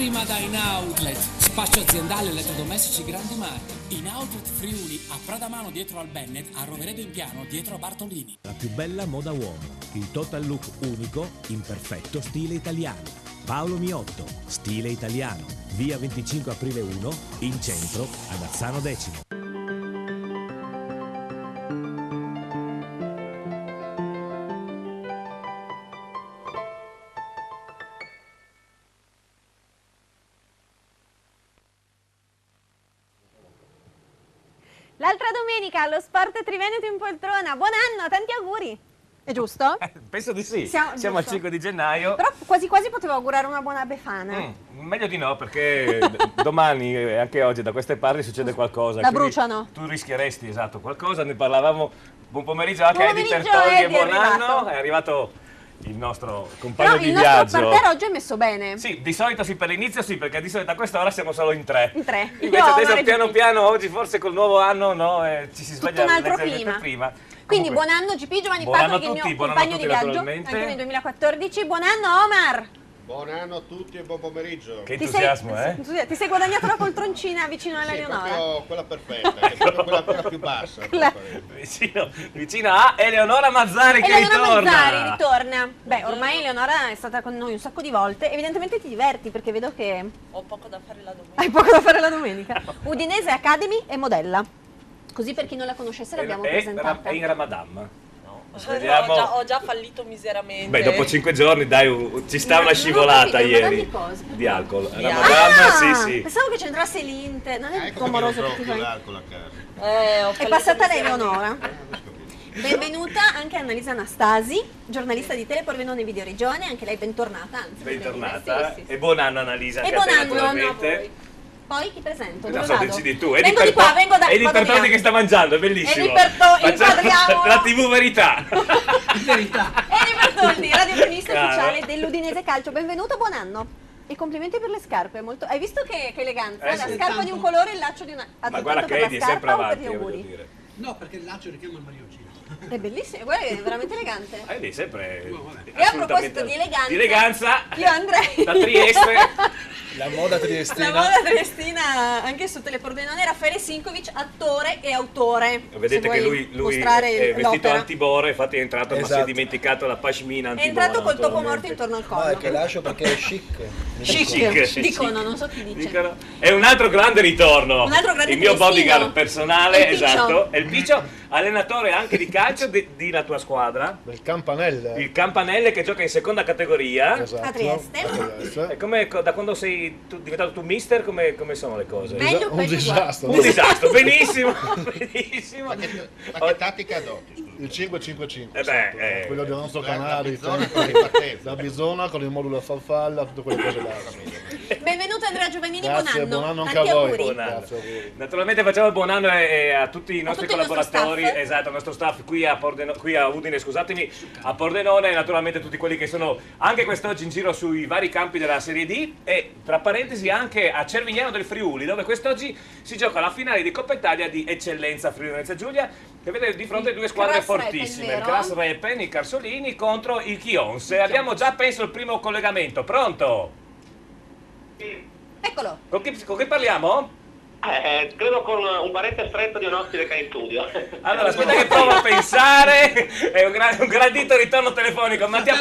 prima da In Outlet, spazio aziendale elettrodomestici grandi marchi. In Outlet Friuli, a Pradamano dietro al Bennett, a Roveredo in Piano dietro a Bartolini. La più bella moda uomo, il total look unico in perfetto stile italiano. Paolo Miotto, stile italiano, via 25 aprile 1, in centro ad Azzano Decimo. L'altra domenica allo Sport Triveneto in poltrona. Buon anno, tanti auguri. È giusto? Penso di sì. Siamo Siamo al giusto. 5 di gennaio. Però quasi quasi potevo augurare una buona Befana. Meglio di no, perché domani e anche oggi da queste parti succede qualcosa. La quindi bruciano. Tu rischieresti, esatto, qualcosa. Ne parlavamo. Buon pomeriggio anche a Buon Eddie pomeriggio, Pertoldi e Eddie, buon è arrivato. anno. È arrivato il nostro compagno Però di il nostro viaggio. parterre oggi è messo bene. Sì, di solito sì, per l'inizio sì, perché di solito a quest'ora siamo solo in tre. In tre. Invece Io adesso amo piano RGP. piano, oggi forse col nuovo anno, no, ci si Tutto sveglia un altro leggermente clima. prima. Quindi Comunque, buon anno GP Giovanni buon anno Paco, a il tutti, mio buon anno a compagno di tutti, viaggio, naturalmente. anche nel 2014. Buon anno Omar. Buon anno a tutti e buon pomeriggio. Che entusiasmo, Ti sei guadagnato la poltroncina vicino alla Sì, Leonora. proprio quella perfetta, che è proprio quella più bassa. Quella- vicino a Eleonora Mazzari che Eleonora ritorna. Mazzari ritorna. Beh, ormai Eleonora è stata con noi un sacco di volte. Evidentemente ti diverti perché vedo che Ho poco da fare la domenica. hai poco da fare la domenica. Udinese Academy e modella. Così per chi non la conoscesse l'abbiamo presentata. È in Ramadan. No, Vediamo. ho già fallito miseramente. Beh, dopo 5 giorni, dai, ci sta una Non ho scivolata capito, Ramadan ieri. di cosa? Di alcol. Di Ramadan, sì, sì. Pensavo che c'entrasse l'Inter. Non è Ecco clamoroso che che ti non trovo più fai. l'alcol a casa. Ho È fallito passata miseramente. l'Eleonora. Benvenuta anche Annalisa Anastasi, giornalista di Telepordenone Video Regione, anche lei bentornata, anzi. Bentornata. Sì, sì, sì. E buon anno Annalisa. E anche a buon te, anno, naturalmente. Poi chi presento? Non Dove so, vado? decidi tu. Vengo di qua, vengo da Eddie vado di Pertoldi là. che sta mangiando, è bellissimo. Eddie Pertoldi, Facciamo inquadriamolo. la TV Verità. Verità. Eddie Pertoldi, radiocronista Caro. ufficiale dell'Udinese Calcio. Benvenuto, buon anno. E complimenti per le scarpe, molto... hai visto che eleganza? La sì. scarpa di un colore e il laccio di una... Ma guarda che Eddie è sempre avanti, voglio dire. No, perché il laccio richiama il marioncino. È bellissimo, guarda, è veramente elegante. Eddie è sempre. E a proposito di eleganza, Di eleganza. io andrei Da Trieste. La moda La triestina. moda triestina anche su Telepordenone. Raffaele Sinkovic, attore e autore. Vedete Se che vuoi lui mostrare è vestito l'opera. antibore, infatti è entrato ma si è Esatto. dimenticato la pashmina È antibore. entrato col topo morto naturalmente. intorno al No, collo. è che lascio perché è chic. Chic. Dicono, non so chi dice. Dicono. È un altro grande ritorno. Un altro grande il mio triestino. bodyguard personale, Il Piccio. esatto. È il Piccio, allenatore anche di calcio di la tua squadra. Del campanello. Il Campanelle che gioca in seconda categoria. Esatto. A Trieste. A Trieste. Da quando sei diventato tu mister, come sono le cose? Meglio, Un peggio, disastro. Un disastro, benissimo, benissimo. Ma che tattica adotti? Il 555. Eh beh, esatto. Quello del nostro La canale. Bizona con ripartenza. La bisona con il modulo a farfalla, tutte quelle cose là. Benvenuto Andrea Giovannini, Grazie, buon buon anno anche Tanti a voi. auguri. Buon anno. Grazie a voi. Naturalmente facciamo il buon anno a tutti i nostri tutto il nostro collaboratori, staff. esatto, il nostro staff qui a Udine, scusatemi, a Pordenone e naturalmente tutti quelli che sono anche quest'oggi in giro sui vari campi della Serie D e tra parentesi anche a Cervignano del Friuli, dove quest'oggi si gioca la finale di Coppa Italia di Eccellenza Friuli Venezia Giulia, che vede di fronte due squadre Crass Repen, fortissime, vero? il Crass Repen, i Carsolini contro il Chionse. Abbiamo già penso il primo collegamento, pronto? Eccolo. Con chi parliamo? Credo con un parente stretto di un ospite che è in studio. Allora, aspetta che provo a pensare. È un gradito ritorno telefonico. Mattia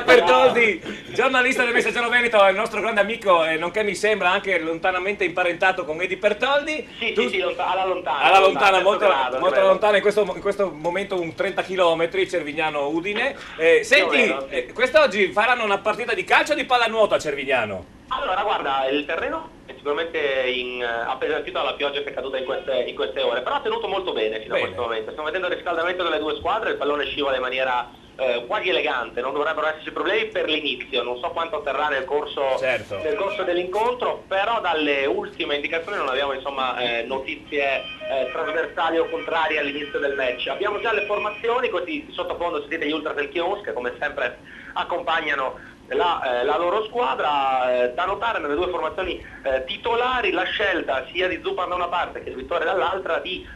Pertoldi, giornalista del Messaggero Veneto, è il nostro grande amico, nonché mi sembra anche lontanamente imparentato con Eddie Pertoldi. Sì, alla lontana. Alla lontana, terzo molto, grado, molto credo. lontana, in questo momento un 30 km, Cervignano Udine. Senti, meno, sì. quest'oggi faranno una partita di calcio o di pallanuoto a Cervignano? Allora, guarda, il terreno è sicuramente appesantito dalla pioggia che è caduta in queste ore, però ha tenuto molto bene fino a questo momento. Stiamo vedendo il riscaldamento delle due squadre, il pallone scivola in maniera quasi elegante, non dovrebbero esserci problemi per l'inizio, non so quanto otterrà nel corso dell'incontro, però dalle ultime indicazioni non abbiamo insomma notizie trasversali o contrarie all'inizio del match. Abbiamo già le formazioni, così di sottofondo sentite gli ultras del Chions che come sempre accompagnano la loro squadra. Da notare nelle due formazioni titolari la scelta sia di Zupan da una parte che di Vittoria dall'altra di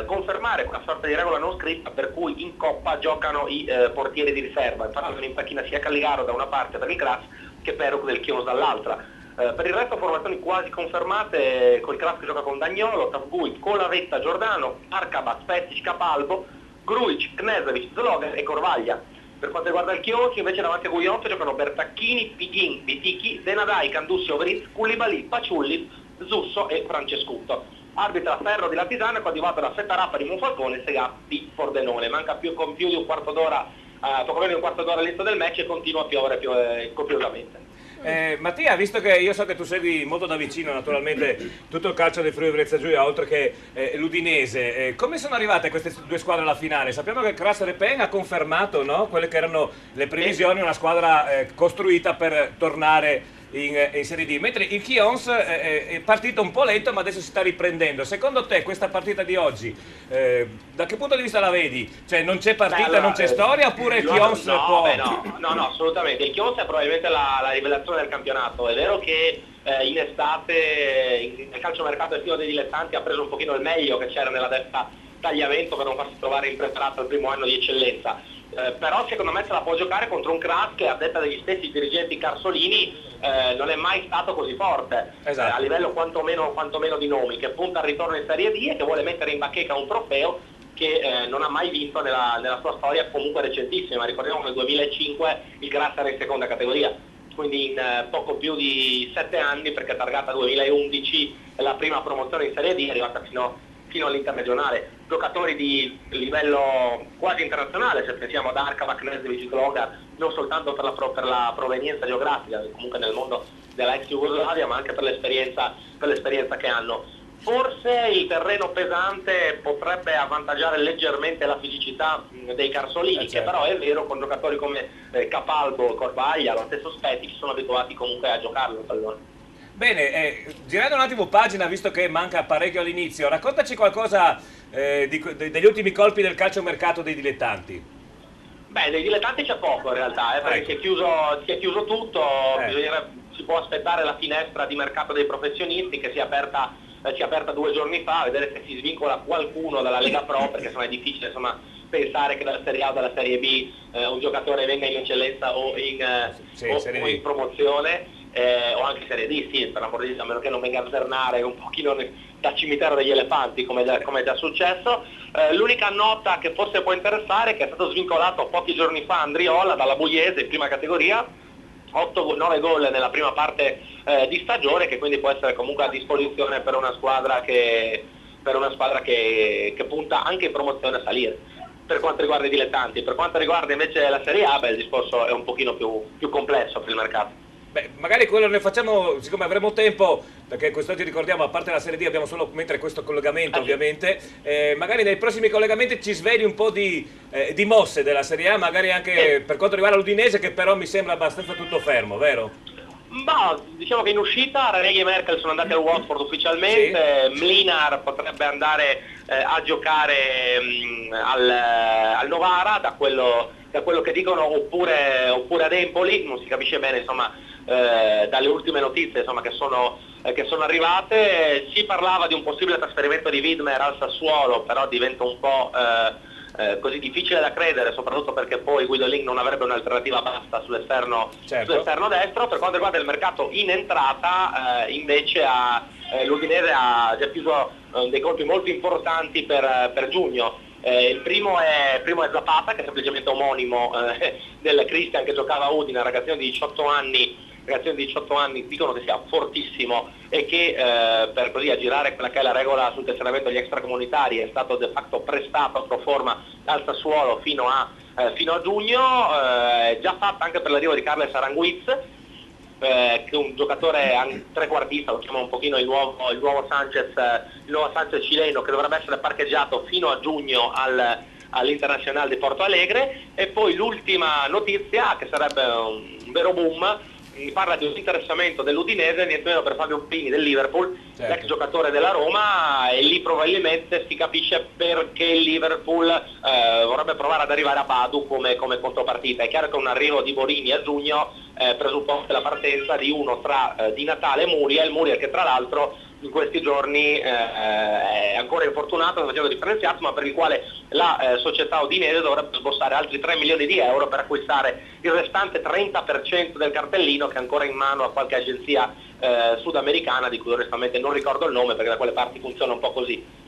confermare una sorta di regola non scritta per cui in Coppa giocano i portieri di riserva. Infatti sono in panchina sia Calligaro da una parte per il Crass che Peruk del Chios dall'altra. Per il resto formazioni quasi confermate, col Kraft che gioca con Dagnolo, Tafgui, Colavetta, Giordano, Arcaba, Spezzic, Capalbo, Grujic, Knežević, Zloga e Corvaglia. Per quanto riguarda il Chios, invece davanti a Guglielmotto giocano Bertacchini, Pighin, Biticchi, Denadai, Candussi, Overitz, Koulibaly, Paciullis, Zusso e Francescuto. Arbitra Ferro di Latisana, coadiuvato da Setarappa di Monfalcone e Segà di Pordenone. Manca poco meno di un quarto d'ora all'inizio del match e continua a piovere copiosamente. Mattia, visto che io so che tu segui molto da vicino naturalmente tutto il calcio del Friuli Venezia Giulia, oltre che l'Udinese, come sono arrivate queste due squadre alla finale? Sappiamo che Cras Repen ha confermato, no, quelle che erano le previsioni, una squadra costruita per tornare in Serie D, mentre il Chions è partito un po' lento ma adesso si sta riprendendo. Secondo te questa partita di oggi, da che punto di vista la vedi? Cioè non c'è partita, non c'è storia, oppure il Chions può... No, assolutamente, il Chions è probabilmente la rivelazione del campionato. È vero che in estate nel calciomercato estivo dei dilettanti ha preso un pochino il meglio che c'era nella destra tagliamento per non farsi trovare impreparato al primo anno di eccellenza, però secondo me se la può giocare contro un Cras che, a detta degli stessi dirigenti Carsolini, non è mai stato così forte, esatto. A livello quantomeno di nomi, che punta al ritorno in Serie D e che vuole mettere in bacheca un trofeo che non ha mai vinto nella sua storia comunque recentissima. Ricordiamo che nel 2005 il Graz era in seconda categoria, quindi in poco più di 7 anni, perché targata 2011 la prima promozione in Serie D è arrivata fino all'interregionale. Giocatori di livello quasi internazionale, se pensiamo ad Arcaba, Knežević, Zlogar, non soltanto per la provenienza geografica, comunque nel mondo della ex Jugoslavia, ma anche per l'esperienza che hanno. Forse il terreno pesante potrebbe avvantaggiare leggermente la fisicità dei Carsolini, certo. Che però è vero, con giocatori come Capalbo, Corvaglia, lo stesso Spetti, che sono abituati comunque a giocarlo il pallone. Bene, girando un attimo pagina, visto che manca parecchio all'inizio, raccontaci qualcosa degli ultimi colpi del calciomercato dei dilettanti. Beh, dei dilettanti c'è poco in realtà, perché si è chiuso tutto, si può aspettare la finestra di mercato dei professionisti che si è aperta 2 giorni fa, a vedere se si svincola qualcuno dalla Lega Pro, perché insomma è difficile pensare che dalla Serie A o dalla Serie B un giocatore venga in eccellenza o in promozione. O anche Serie D, sì, per l'amor di Dio, a meno che non venga a svernare un pochino da cimitero degli elefanti, come è già successo. L'unica nota che forse può interessare è che è stato svincolato pochi giorni fa Andriola dalla Bugliese in prima categoria, 9 gol nella prima parte di stagione, che quindi può essere comunque a disposizione per una squadra che punta anche in promozione a salire. Per quanto riguarda i dilettanti, per quanto riguarda invece la Serie A, il discorso è un pochino più complesso per il mercato. Beh, magari quello ne facciamo, siccome avremo tempo, perché quest'oggi ricordiamo, a parte la Serie D abbiamo solo mentre questo collegamento ovviamente, magari nei prossimi collegamenti ci svegli un po' di mosse della Serie A, magari anche per quanto riguarda l'Udinese, che però mi sembra abbastanza tutto fermo, vero? Ma diciamo che in uscita Raneghi e Merkel sono andati al Watford ufficialmente, sì. Mlinar potrebbe andare a giocare al Novara, da quello che dicono, oppure ad Empoli, non si capisce bene, insomma, dalle ultime notizie, insomma, che sono arrivate. Si parlava di un possibile trasferimento di Widmer al Sassuolo, però diventa un po' così difficile da credere, soprattutto perché poi Guido Link non avrebbe un'alternativa basta sull'esterno destro. Per quanto riguarda il mercato in entrata, invece l'Udinese ha già chiuso dei colpi molto importanti per giugno. Il primo è Zapata, che è semplicemente omonimo del Christian che giocava a Udine, un ragazzino di 18 anni, dicono che sia fortissimo e che per così aggirare quella che è la regola sul tesseramento degli extracomunitari è stato de facto prestato pro forma al Sassuolo fino a giugno, già fatta anche per l'arrivo di Carles Aranguiz, che è un giocatore trequartista, lo chiamano un pochino il nuovo Sanchez cileno, che dovrebbe essere parcheggiato fino a giugno all'Internazionale di Porto Alegre. E poi l'ultima notizia, che sarebbe un vero boom, parla di un interessamento dell'Udinese, niente meno per Fabio Pini del Liverpool, certo. Ex giocatore della Roma, e lì probabilmente si capisce perché il Liverpool vorrebbe provare ad arrivare a Badu come contropartita. È chiaro che un arrivo di Borini a giugno presuppone la partenza di uno tra Di Natale e Muriel che tra l'altro in questi giorni è ancora infortunato, sta facendo differenziarsi, ma per il quale la società udinese dovrebbe sborsare altri 3 milioni di euro per acquistare il restante 30% del cartellino che è ancora in mano a qualche agenzia sudamericana, di cui onestamente non ricordo il nome perché da quelle parti funziona un po' così.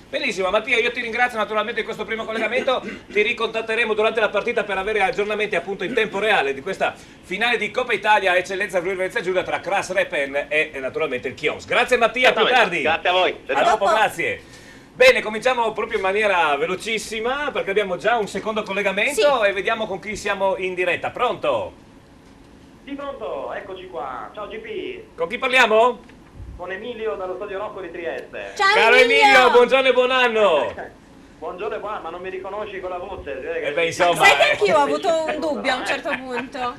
Benissimo, Mattia, io ti ringrazio naturalmente di questo primo collegamento, ti ricontatteremo durante la partita per avere aggiornamenti appunto in tempo reale di questa finale di Coppa Italia Eccellenza Friuli Venezia Giulia tra Cras Repen e naturalmente il Chios. Grazie Mattia, a più tardi. Grazie a voi. A dopo, grazie. Bene, cominciamo proprio in maniera velocissima perché abbiamo già un secondo collegamento e vediamo con chi siamo in diretta. Pronto? Sì, pronto, eccoci qua. Ciao GP. Con chi parliamo? Con Emilio dallo Stadio Rocco di Trieste. Ciao Caro Emilio, buongiorno e buon anno. Buongiorno qua, ma non mi riconosci con la voce? Insomma, sai che anch'io ho avuto un dubbio a un certo punto.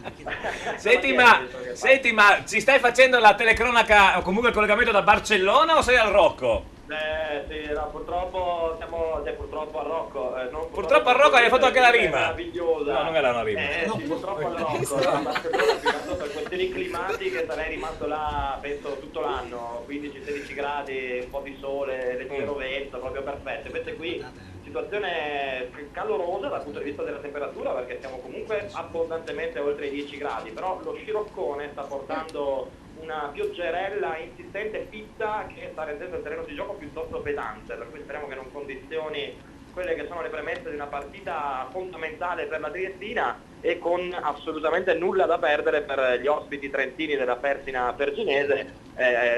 Senti, ma ci stai facendo la telecronaca o comunque il collegamento da Barcellona o sei al Rocco? Sì, no, purtroppo siamo purtroppo a Rocco. Purtroppo a Rocco hai fatto anche la rima. Meravigliosa. No, non era una rima. Sì, purtroppo a Rocco. A Barcellona per questioni climatiche sarei rimasto là, penso, tutto l'anno. 15-16 gradi, un po' di sole, leggero vento, proprio perfetto. Invece qui situazione calorosa dal punto di vista della temperatura perché siamo comunque abbondantemente oltre i 10 gradi, però lo sciroccone sta portando una pioggerella insistente fitta che sta rendendo il terreno di gioco piuttosto pesante, per cui speriamo che non condizioni quelle che sono le premesse di una partita fondamentale per la Triestina e con assolutamente nulla da perdere per gli ospiti trentini della Persina Perginese,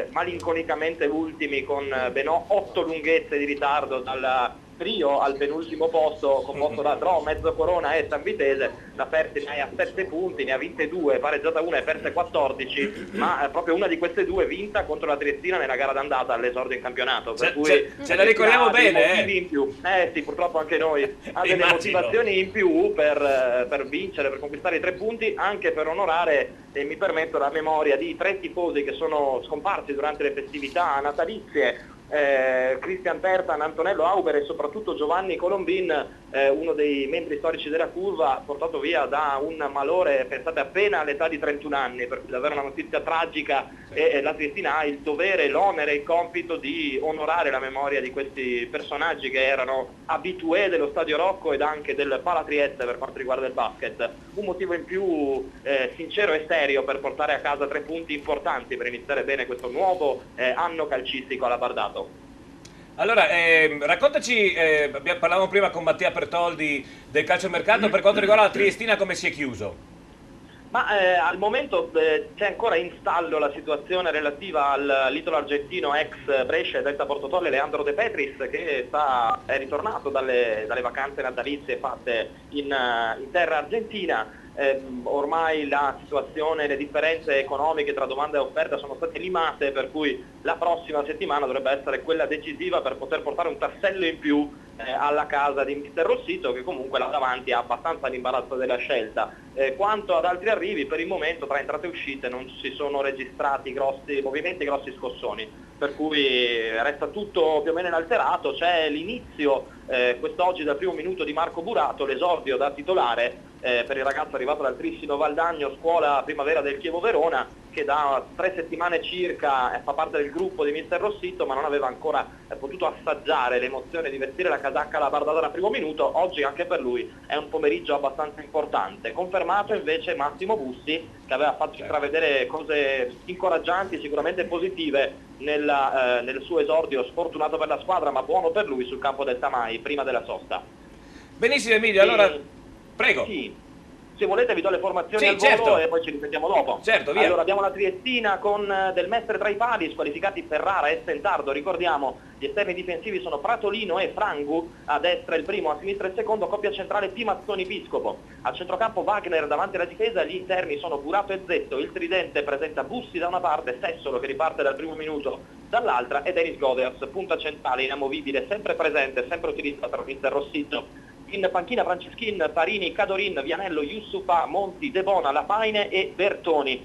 malinconicamente ultimi con ben 8 lunghezze di ritardo dal trio al penultimo posto composto da Dro, Mezzo Corona e San Vitese. La Persina è a 7 punti, ne ha vinte 2, pareggiata 1 e perse 14, ma proprio una di queste due vinta contro la Triestina nella gara d'andata all'esordio in campionato, per cui ce la ricordiamo bene, in più. Sì, purtroppo anche noi ha delle motivazioni in più per vincere, per conquistare i 3 punti, anche per onorare, e mi permetto, la memoria di 3 tifosi che sono scomparsi durante le festività natalizie. Cristian Tertan, Antonello Auber e soprattutto Giovanni Colombin, uno dei membri storici della curva, portato via da un malore, pensate, appena all'età di 31 anni, per cui davvero una notizia tragica e la Triestina ha il dovere, l'onere e il compito di onorare la memoria di questi personaggi che erano abitué dello Stadio Rocco ed anche del Pala Trieste per quanto riguarda il basket. Un motivo in più sincero e serio per portare a casa 3 punti importanti per iniziare bene questo nuovo anno calcistico alla Bardato. Allora, raccontaci, parlavamo prima con Mattia Pertoldi del calciomercato, per quanto riguarda la Triestina come si è chiuso? Ma al momento c'è ancora in stallo la situazione relativa all'italo argentino ex Brescia e Delta Porto Tolle, Leandro De Petris, che è ritornato dalle vacanze natalizie fatte in terra argentina. Ormai la situazione, le differenze economiche tra domanda e offerta sono state limate, per cui la prossima settimana dovrebbe essere quella decisiva per poter portare un tassello in più alla casa di Mister Rossito, che comunque là davanti ha abbastanza l'imbarazzo della scelta. Quanto ad altri arrivi, per il momento tra entrate e uscite non si sono registrati grossi movimenti, grossi scossoni, per cui resta tutto più o meno inalterato. C'è l'inizio quest'oggi dal primo minuto di Marco Burato, l'esordio da titolare per il ragazzo arrivato dal Trissino Valdagno, scuola primavera del Chievo Verona, che da 3 settimane circa fa parte del gruppo di Mister Rossito, ma non aveva ancora potuto assaggiare l'emozione di vestire la casacca alla Bardata al primo minuto. Oggi anche per lui è un pomeriggio abbastanza importante. Confermato invece Massimo Bussi, che aveva fatto intravedere cose incoraggianti, sicuramente positive nel suo esordio, sfortunato per la squadra ma buono per lui, sul campo del Tamai prima della sosta. Benissimo Emilio, allora prego. Sì. Se volete vi do le formazioni al volo, certo. E poi ci ripetiamo dopo. Certo, via. Allora abbiamo la Triestina con Del Mestre tra i pali, squalificati Ferrara e Stentardo. Ricordiamo, gli esterni difensivi sono Pratolino e Frangu, a destra il primo, a sinistra il secondo, coppia centrale Timazzoni Piscopo. A centrocampo Wagner davanti alla difesa, gli interni sono Burato e Zetto, il tridente presenta Bussi da una parte, Sessolo che riparte dal primo minuto dall'altra e Denis Goders, punta centrale inamovibile, sempre presente, sempre utilizzato da Mister Rossito. In panchina Franceschin, Parini, Cadorin, Vianello, Yusufa, Monti, De Bona, Lapaine e Bertoni.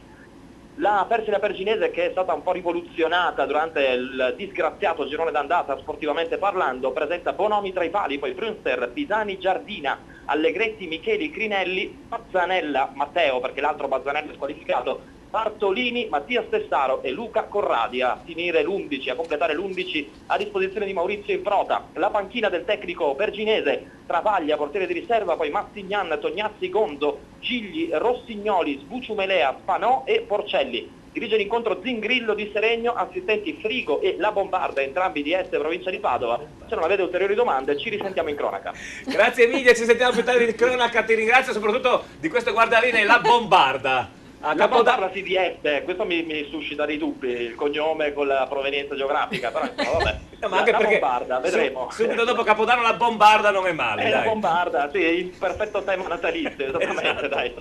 La Persina Perginese, che è stata un po' rivoluzionata durante il disgraziato girone d'andata sportivamente parlando, presenta Bonomi tra i pali, poi Brunster, Pisani, Giardina, Allegretti, Micheli, Crinelli, Bazzanella, Matteo perché l'altro Bazzanello è squalificato, Bartolini, Mattia Stessaro e Luca Corradi. A finire l'11, a completare l'11 a disposizione di Maurizio Infrota. La panchina del tecnico berginese: Travaglia, portiere di riserva, poi Mastignan, Tognazzi, Gonzo, Gigli, Rossignoli, Sbuciumelea, Spanò e Porcelli. Dirige l'incontro Zingrillo di Seregno, assistenti Frigo e La Bombarda, entrambi di Este, provincia di Padova. Se non avete ulteriori domande ci risentiamo in cronaca. Grazie Emilia, ci sentiamo più tardi in cronaca, ti ringrazio soprattutto di questo guardaline La Bombarda. La Bombarda si di Este, questo mi suscita dei dubbi, il cognome con la provenienza geografica, però vabbè. No, ma anche la perché Bombarda, vedremo. Subito dopo Capodanno La Bombarda non è male, dai. La Bombarda, sì, il perfetto tema natalizio, esattamente, dai.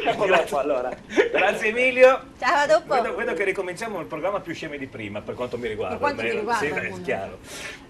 Ciao dopo, allora. Grazie Emilio. Ciao, a dopo. Vedo che ricominciamo il programma più scemi di prima, per quanto mi riguarda. Per quanto mi riguarda, sì, beh, è appunto. chiaro.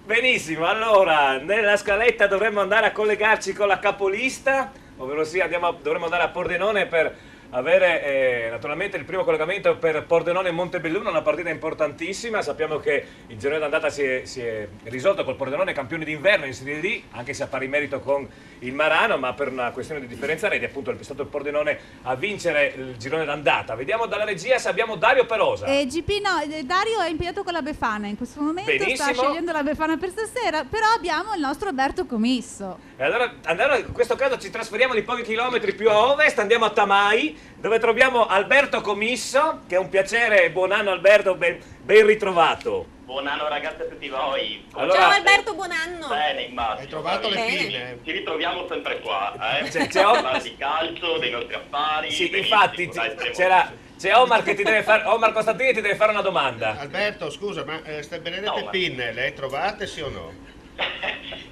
Benissimo, allora, nella scaletta dovremmo andare a collegarci con la capolista, ovvero sia dovremmo andare a Pordenone per avere naturalmente il primo collegamento per Pordenone e Montebelluno, una partita importantissima. Sappiamo che il girone d'andata si è risolto col Pordenone campione d'inverno in Serie D, anche se a pari merito con il Marano, ma per una questione di differenza reti appunto è stato il Pordenone a vincere il girone d'andata. Vediamo dalla regia se abbiamo Dario Perosa. GP no, Dario è impegnato con la Befana in questo momento. Benissimo. Sta scegliendo la Befana per stasera, però abbiamo il nostro Alberto Comisso. E allora in questo caso ci trasferiamo di pochi chilometri più a ovest, andiamo a Tamai, dove troviamo Alberto Comisso, che è un piacere. Buon anno Alberto, ben ritrovato. Buon anno ragazzi a tutti voi. Allora, Ciao Alberto, buon anno. Bene, immagino. Hai trovato le Bene. pinne? Ci ritroviamo sempre qua, C'è parlare di calcio, dei nostri affari. sì, benissimo, infatti dai, staremo- c'è Omar che ti deve fare, Omar Costantini ti deve fare una domanda. Alberto, scusa, ma ste benedette No, ma- pinne le hai trovate sì o no?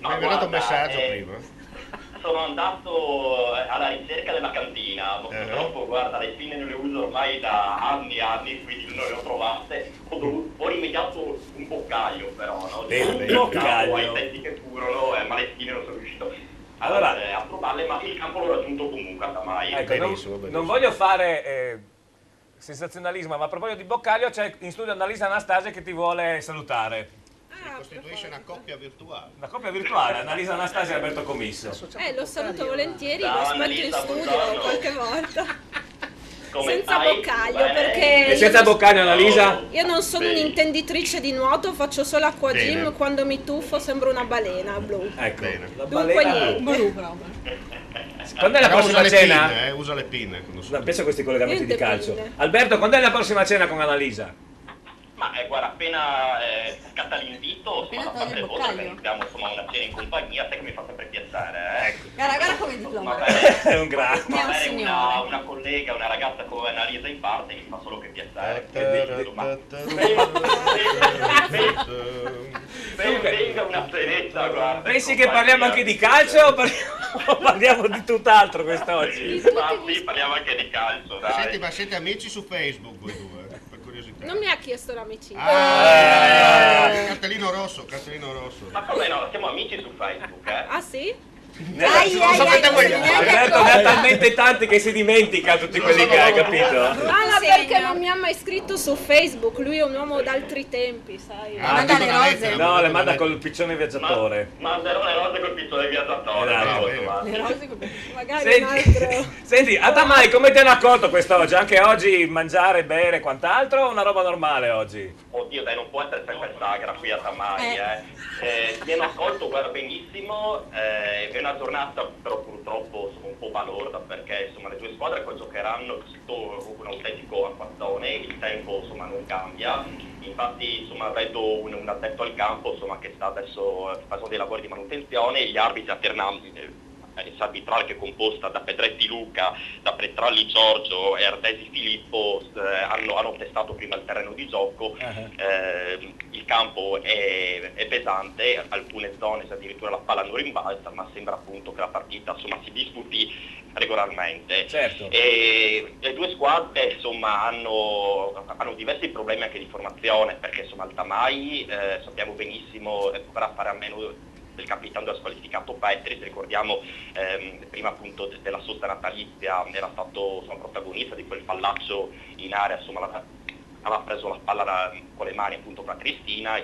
No, Mi è venuto un guarda, messaggio prima. Sono andato alla ricerca della cantina, ma purtroppo guarda, le pinne non le uso ormai da anni, quindi non le ho trovate. Ho rimediato un boccaglio però, no? Il Un boccaglio. ai tempi che furono, ma le spine non sono riuscito Allora- a trovarle, ma il campo l'ho raggiunto comunque a Tamai. Ecco, Benissimo, non benissimo. voglio fare sensazionalismo, ma a proposito di boccaglio c'è in studio Annalisa Anastasia che ti vuole salutare. Costituisce una coppia virtuale. Una coppia virtuale, Annalisa Anastasia e Alberto Comisso. Lo saluto volentieri, Ciao, lo aspetto in Annalisa, studio buongiorno. qualche volta. Come Senza stai? boccaglio, Bene. perché E senza boccaglio Annalisa? io non sono Bene. un'intenditrice di nuoto, faccio solo acqua Bene. gym, quando mi tuffo sembro una balena blu. Ecco, Bene. la Dunque balena blu. Quando è la Però prossima usa le cena? pinne, usa le pinne. quando No, penso a questi collegamenti Niente di calcio. pinne. Alberto, quando è la prossima cena con Annalisa? Ma guarda, appena scatta l'invito, Appena insomma, toglie il tante volte boccaglio. organizziamo insomma una cena in compagnia, sai che mi fa sempre piacere, Ecco. Guarda come il diploma. È un grande. Mio Avere signore. una collega, una ragazza come Annalisa in parte mi fa solo che piacere. Venga una cenetta, guarda. Pensi che parliamo anche di calcio o parliamo di tutt'altro quest'oggi? Infatti parliamo anche di calcio, Senti, dai. ma siete amici su Facebook voi due? Per curiosità. Non mi ha chiesto l'amicizia. Cartellino rosso, cartellino rosso. Ma come no, siamo amici su Facebook, Ah sì? Non sapete voi, Alberto ne ha talmente tanti che si dimentica tutti quelli che hai capito? Ah, no, perché non mi ha mai scritto su Facebook, lui è un uomo d'altri tempi, sai. Manda le rose. No, le manda col piccione viaggiatore. Manderò le rose col piccolo viaggiatore. Esatto. bravo, Bene. Tommaso. Le rose magari un Senti, altro. senti, a Tamai come ti hanno accolto quest'oggi? Anche oggi mangiare, bere e quant'altro o una roba normale oggi? Oddio dai, non può essere sempre sagra qui a Tamai, mi hanno accolto, guarda, benissimo, è una giornata però purtroppo insomma, un po' balorda perché insomma le due squadre poi giocheranno sotto un autentico acquazzone, il tempo insomma non cambia, infatti insomma vedo un addetto al campo insomma che sta adesso facendo dei lavori di manutenzione, gli arbitri alternanti. Arbitrale che è composta da Pedretti Luca, da Petralli Giorgio e Ardesi Filippo hanno testato prima il terreno di gioco, il campo è pesante, alcune zone addirittura la palla non rimbalza, ma sembra appunto che la partita insomma si disputi regolarmente. Certo. E le due squadre insomma hanno diversi problemi anche di formazione, perché insomma il Tamai sappiamo benissimo dovrà fare a meno del capitano della squalificato Petri, ricordiamo prima appunto della sosta natalizia era stato insomma, protagonista di quel fallaccio in area, insomma aveva preso la palla con le mani appunto fra Cristina,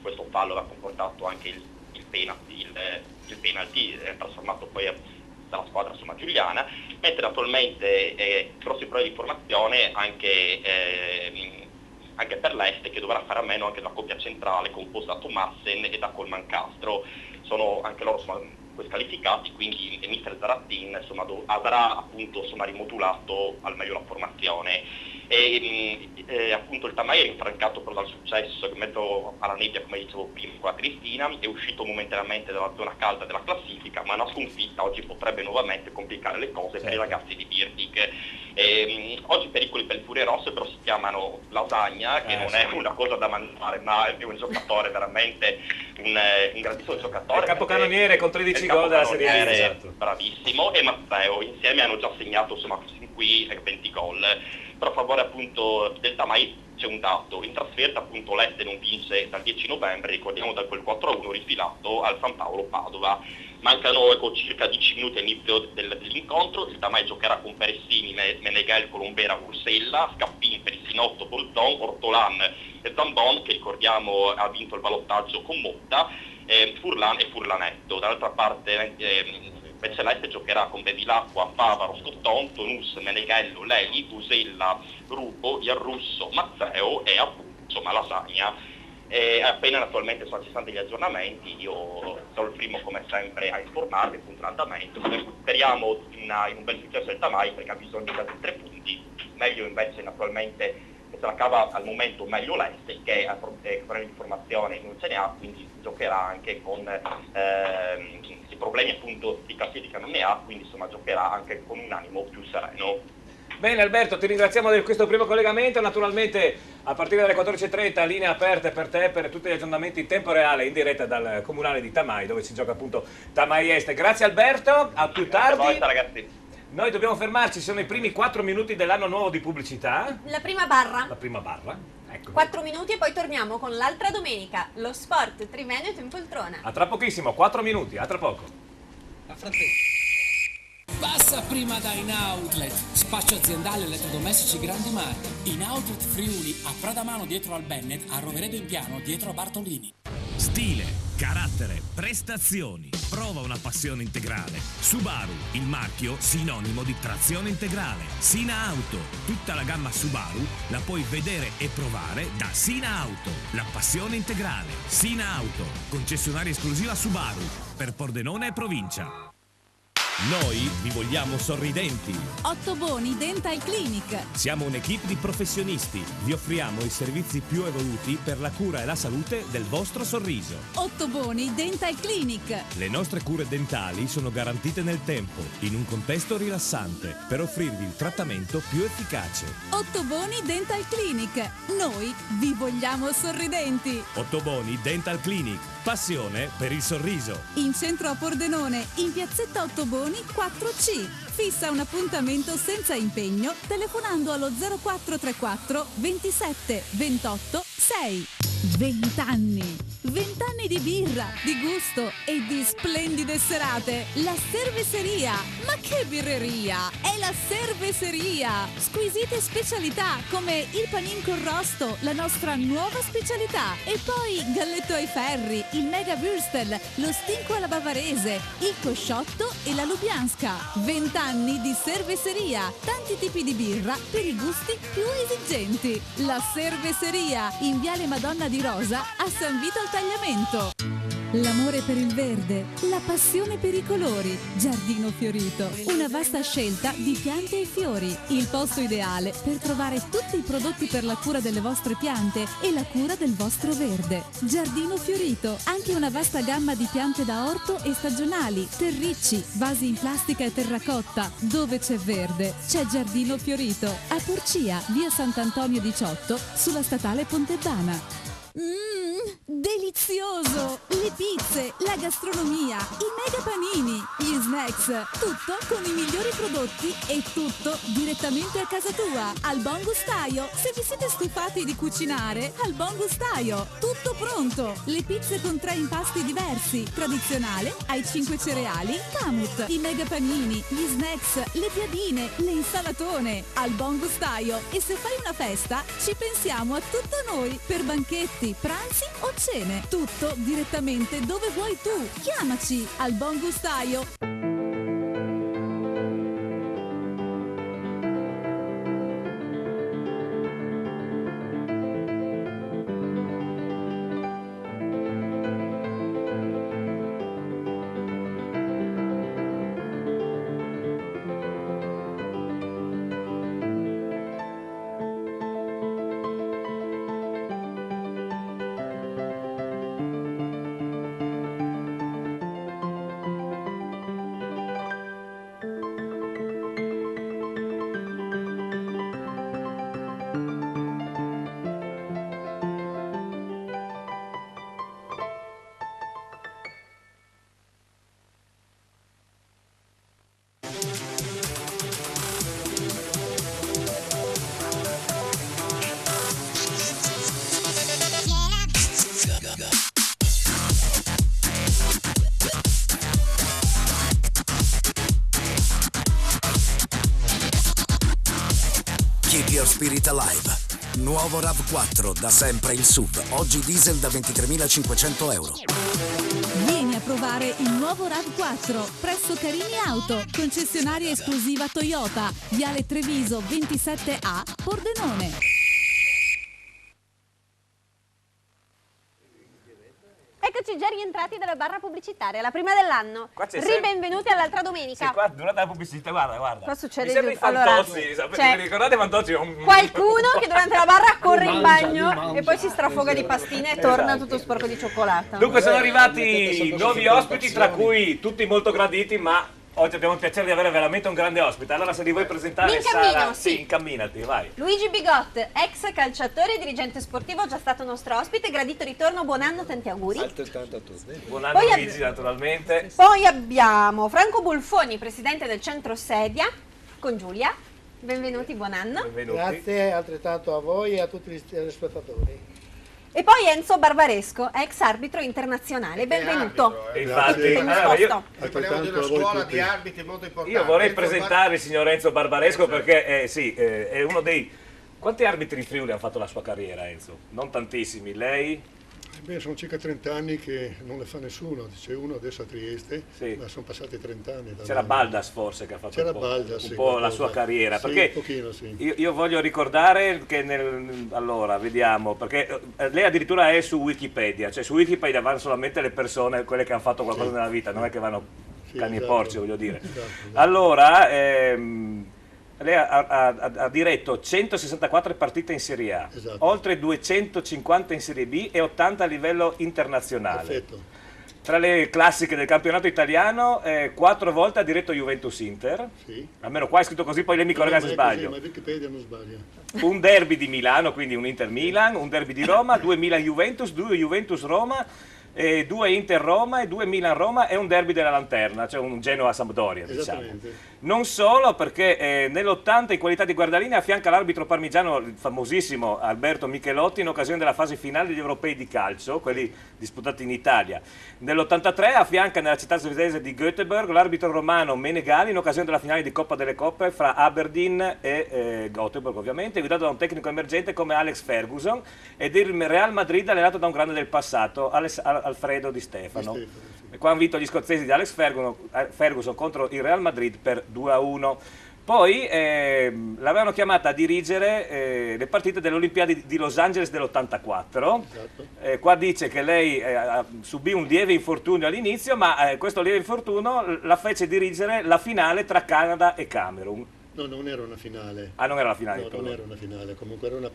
questo fallo aveva comportato anche il penalty, trasformato poi dalla squadra giuliana, mentre naturalmente grossi problemi di formazione anche per l'Este, che dovrà fare a meno anche della coppia centrale composta da Thomassen e da Colman Castro. Sono anche loro squalificati, quindi il mister Zaratin avrà appunto rimodulato al meglio la formazione. E appunto il Tamai è infrancato però dal successo in mezzo alla nebbia, come dicevo prima, con la Cristina, è uscito momentaneamente dalla zona calda della classifica, ma una sconfitta oggi potrebbe nuovamente complicare le cose per i ragazzi di Birdig. Oggi i pericoli per il Furie Rosse però si chiamano Lasagna, che non è una cosa da mangiare, ma è un giocatore veramente un grandissimo giocatore. Il capocannoniere con 13 gol della Serie A, esatto. Bravissimo, e Matteo insieme hanno già segnato fin qui 20 gol. Però a favore appunto del Tamai c'è un dato: in trasferta appunto l'Este non vince dal 10 novembre, ricordiamo, da quel 4-1 rifilato al San Paolo Padova. Mancano circa 10 minuti all'inizio dell'incontro. Il Tamai giocherà con Peressini, Meneghel, Colombera, Ursella, Scappin, Perissinotto, Bolzon, Ortolan e Zambon, che ricordiamo ha vinto il ballottaggio con Motta, Furlan e Furlanetto. Dall'altra parte invece l'Este giocherà con Bevilacqua, Favaro, Scotton, Tonus, Meneghello, Leli, Usella, Rupo, Iarrusso, Mazzeo e appunto Lasagna. Appena naturalmente ci stanno degli aggiornamenti, io sono il primo come sempre a informarvi appunto l'andamento. Speriamo in un bel successo del Tamai, perché ha bisogno di altri 3 punti. Meglio invece naturalmente che se la cava al momento meglio l'Este, che problemi di formazione non ce ne ha, quindi giocherà anche con questi problemi appunto di classifica non ne ha, quindi giocherà anche con un animo più sereno. Bene Alberto, ti ringraziamo di questo primo collegamento. Naturalmente a partire dalle 14:30 linee aperte per te per tutti gli aggiornamenti in tempo reale in diretta dal comunale di Tamai, dove si gioca appunto Tamai Est. Grazie Alberto, a più tardi. Grazie a voi, ragazzi. Noi dobbiamo fermarci, sono i primi 4 minuti dell'anno nuovo di pubblicità. La prima barra. La prima barra, ecco. 4 minuti e poi torniamo con l'altra domenica, lo sport Triveneto in poltrona. A tra pochissimo, 4 minuti, a tra poco. Passa prima da In Outlet, spazio aziendale elettrodomestici grandi marchi. In Outlet Friuli, a Pradamano dietro al Bennett, a Roveredo in Piano dietro a Bartolini. Stile, carattere, prestazioni. Prova una passione integrale. Subaru, il marchio sinonimo di trazione integrale. Sina Auto, tutta la gamma Subaru la puoi vedere e provare da Sina Auto. La passione integrale. Sina Auto, concessionaria esclusiva Subaru per Pordenone e provincia. Noi vi vogliamo sorridenti. Ottoboni Dental Clinic. Siamo un'equipe di professionisti. Vi offriamo i servizi più evoluti per la cura e la salute del vostro sorriso. Ottoboni Dental Clinic. Le nostre cure dentali sono garantite nel tempo, in un contesto rilassante, per offrirvi il trattamento più efficace. Ottoboni Dental Clinic. Noi vi vogliamo sorridenti. Ottoboni Dental Clinic. Passione per il sorriso. In centro a Pordenone, in piazzetta Ottoboni 4C. Fissa un appuntamento senza impegno telefonando allo 0434 27 28 6. 20 anni. 20 anni di birra, di gusto e di splendide serate. La Cerveseria. Ma che birreria! È la Cerveseria. Squisite specialità come il panin con rosto, la nostra nuova specialità. E poi galletto ai ferri, il mega würstel, lo stinco alla bavarese, il cosciotto e la lubianska. 20 anni di Cerveseria. Tanti tipi di birra per i gusti più esigenti. La Cerveseria, in Viale Madonna di Rosa a San Vito al Tagliamento. L'amore per il verde, la passione per i colori. Giardino Fiorito, una vasta scelta di piante e fiori. Il posto ideale per trovare tutti i prodotti per la cura delle vostre piante e la cura del vostro verde. Giardino Fiorito, anche una vasta gamma di piante da orto e stagionali, terricci, vasi in plastica e terracotta. Dove c'è verde, c'è Giardino Fiorito. A Porcia, via Sant'Antonio 18, sulla statale Pontebana. Delizioso! Le pizze, la gastronomia, i mega panini, gli snacks, tutto con i migliori prodotti e tutto direttamente a casa tua. Al Buon Gustaio, se vi siete stufati di cucinare, al Buon Gustaio, tutto pronto. Le pizze con 3 impasti diversi, tradizionale, ai 5 cereali, Camut, i mega panini, gli snacks, le piadine, le insalatone, al Buon Gustaio. E se fai una festa, ci pensiamo a tutto noi per banchetti, pranzi o cene. Tutto direttamente dove vuoi tu. Chiamaci al Buon Gustaio. Keep your spirit alive. Nuovo RAV4, da sempre il SUV. Oggi diesel da 23.500 euro. Vieni a provare il nuovo RAV4 presso Carini Auto, concessionaria esclusiva Toyota, Viale Treviso 27A, Pordenone. Eccoci già rientrati dalla barra pubblicitaria, la prima dell'anno. Benvenuti all'altra domenica. Sì, qua durante la pubblicità, guarda. Qua succede mi sembra i Fantozzi, cioè, ricordate i Fantozzi? Qualcuno che durante la barra corre in bagno e poi si strafoga di pastine e torna tutto sporco di cioccolata. Dunque sono arrivati nuovi ospiti, tra cui tutti molto graditi, ma oggi abbiamo il piacere di avere veramente un grande ospite. Allora se li vuoi presentare, Sara, sì, incamminati, vai. Luigi Bigot, ex calciatore e dirigente sportivo, già stato nostro ospite, gradito ritorno, buon anno, tanti auguri. Altrettanto a tutti. Buon anno Luigi, naturalmente. Poi abbiamo Franco Bulfoni, presidente del centro Sedia, con Giulia. Benvenuti, buon anno. Benvenuti. Grazie altrettanto a voi e a tutti gli spettatori. E poi Enzo Barbaresco, ex arbitro internazionale, benvenuto. Infatti, parliamo di una scuola di arbitri molto importante. Io vorrei presentare il signor Enzo Barbaresco perché è uno dei... Quanti arbitri in Friuli hanno fatto la sua carriera, Enzo? Non tantissimi, lei? Beh, sono circa 30 anni che non le fa nessuno, c'è uno adesso a Trieste, ma sono passati 30 anni. C'era Baldas forse che ha fatto un po' la sua carriera, sì, perché un pochino, sì. io voglio ricordare che allora, vediamo, perché lei addirittura è su Wikipedia, cioè su Wikipedia vanno solamente le persone, quelle che hanno fatto qualcosa nella vita, non è che vanno cani e porci, voglio dire. Esatto. Allora, lei ha diretto 164 partite in Serie A, oltre 250 in Serie B e 80 a livello internazionale. Perfetto. Tra le classiche del campionato italiano, 4 volte ha diretto Juventus Inter, almeno qua è scritto così, poi lei mi corregga se sbaglio. Ma Wikipedia non sbaglia. Un derby di Milano, quindi un Inter-Milan, un derby di Roma, 2 Milan-Juventus, 2 Juventus-Roma, 2 Inter-Roma e 2 Milan-Roma e un derby della Lanterna, cioè un Genoa-Sampdoria, diciamo. Non solo, perché nell'80 in qualità di guardalinea affianca l'arbitro parmigiano, il famosissimo Alberto Michelotti, in occasione della fase finale degli europei di calcio, quelli disputati in Italia. Nell'83 affianca nella città svedese di Göteborg l'arbitro romano Menegali in occasione della finale di Coppa delle Coppe fra Aberdeen e Göteborg, ovviamente, guidato da un tecnico emergente come Alex Ferguson, ed il Real Madrid allenato da un grande del passato, Alfredo Di Stefano. E qua hanno vinto gli scozzesi di Alex Ferguson contro il Real Madrid per 2-1. Poi l'avevano chiamata a dirigere le partite delle Olimpiadi di Los Angeles dell'84. Qua dice che lei subì un lieve infortunio all'inizio, ma questo lieve infortunio la fece dirigere la finale tra Canada e Camerun. No, non era una finale. Ah, non era la finale? No, non era una finale, comunque era una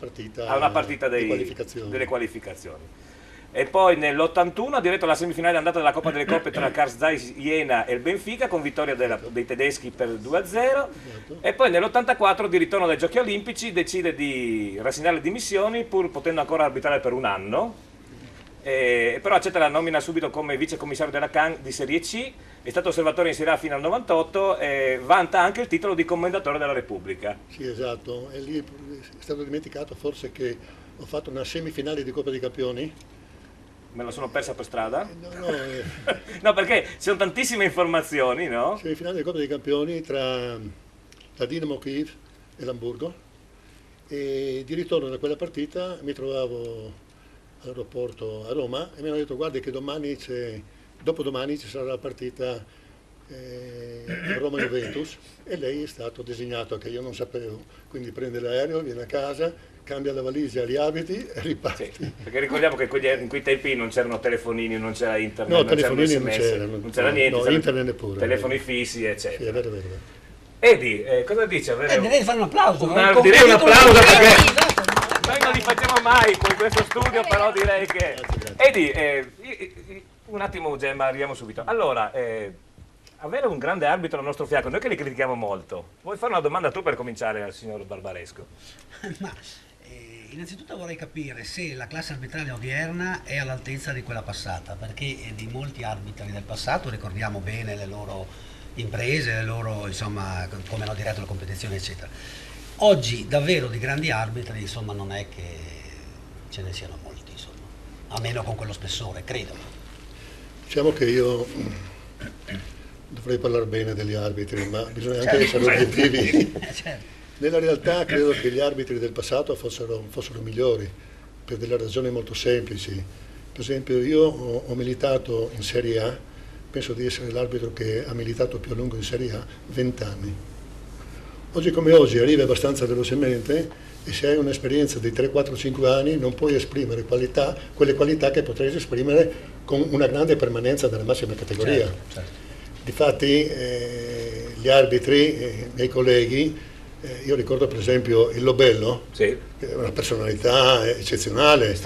partita, delle qualificazioni. E poi nell'81 ha diretto la semifinale d'andata della Coppa delle Coppe tra Karzai Jena e il Benfica con vittoria dei tedeschi per 2-0. E poi nell'84 di ritorno dai Giochi Olimpici decide di rassegnare le dimissioni pur potendo ancora arbitrare per un anno. Però accetta la nomina subito come vice commissario della CAN di Serie C, è stato osservatore in Serie A fino al 98 e vanta anche il titolo di commendatore della Repubblica. Sì, esatto, e lì è stato dimenticato forse che ho fatto una semifinale di Coppa dei Campioni. Me la sono persa per strada? No, perché ci sono tantissime informazioni, no? Semifinale di Coppa dei Campioni tra la Dinamo Kiev e l'Hamburgo, e di ritorno da quella partita mi trovavo all'aeroporto a Roma e mi hanno detto: guardi che dopodomani ci sarà la partita Roma-Juventus, e lei è stato designato, che io non sapevo, quindi prende l'aereo, viene a casa, cambia la valigia, gli abiti e riparte. Sì, perché ricordiamo che in quei tempi non c'erano telefonini, non c'era internet, no, telefonini non c'era niente, no, internet neppure. Telefoni fissi, eccetera. Sì, è vero. Edi, cosa dice? Direi fare un applauso. Direi un applauso perché noi non li facciamo mai in questo studio, però direi che... Edi, un attimo Gemma, arriviamo subito. Allora, avere un grande arbitro al nostro fianco, noi che li critichiamo molto, vuoi fare una domanda tu per cominciare al signor Barbaresco? Innanzitutto vorrei capire se la classe arbitrale odierna è all'altezza di quella passata, perché di molti arbitri del passato ricordiamo bene le loro imprese, le loro, insomma, come hanno diretto le competizioni, eccetera. Oggi davvero di grandi arbitri, insomma, non è che ce ne siano molti, insomma, a meno con quello spessore, credo. Diciamo che io dovrei parlare bene degli arbitri, ma bisogna anche essere obiettivi. Nella realtà credo che gli arbitri del passato fossero migliori, per delle ragioni molto semplici. Per esempio io ho militato in Serie A, penso di essere l'arbitro che ha militato più a lungo in Serie A, 20 anni. Oggi come oggi arrivi abbastanza velocemente e se hai un'esperienza di 3, 4, 5 anni non puoi esprimere quelle qualità che potresti esprimere con una grande permanenza nella massima categoria. Certo. Difatti gli arbitri, miei colleghi, io ricordo per esempio il Lobello, sì, che è una personalità eccezionale.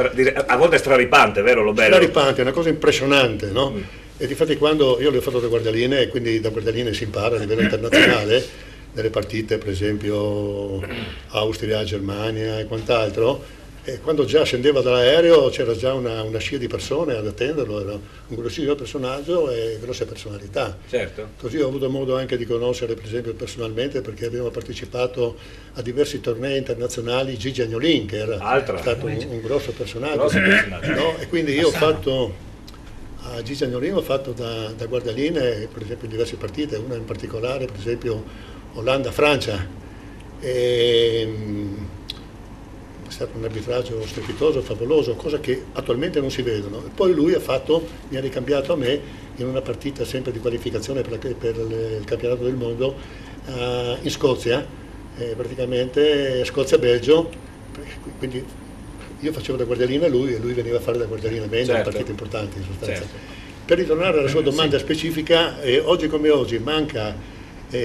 A volte è straripante, vero Lobello? Straripante, è una cosa impressionante, no? E difatti quando io le ho fatto da guardialine, e quindi da guardialine si impara a livello internazionale, nelle partite per esempio Austria, Germania e quant'altro, e quando già scendeva dall'aereo c'era già una scia di persone ad attenderlo, era un grossissimo personaggio e grosse personalità. Certo. Così ho avuto modo anche di conoscere per esempio personalmente, perché abbiamo partecipato a diversi tornei internazionali, Gigi Agnolin, che era stato un grosso personaggio. No? E quindi io ho fatto a Gigi Agnolin ho fatto da guardialine per esempio in diverse partite, una in particolare per esempio Olanda-Francia, è stato un arbitraggio strepitoso, favoloso, cosa che attualmente non si vedono. E poi lui mi ha ricambiato a me in una partita sempre di qualificazione per il campionato del mondo in Scozia, praticamente Scozia-Belgio, quindi io facevo da guardialina e lui veniva a fare da guardialina bene, certo, partite importanti in sostanza. Certo. Per ritornare alla sua domanda specifica, oggi come oggi manca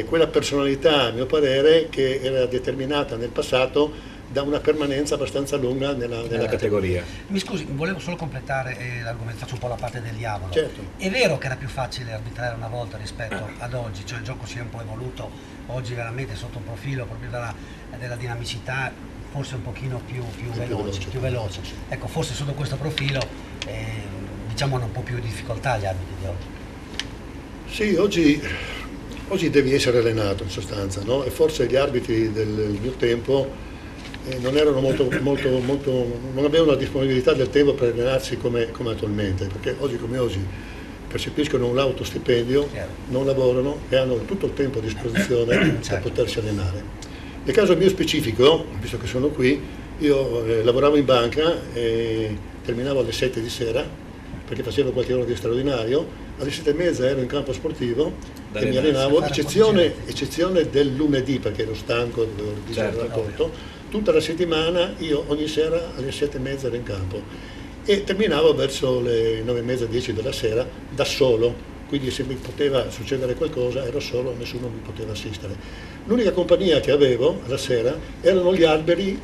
quella personalità, a mio parere, che era determinata nel passato da una permanenza abbastanza lunga nella categoria. Mi scusi, volevo solo completare l'argomento, faccio un po' la parte del diavolo. Certo. È vero che era più facile arbitrare una volta rispetto ad oggi, cioè il gioco si è un po' evoluto, oggi veramente sotto un profilo proprio della dinamicità, forse un pochino più veloce. Ecco, forse sotto questo profilo diciamo hanno un po' più di difficoltà gli arbitri di oggi. Sì, oggi devi essere allenato in sostanza, no? E forse gli arbitri del mio tempo non erano non avevano la disponibilità del tempo per allenarsi come attualmente, perché oggi come oggi percepiscono un lauto stipendio, non lavorano e hanno tutto il tempo a disposizione per potersi allenare. Nel caso mio specifico, visto che sono qui, io lavoravo in banca e terminavo alle 7 di sera perché facevo qualche ora di straordinario, alle 7:30 ero in campo sportivo e mi allenavo, eccezione del lunedì perché ero stanco, dovevo redigere il rapporto. Tutta la settimana io ogni sera alle 7:30 ero in campo e terminavo verso le 9:30, 10 della sera da solo, quindi se mi poteva succedere qualcosa ero solo, nessuno mi poteva assistere. L'unica compagnia che avevo alla sera erano gli alberi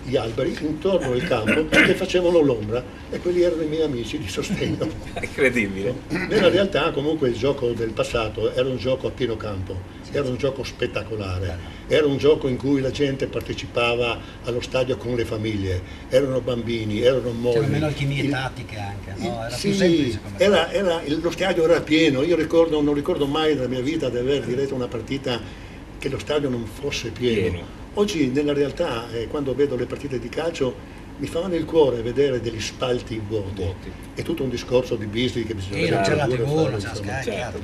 intorno al campo che facevano l'ombra e quelli erano i miei amici di sostegno. Incredibile. Nella realtà comunque il gioco del passato era un gioco a pieno campo, era un gioco spettacolare, era un gioco in cui la gente partecipava allo stadio con le famiglie, erano bambini, erano mogli. C'erano meno alchimie tattiche anche, no? Era sì, più semplice come lo stadio era pieno, io non ricordo mai nella mia vita di aver diretto una partita che lo stadio non fosse pieno. Oggi nella realtà quando vedo le partite di calcio mi fa male il cuore vedere degli spalti vuoti. È tutto un discorso di business che bisogna c'è la TV, c'è Sky,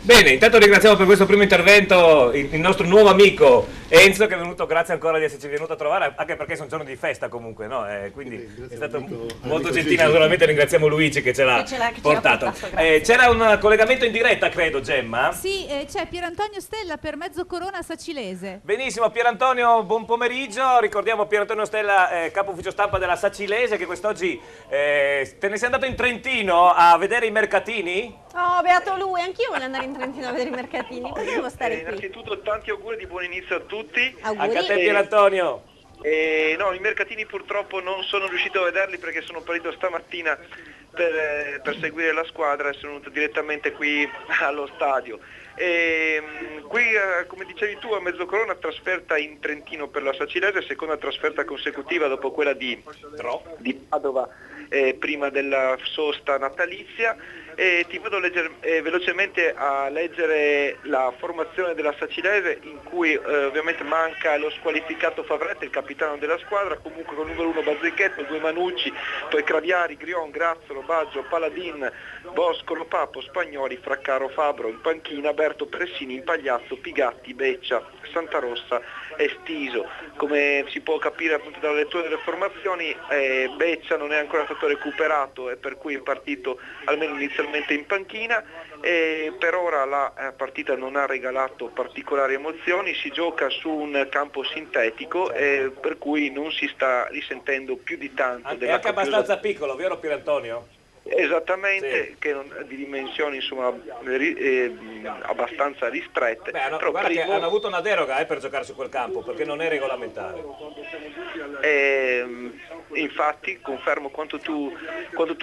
Bene, intanto ringraziamo per questo primo intervento il nostro nuovo amico Enzo, che è venuto, grazie ancora di esserci venuto a trovare, anche perché sono giorni di festa comunque, no? Quindi è stato molto gentile, naturalmente ringraziamo Luigi che ce l'ha portato. C'era un collegamento in diretta, credo, Gemma? Sì, c'è Pierantonio Stella per Mezzo Corona Sacilese. Benissimo, Pierantonio, buon pomeriggio. Ricordiamo Pierantonio Stella, capo ufficio stampa della Sacilese, che quest'oggi te ne sei andato in Trentino a vedere i mercatini? Oh, beato lui, anch'io voglio andare in Trentino a vedere i mercatini, perché devo stare qui? Innanzitutto tanti auguri di buon inizio a tutti. Auguri. Anche a te Pierantonio. No, i mercatini purtroppo non sono riuscito a vederli perché sono partito stamattina per seguire la squadra e sono venuto direttamente qui allo stadio. Qui, come dicevi tu, a Mezzocorona trasferta in Trentino per la Sacilese, seconda trasferta consecutiva dopo quella di Padova prima della sosta natalizia. E ti vado velocemente a leggere la formazione della Sacilese, in cui ovviamente manca lo squalificato Favretti, il capitano della squadra, comunque con il numero 1 Bazzechetto, 2 Manucci, poi Craviari, Grion, Grazzolo, Baggio, Paladin, Boscolo, Papo, Spagnoli, Fraccaro, Fabro, in panchina Berto, Pressini, Impagliazzo, Pigatti, Beccia, Santarossa e Stiso. Come si può capire appunto dalla lettura delle formazioni, Beccia non è ancora stato recuperato e per cui è partito almeno inizialmente in panchina, e per ora la partita non ha regalato particolari emozioni, si gioca su un campo sintetico e per cui non si sta risentendo più di tanto. È anche abbastanza piccolo, vero Pierantonio? Esattamente, sì. Che di dimensioni insomma abbastanza ristrette. Beh, guarda che hanno avuto una deroga per giocare su quel campo, perché non è regolamentare. Infatti confermo quanto tu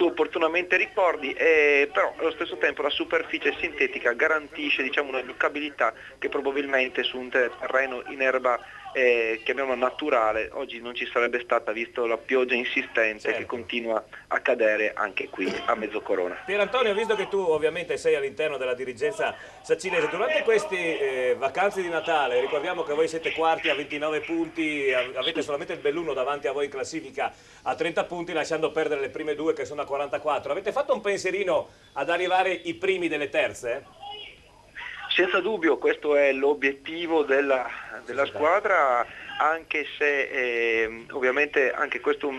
opportunamente ricordi, però allo stesso tempo la superficie sintetica garantisce, diciamo, una giocabilità che probabilmente su un terreno in erba chiamiamola naturale oggi non ci sarebbe stata, visto la pioggia insistente che continua a cadere anche qui a Mezzocorona. Pierantonio, visto che tu ovviamente sei all'interno della dirigenza sacilese, durante queste vacanze di Natale, ricordiamo che voi siete quarti a 29 punti, avete solamente il Belluno davanti a voi in classifica a 30 punti, lasciando perdere le prime due che sono a 44. Avete fatto un pensierino ad arrivare i primi delle terze? Senza dubbio questo è l'obiettivo della squadra, anche se ovviamente anche questo un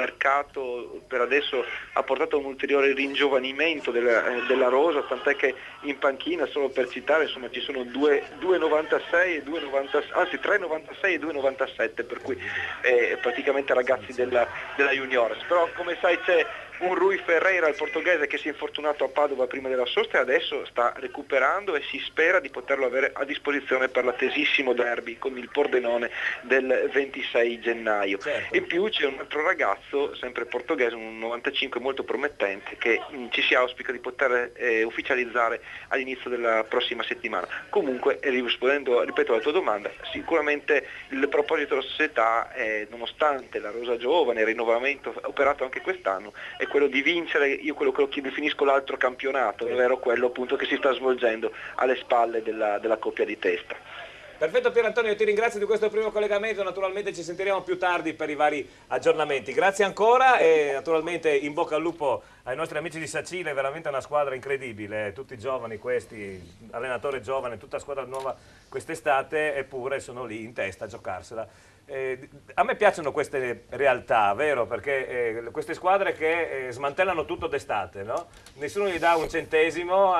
per adesso ha portato un ulteriore ringiovanimento della rosa, tant'è che in panchina, solo per citare, insomma, ci sono 2,96 e 2,90, anzi 3,96 e 2,97, per cui praticamente ragazzi della Juniores. Però come sai c'è un Rui Ferreira, il portoghese, che si è infortunato a Padova prima della sosta e adesso sta recuperando e si spera di poterlo avere a disposizione per l'attesissimo derby con il Pordenone del 26 gennaio. Certo. In più c'è un altro ragazzo, sempre portoghese, un 95 molto promettente, che ci si auspica di poter ufficializzare all'inizio della prossima settimana. Comunque, rispondendo, ripeto, alla tua domanda, sicuramente il proposito della società, nonostante la rosa giovane, il rinnovamento operato anche quest'anno, è quello di vincere, io quello che definisco l'altro campionato, ovvero quello appunto che si sta svolgendo alle spalle della coppia di testa. Perfetto Pierantonio, io ti ringrazio di questo primo collegamento, naturalmente ci sentiremo più tardi per i vari aggiornamenti. Grazie ancora e naturalmente in bocca al lupo ai nostri amici di Sacile, veramente una squadra incredibile, tutti giovani questi, allenatore giovane, tutta squadra nuova quest'estate, eppure sono lì in testa a giocarsela. A me piacciono queste realtà, vero? Perché queste squadre che smantellano tutto d'estate, no? Nessuno gli dà un centesimo,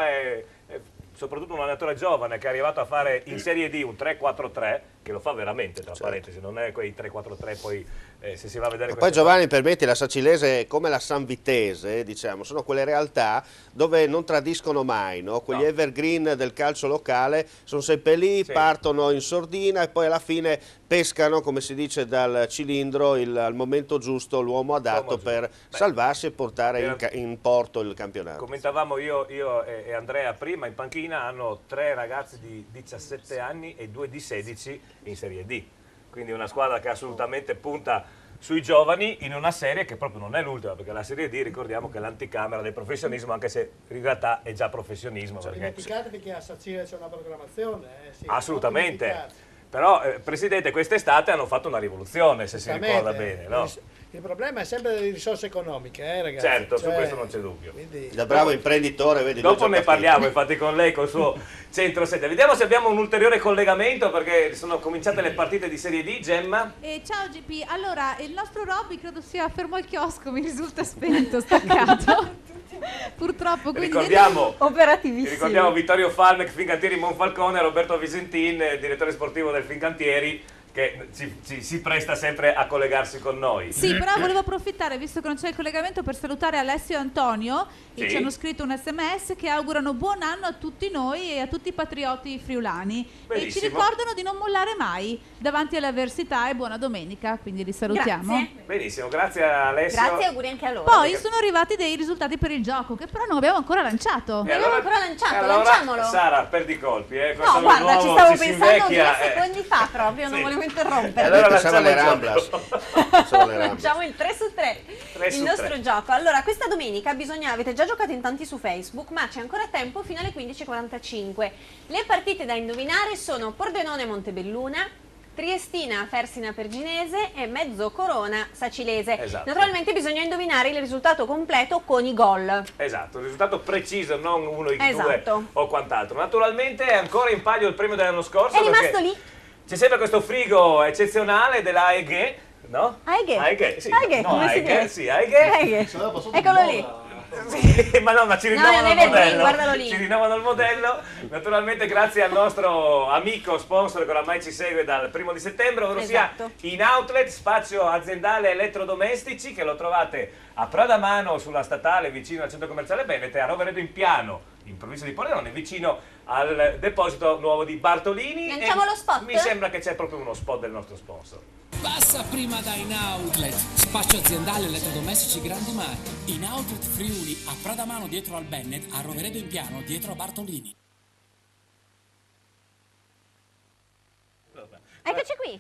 soprattutto un allenatore giovane che è arrivato a fare in Serie D un 3-4-3, che lo fa veramente, tra parentesi, non è quei 3-4-3 poi se si va a vedere... Poi Giovanni, permetti, la Sacilese è come la Sanvitese, diciamo, sono quelle realtà dove non tradiscono mai, no? Quegli evergreen del calcio locale sono sempre lì, partono in sordina e poi alla fine pescano, come si dice, dal cilindro al momento giusto l'uomo adatto per salvarsi e portare in porto il campionato. Commentavamo io e Andrea prima, in panchina hanno 3 ragazzi di 17 anni e 2 di 16 in Serie D, quindi una squadra che assolutamente punta sui giovani in una serie che proprio non è l'ultima, perché la Serie D ricordiamo che è l'anticamera del professionismo, anche se in realtà è già professionismo. Dimenticatevi che a Sacile c'è una programmazione. Sì, assolutamente. Però, Presidente, quest'estate hanno fatto una rivoluzione, se si ricorda bene, no? Il problema è sempre le risorse economiche, ragazzi. Certo, su questo non c'è dubbio. Quindi... Da bravo imprenditore, vedi. Dopo ne parliamo, infatti, con lei, col suo centro sede. Vediamo se abbiamo un ulteriore collegamento, perché sono cominciate le partite di Serie D. Gemma? Ciao GP, allora, il nostro Robby credo sia fermo al chiosco, mi risulta spento, staccato. Purtroppo, quindi ricordiamo operativissimo. Ricordiamo Vittorio Falmec, Fincantieri Monfalcone, Roberto Visentin, direttore sportivo del Fincantieri, che si presta sempre a collegarsi con noi. Sì, però volevo approfittare, visto che non c'è il collegamento, per salutare Alessio e Antonio, che ci hanno scritto un SMS che augurano buon anno a tutti noi e a tutti i patrioti friulani. Benissimo. E ci ricordano di non mollare mai davanti alle avversità, e buona domenica, quindi li salutiamo. Grazie. Benissimo, grazie Alessio. Grazie e auguri anche a loro. Poi sono arrivati dei risultati per il gioco, che però non abbiamo ancora lanciato. Non abbiamo ancora lanciato, allora, lanciamolo. Sara, perdi i colpi. No, guarda, ci stavo pensando 2 secondi fa proprio, non volevo interrompere. Allora pensavo alle Ramblas. Facciamo il 3 su 3, il nostro gioco. Allora, questa domenica avete già giocato in tanti su Facebook, ma c'è ancora tempo fino alle 15:45. Le partite da indovinare sono Pordenone Montebelluna, Triestina Fersina Perginese e Mezzocorona Sacilese. Esatto. Naturalmente bisogna indovinare il risultato completo con i gol. Esatto, il risultato preciso, non uno, Esatto. due o quant'altro. Naturalmente è ancora in palio il premio dell'anno scorso. È rimasto lì. C'è sempre questo frigo eccezionale della AEG, no? AEG? Sì. AEG, No, come si dice? Sì, AEG. Eccolo lì. Sì, ma ci rinnovano il modello. Guardalo lì. Ci rinnovano il modello. Naturalmente grazie al nostro amico sponsor che oramai ci segue dal 1° di settembre, ovvero sia In Outlet, spazio aziendale elettrodomestici, che lo trovate a Pradamano sulla statale vicino al centro commerciale Bennett e a Roveredo in Piano, in provincia di Pordenone, vicino al deposito nuovo di Bartolini. Lanciamo lo spot? Mi sembra che c'è proprio uno spot del nostro sponsor. Passa prima da In Outlet, spazio aziendale elettrodomestici grandi marchi. In Outlet Friuli, a Pradamano dietro al Bennett, a Roveredo in Piano dietro a Bartolini. Eccoci qui.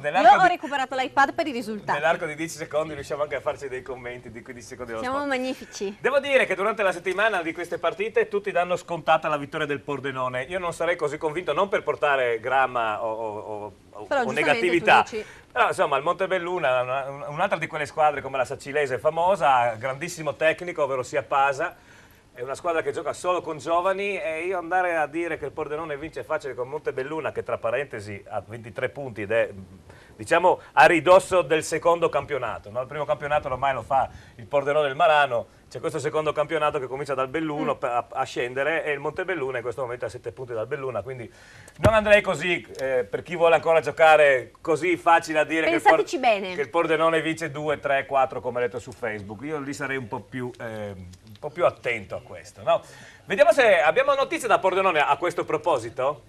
Nell'arco Io ho recuperato l'iPad per i risultati. Nell'arco di 10 secondi riusciamo anche a farci dei commenti di 15 secondi dello Siamo sport. magnifici. Devo dire che durante la settimana di queste partite tutti danno scontata la vittoria del Pordenone. Io non sarei così convinto, non per portare gramma o negatività. Però insomma il Montebelluna, un'altra di quelle squadre come la Sacilese famosa, grandissimo tecnico, ovvero sia Pasa. È una squadra che gioca solo con giovani e io andare a dire che il Pordenone vince facile con Montebelluna, che tra parentesi ha 23 punti ed è diciamo a ridosso del secondo campionato, no? Il primo campionato ormai lo fa il Pordenone del Marano, c'è questo secondo campionato che comincia dal Belluno a scendere e il Montebelluna in questo momento ha 7 punti dal Belluno, quindi non andrei così per chi vuole ancora giocare così facile a dire che il Pordenone vince 2, 3, 4 come detto su Facebook. Io lì sarei un po' più attento a questo, no? Vediamo se abbiamo notizie da Pordenone a questo proposito.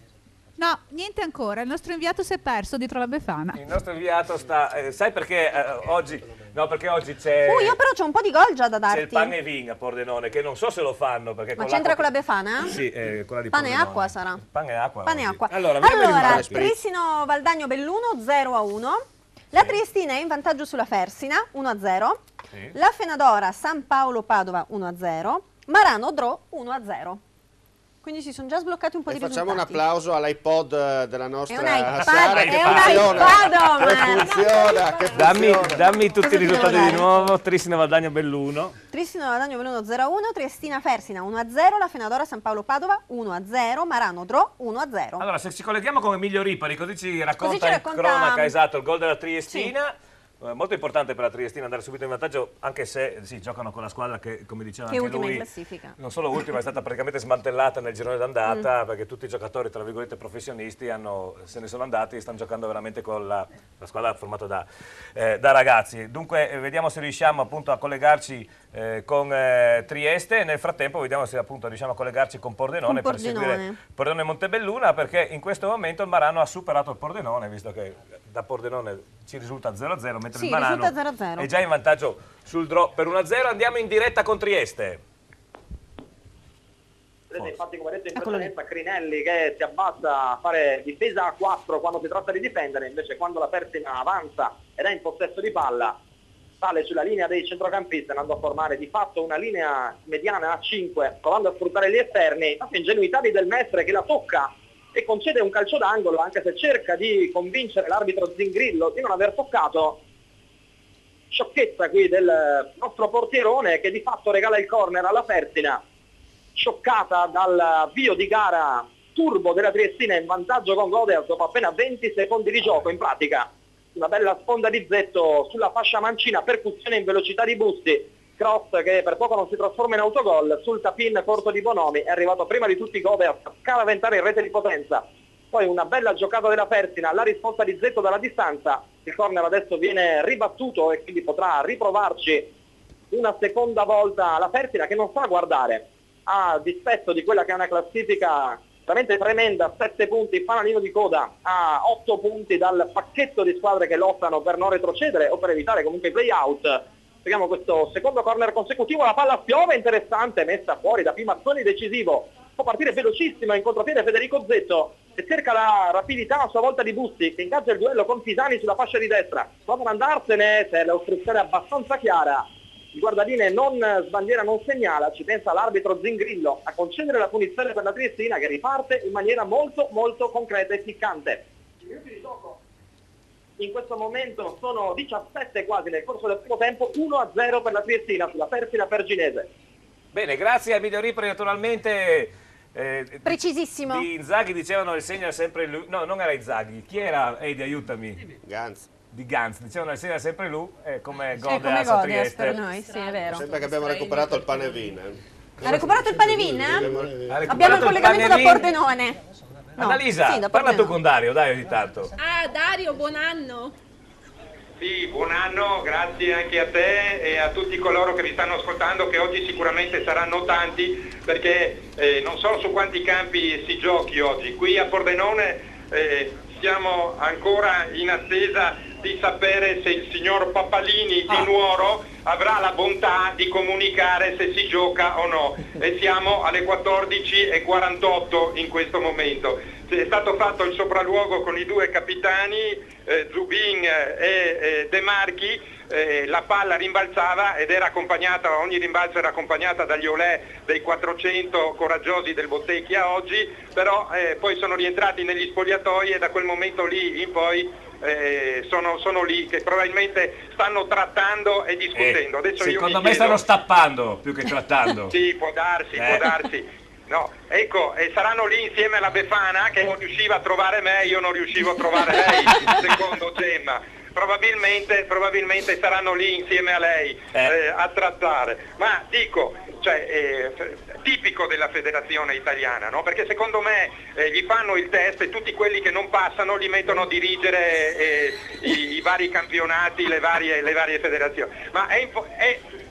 No, niente ancora, il nostro inviato si è perso dietro la Befana. Il nostro inviato sta... sai perché oggi... No, perché oggi c'è... Io però c'ho un po' di gol già da darti. C'è il pane e vin a Pordenone, che non so se lo fanno perché... Ma c'entra con la Befana? Sì, quella di Pane e Pordenone. acqua sarà. Pane e acqua. Pane e acqua. Allora Trissino Valdagno Belluno 0-1. La Triestina è in vantaggio sulla Fersina 1-0. Sì. La Fenadora San Paolo Padova 1-0. Marano Dro 1-0. Quindi si sono già sbloccati un po' di risultati. Facciamo un applauso all'iPod della nostra Sara, che funziona. Dammi tutti i risultati di nuovo. Trissino Valdagno Belluno. Trissino Valdagno Belluno 0-1, Triestina Fersina 1-0, la Fenadora San Paolo Padova 1-0, Marano Dro 1-0. Allora, se ci colleghiamo con Emilio Ripari, così ci racconta in cronaca esatto il gol della Triestina. Sì. Molto importante per la Triestina andare subito in vantaggio, anche se sì, giocano con la squadra che, come diceva anche ultima lui, in classifica. Non solo ultima, è stata praticamente smantellata nel girone d'andata, perché tutti i giocatori, tra virgolette, professionisti se ne sono andati e stanno giocando veramente con la squadra formata da ragazzi. Dunque vediamo se riusciamo appunto a collegarci con Trieste, nel frattempo vediamo se appunto riusciamo a collegarci con Pordenone per seguire Pordenone Montebelluna, perché in questo momento il Marano ha superato il Pordenone, visto che da Pordenone ci risulta 0-0, mentre il Marano è già in vantaggio sul draw per 1-0. Andiamo in diretta con Trieste. Vedete infatti come detto in precedenza Crinelli che si abbassa a fare difesa a 4 quando si tratta di difendere, invece quando la Fersina avanza ed è in possesso di palla sale sulla linea dei centrocampisti andando a formare di fatto una linea mediana a 5 provando a sfruttare gli esterni. La ingenuità di Del Mestre che la tocca e concede un calcio d'angolo, anche se cerca di convincere l'arbitro Zingrillo di non aver toccato. Sciocchezza qui del nostro portierone che di fatto regala il corner alla Fersina, scioccata dall'avvio di gara turbo della Triestina in vantaggio con Goder dopo appena 20 secondi di gioco. In pratica una bella sponda di Zetto sulla fascia mancina, percussione in velocità di Busti, cross che per poco non si trasforma in autogol sul tap-in corto di Bonomi, è arrivato prima di tutti Goder a scaraventare in rete di potenza, poi una bella giocata della Fersina, la risposta di Zetto dalla distanza, il corner adesso viene ribattuto e quindi potrà riprovarci una seconda volta la Fersina, che non sa guardare, a dispetto di quella che è una classifica veramente tremenda, 7 punti fanalino di coda, a 8 punti dal pacchetto di squadre che lottano per non retrocedere o per evitare comunque i play-out. Vediamo questo secondo corner consecutivo, la palla piove, interessante, messa fuori da Pimazzoni, decisivo, può partire velocissimo in contropiede Federico Zetto, e cerca la rapidità a sua volta di Busti, che ingaggia il duello con Pisani sulla fascia di destra, prova ad andarsene, c'è l'ostruzione abbastanza chiara, il guardaline non sbandiera, non segnala, ci pensa l'arbitro Zingrillo a concedere la punizione per la Triestina, che riparte in maniera molto molto concreta e ficcante. I minuti di gioco in questo momento sono 17 quasi nel corso del primo tempo, 1-0 per la Triestina sulla Persina Perginese. Bene, grazie a Emilio Ripoli naturalmente. Precisissimo. Di Inzaghi dicevano il segno è sempre lui. No, non era Inzaghi. Chi era? Eidi, aiutami. Ganz. Di Ganz. Dicevano il segno è sempre lui, come Godeas a Trieste. per noi, sì, è vero. Sembra che abbiamo recuperato il pane e vino. Ha recuperato il pane e vino? Abbiamo il collegamento da Pordenone. No, Annalisa, sì, parla tu con Dario, dai ogni tanto. Ah, Dario, buon anno. Sì, buon anno, grazie anche a te e a tutti coloro che vi stanno ascoltando, che oggi sicuramente saranno tanti, perché non so su quanti campi si giochi oggi. Qui a Pordenone siamo ancora in attesa di sapere se il signor Papalini di Nuoro avrà la bontà di comunicare se si gioca o no, e siamo alle 14:48 in questo momento. È stato fatto il sopralluogo con i due capitani, Zubin e De Marchi, la palla rimbalzava ed era accompagnata, ogni rimbalzo era accompagnata dagli olè dei 400 coraggiosi del Bottecchia oggi, però poi sono rientrati negli spogliatoi e da quel momento lì in poi sono lì che probabilmente stanno trattando e discutendo. Adesso secondo me stanno stappando più che trattando. Sì, può darsi, può darsi. No, ecco, e saranno lì insieme alla Befana che non riusciva a trovare me, io non riuscivo a trovare lei, secondo Gemma. Probabilmente saranno lì insieme a lei a trattare. Ma dico, cioè, tipico della federazione italiana, no? Perché secondo me gli fanno il test e tutti quelli che non passano li mettono a dirigere i vari campionati, le varie federazioni. Ma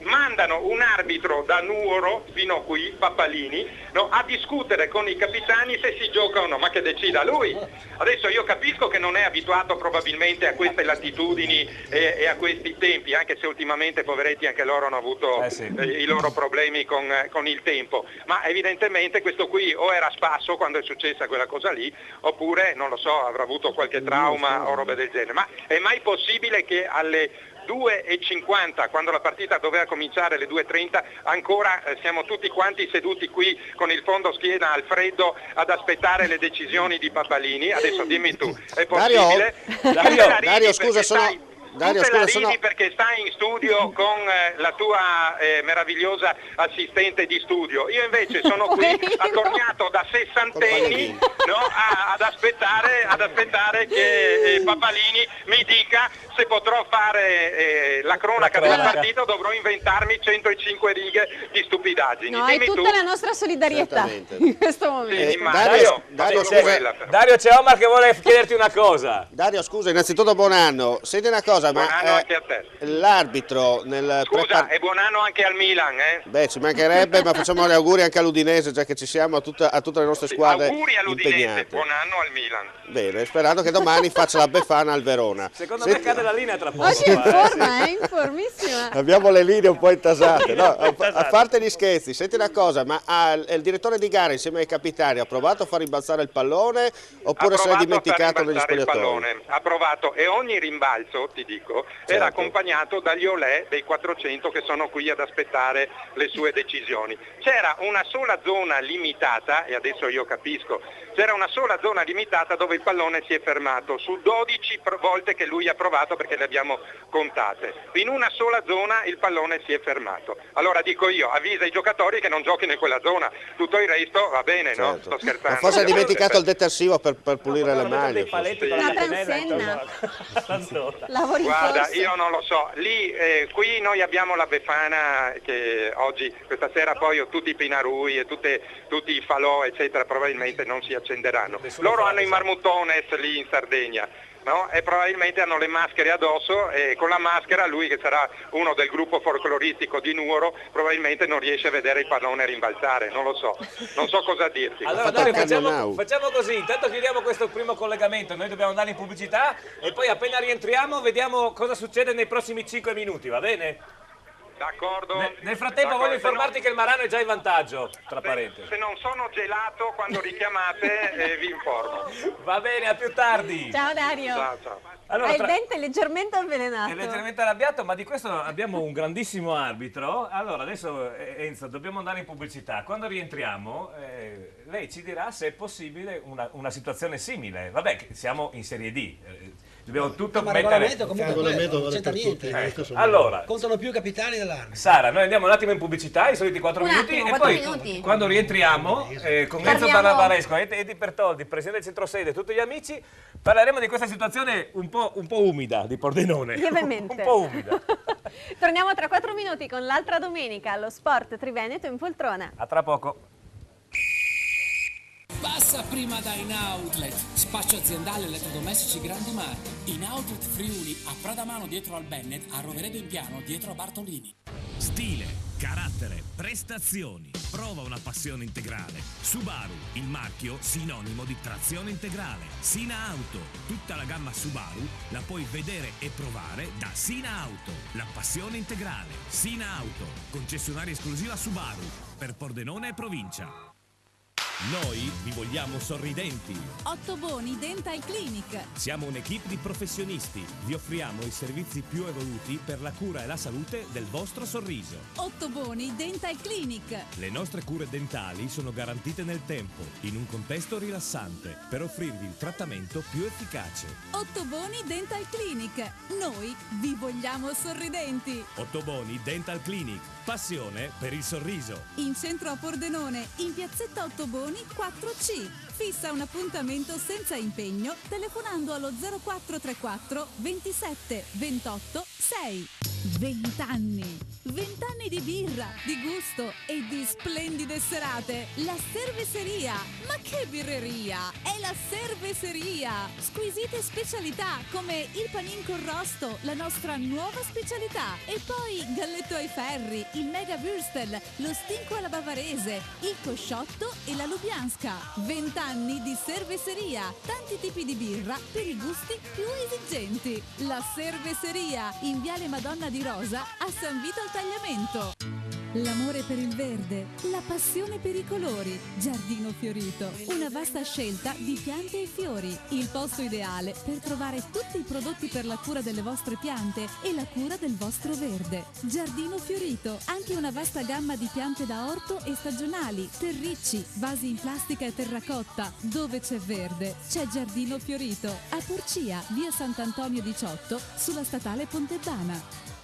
mandano un arbitro da Nuoro fino qui, Papalini, no, a discutere con i capitani se si gioca o no, ma che decida lui. Adesso io capisco che non è abituato probabilmente a queste latitudini e a questi tempi, anche se ultimamente poveretti anche loro hanno avuto i loro problemi con il tempo, ma evidentemente questo qui o era spasso quando è successa quella cosa lì, oppure non lo so, avrà avuto qualche trauma o roba del genere. Ma è mai possibile che alle 2:50, quando la partita doveva cominciare alle 2:30, ancora siamo tutti quanti seduti qui con il fondo schiena al freddo ad aspettare le decisioni di Papalini? Adesso dimmi tu, è possibile? Dario, scusa, perché stai in studio con la tua meravigliosa assistente di studio. Io invece sono qui attorniato da sessantenni, no, ad aspettare che Papalini mi dica se potrò fare la cronaca della partita o dovrò inventarmi 105 righe di stupidaggini. No, è tutta la nostra solidarietà in questo momento. Dario, c'è Omar che vuole chiederti una cosa. Dario, scusa, innanzitutto buon anno. Senti una cosa, buon anno anche a te. L'arbitro nel Scusa, e buon anno anche al Milan, Beh, ci mancherebbe, ma facciamo gli auguri anche all'Udinese, già che ci siamo a tutte le nostre squadre auguri all'Udinese, impegnate. Buon anno al Milan. Bene, sperando che domani faccia la Befana al Verona. Secondo me cade la linea tra poco. Oggi è in forma, è informissima. Abbiamo le linee un po' intasate. No, a parte gli scherzi, senti una cosa, ma il direttore di gara insieme ai capitani ha provato a far rimbalzare il pallone oppure se l'è dimenticato negli spogliatoi? Ha provato, e ogni rimbalzo, ti dico, era accompagnato dagli olè dei 400 che sono qui ad aspettare le sue decisioni. C'era una sola zona limitata, e adesso io capisco, c'era una sola zona limitata dove il pallone si è fermato, su 12 volte che lui ha provato, perché le abbiamo contate. In una sola zona il pallone si è fermato. Allora dico io, avvisa i giocatori che non giochino in quella zona, tutto il resto va bene, no? Sto scherzando. Ma forse ha dimenticato il detersivo per pulire le maglie. Una transenna. Guarda, io non lo so, lì, qui noi abbiamo la Befana che oggi, questa sera poi tutti i Pinarui e tutti i falò eccetera probabilmente non si accenderanno. Loro hanno i marmutones lì in Sardegna, no? E probabilmente hanno le maschere addosso, e con la maschera lui, che sarà uno del gruppo folcloristico di Nuoro, probabilmente non riesce a vedere il pallone rimbalzare, non lo so, non so cosa dirti. Allora Dario, facciamo così, intanto chiudiamo questo primo collegamento, noi dobbiamo andare in pubblicità e poi appena rientriamo vediamo cosa succede nei prossimi 5 minuti, va bene? D'accordo. Nel frattempo voglio informarti che il Marano è già in vantaggio, tra parentesi. Se non sono gelato quando richiamate vi informo. Va bene, a più tardi. Ciao Dario. Ciao. Allora, Hai il dente leggermente avvelenato. È leggermente arrabbiato, ma di questo abbiamo un grandissimo arbitro. Allora, adesso Enzo, dobbiamo andare in pubblicità. Quando rientriamo, lei ci dirà se è possibile una situazione simile. Vabbè, siamo in Serie D. Dobbiamo tutto mettere... regolamento comunque non c'entra niente. Allora, contano più capitani dell'arbitro. Sara, noi andiamo un attimo in pubblicità, i soliti 4 minuti, e poi quando rientriamo con Enzo Barnavaresco, Edi Pertoldi, presidente del centrosede, tutti gli amici, parleremo di questa situazione un po' umida di Pordenone. Lievemente. Un po' umida. Torniamo tra 4 minuti con l'altra domenica allo Sport Triveneto in poltrona. A tra poco. Passa prima da In Outlet, spaccio aziendale elettrodomestici grandi marchi. In Outlet Friuli, a Pradamano dietro al Bennett, a Roveredo in Piano dietro a Bartolini. Stile, carattere, prestazioni. Prova una passione integrale. Subaru, il marchio sinonimo di trazione integrale. Sina Auto, tutta la gamma Subaru la puoi vedere e provare da Sina Auto. La passione integrale. Sina Auto, concessionaria esclusiva Subaru per Pordenone e provincia. Noi vi vogliamo sorridenti. Ottoboni Dental Clinic. Siamo un'equipe di professionisti. Vi offriamo i servizi più evoluti per la cura e la salute del vostro sorriso. Ottoboni Dental Clinic. Le nostre cure dentali sono garantite nel tempo, in un contesto rilassante, per offrirvi il trattamento più efficace. Ottoboni Dental Clinic. Noi vi vogliamo sorridenti. Ottoboni Dental Clinic. Passione per il sorriso. In centro a Pordenone, in piazzetta Ottoboni 4C. Fissa un appuntamento senza impegno telefonando allo 0434 27 28 6. 20 anni. 20 anni di birra, di gusto e di splendide serate. La Cerveseria. Ma che birreria? È la Cerveseria. Squisite specialità come il panin con rosto, la nostra nuova specialità. E poi galletto ai ferri, il mega würstel, lo stinco alla bavarese, il cosciotto e la lubianska. 20 anni di Cerveseria. Tanti tipi di birra per i gusti più esigenti. La Cerveseria in Viale Madonna di Rosa a San Vito al Tagliamento. L'amore per il verde, la passione per i colori. Giardino Fiorito, una vasta scelta di piante e fiori. Il posto ideale per trovare tutti i prodotti per la cura delle vostre piante e la cura del vostro verde. Giardino Fiorito, anche una vasta gamma di piante da orto e stagionali, terricci, vasi in plastica e terracotta. Dove c'è verde, c'è Giardino Fiorito. A Porcia, via Sant'Antonio 18, sulla statale Pontebana.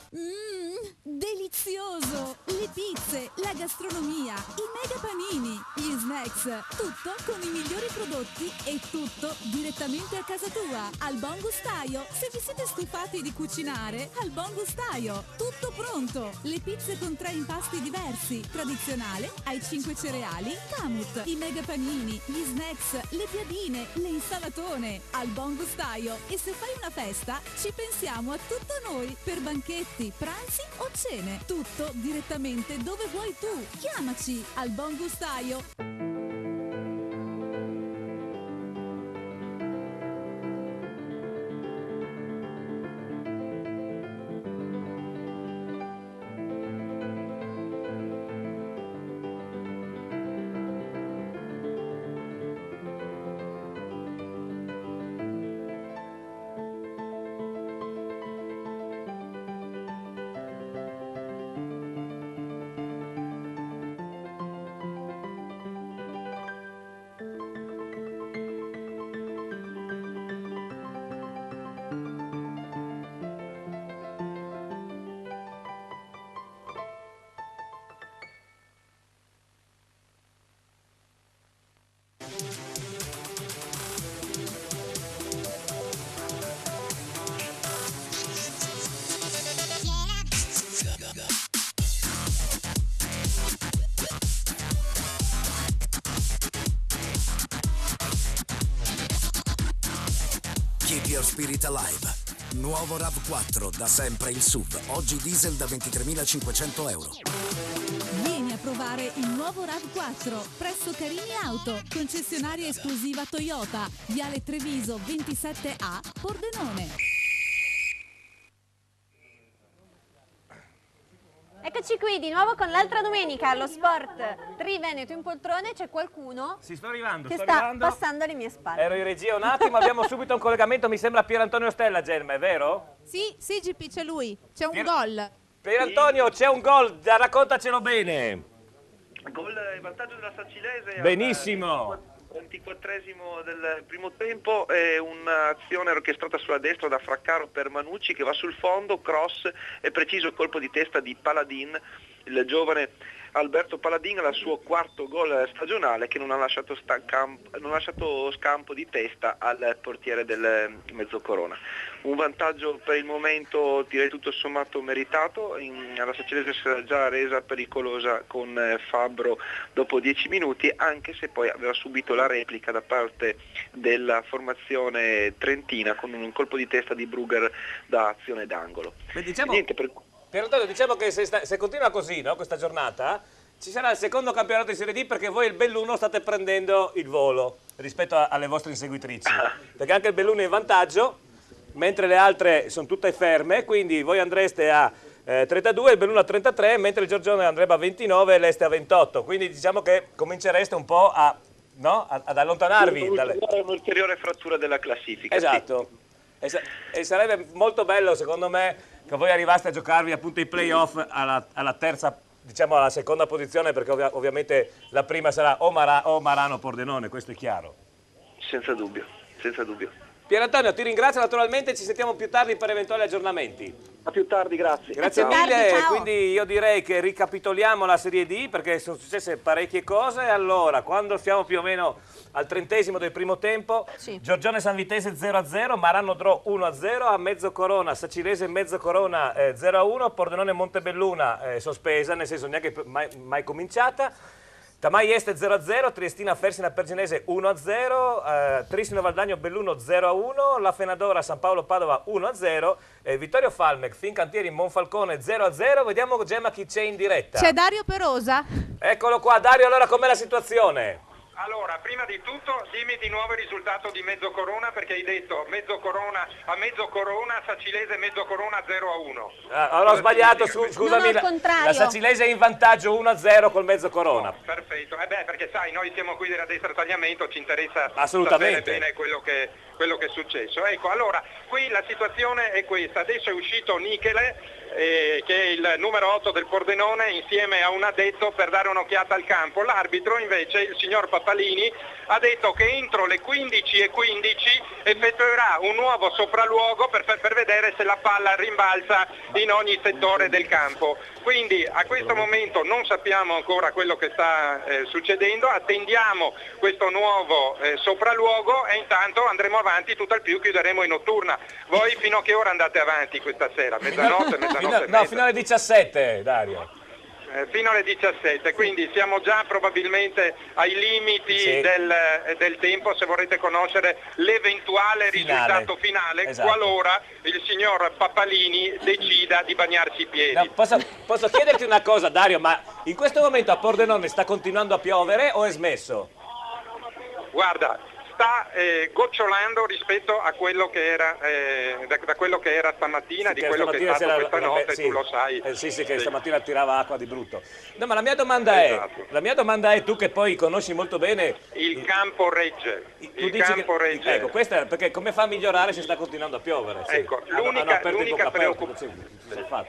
Delizioso! Le pizze, la gastronomia, i mega panini, gli snacks, tutto con i migliori prodotti e tutto direttamente a casa tua, al Buon Gustaio. Se vi siete stufati di cucinare, al Buon Gustaio, tutto pronto. Le pizze con 3 impasti diversi, tradizionale, ai 5 cereali, Camut, i mega panini, gli snacks, le piadine, le insalatone, al Buon Gustaio. E se fai una festa, ci pensiamo a tutto noi, per banchetti, pranzi o cene, tutto direttamente dove vuoi tu. Chiamaci al Buon Gustaio. Keep your spirit alive. Nuovo RAV4, da sempre il SUV. Oggi diesel da 23.500 euro. Vieni a provare il nuovo RAV4 presso Carini Auto, concessionaria esclusiva Toyota, Viale Treviso 27A, Pordenone. Eccoci qui di nuovo con l'altra domenica allo Sport Tri Veneto in poltrone. C'è qualcuno sto arrivando, che sta passando alle mie spalle. Ero in regia un attimo, abbiamo subito un collegamento, mi sembra Pierantonio Stella, Gemma, è vero? Sì, GP, c'è lui, c'è un gol. Pierantonio, c'è un gol, raccontacelo bene. Gol in vantaggio della Sacilese. Benissimo. 24esimo del primo tempo, è un'azione orchestrata sulla destra da Fraccaro per Manucci che va sul fondo, cross e preciso il colpo di testa di Paladin, il giovane Alberto Paladin, al suo quarto gol stagionale che non ha lasciato scampo di testa al portiere del Mezzocorona. Un vantaggio per il momento direi tutto sommato meritato, la Sacilese si era già resa pericolosa con Fabbro dopo 10 minuti, anche se poi aveva subito la replica da parte della formazione trentina con un colpo di testa di Brugger da azione d'angolo. Pierantonio, diciamo che se continua così, no, questa giornata, ci sarà il secondo campionato di Serie D perché voi il Belluno state prendendo il volo rispetto alle vostre inseguitrici, perché anche il Belluno è in vantaggio, mentre le altre sono tutte ferme, quindi voi andreste a 32, il Belluno a 33, mentre il Giorgione andrebbe a 29 e l'Este a 28, quindi diciamo che comincereste un po' ad allontanarvi. Un'ulteriore frattura della classifica. Esatto, sì. E sarebbe molto bello secondo me che voi arrivaste a giocarvi appunto i play-off alla terza, diciamo alla seconda posizione, perché ovviamente la prima sarà o Marano o Pordenone, questo è chiaro. Senza dubbio, senza dubbio. Pierantonio, ti ringrazio naturalmente, ci sentiamo più tardi per eventuali aggiornamenti. A più tardi, grazie. Grazie mille, quindi io direi che ricapitoliamo la Serie D perché sono successe parecchie cose. Allora, quando siamo più o meno al 30° del primo tempo, Giorgione Sanvitese 0-0, Marano Dro 1-0, a Mezzocorona, Sacilese Mezzocorona 0-1, Pordenone Montebelluna sospesa, nel senso neanche mai cominciata. Tamai Este 0-0, Triestina Fersina Pergenese 1-0, Trissino Valdagno Belluno 0-1, La Fenadora San Paolo Padova 1-0, Vittorio Falmec Fincantieri Monfalcone 0-0. Vediamo Gemma chi c'è in diretta. C'è Dario Perosa. Eccolo qua, Dario, allora com'è la situazione? Allora, prima di tutto dimmi di nuovo il risultato di Mezzocorona perché hai detto Mezzocorona a Mezzocorona, Sacilese Mezzocorona 0-1. Allora ho sbagliato, scusami, la Sacilese è in vantaggio 1-0 col Mezzocorona. Perfetto, perché sai, noi siamo qui della destra tagliamento, ci interessa sapere bene quello che è successo. Ecco, allora, qui la situazione è questa, adesso è uscito Nichele, che è il numero 8 del Pordenone, insieme a un addetto per dare un'occhiata al campo. L'arbitro invece, il signor Papalini, ha detto che entro le 15:15 effettuerà un nuovo sopralluogo per vedere se la palla rimbalza in ogni settore del campo. Quindi a questo momento non sappiamo ancora quello che sta succedendo, attendiamo questo nuovo sopralluogo e intanto andremo avanti, tutto al più chiuderemo in notturna. Voi fino a che ora andate avanti questa sera? Mezzanotte, mezzanotte e mezza? No, fino alle 17, Dario. Fino alle 17, quindi siamo già probabilmente ai limiti del tempo se vorrete conoscere l'eventuale risultato finale, qualora il signor Papalini decida di bagnarsi i piedi. No, posso chiederti una cosa, Dario, ma in questo momento a Pordenone sta continuando a piovere o è smesso? Guarda, sta gocciolando rispetto a quello che era da quello che era stamattina, di quello che è stato questa notte, tu lo sai. Che stamattina tirava acqua di brutto. No, ma la mia domanda è, tu che poi conosci molto bene il campo regge. Regge. Ecco, questa è perché come fa a migliorare se sta continuando a piovere? Ecco,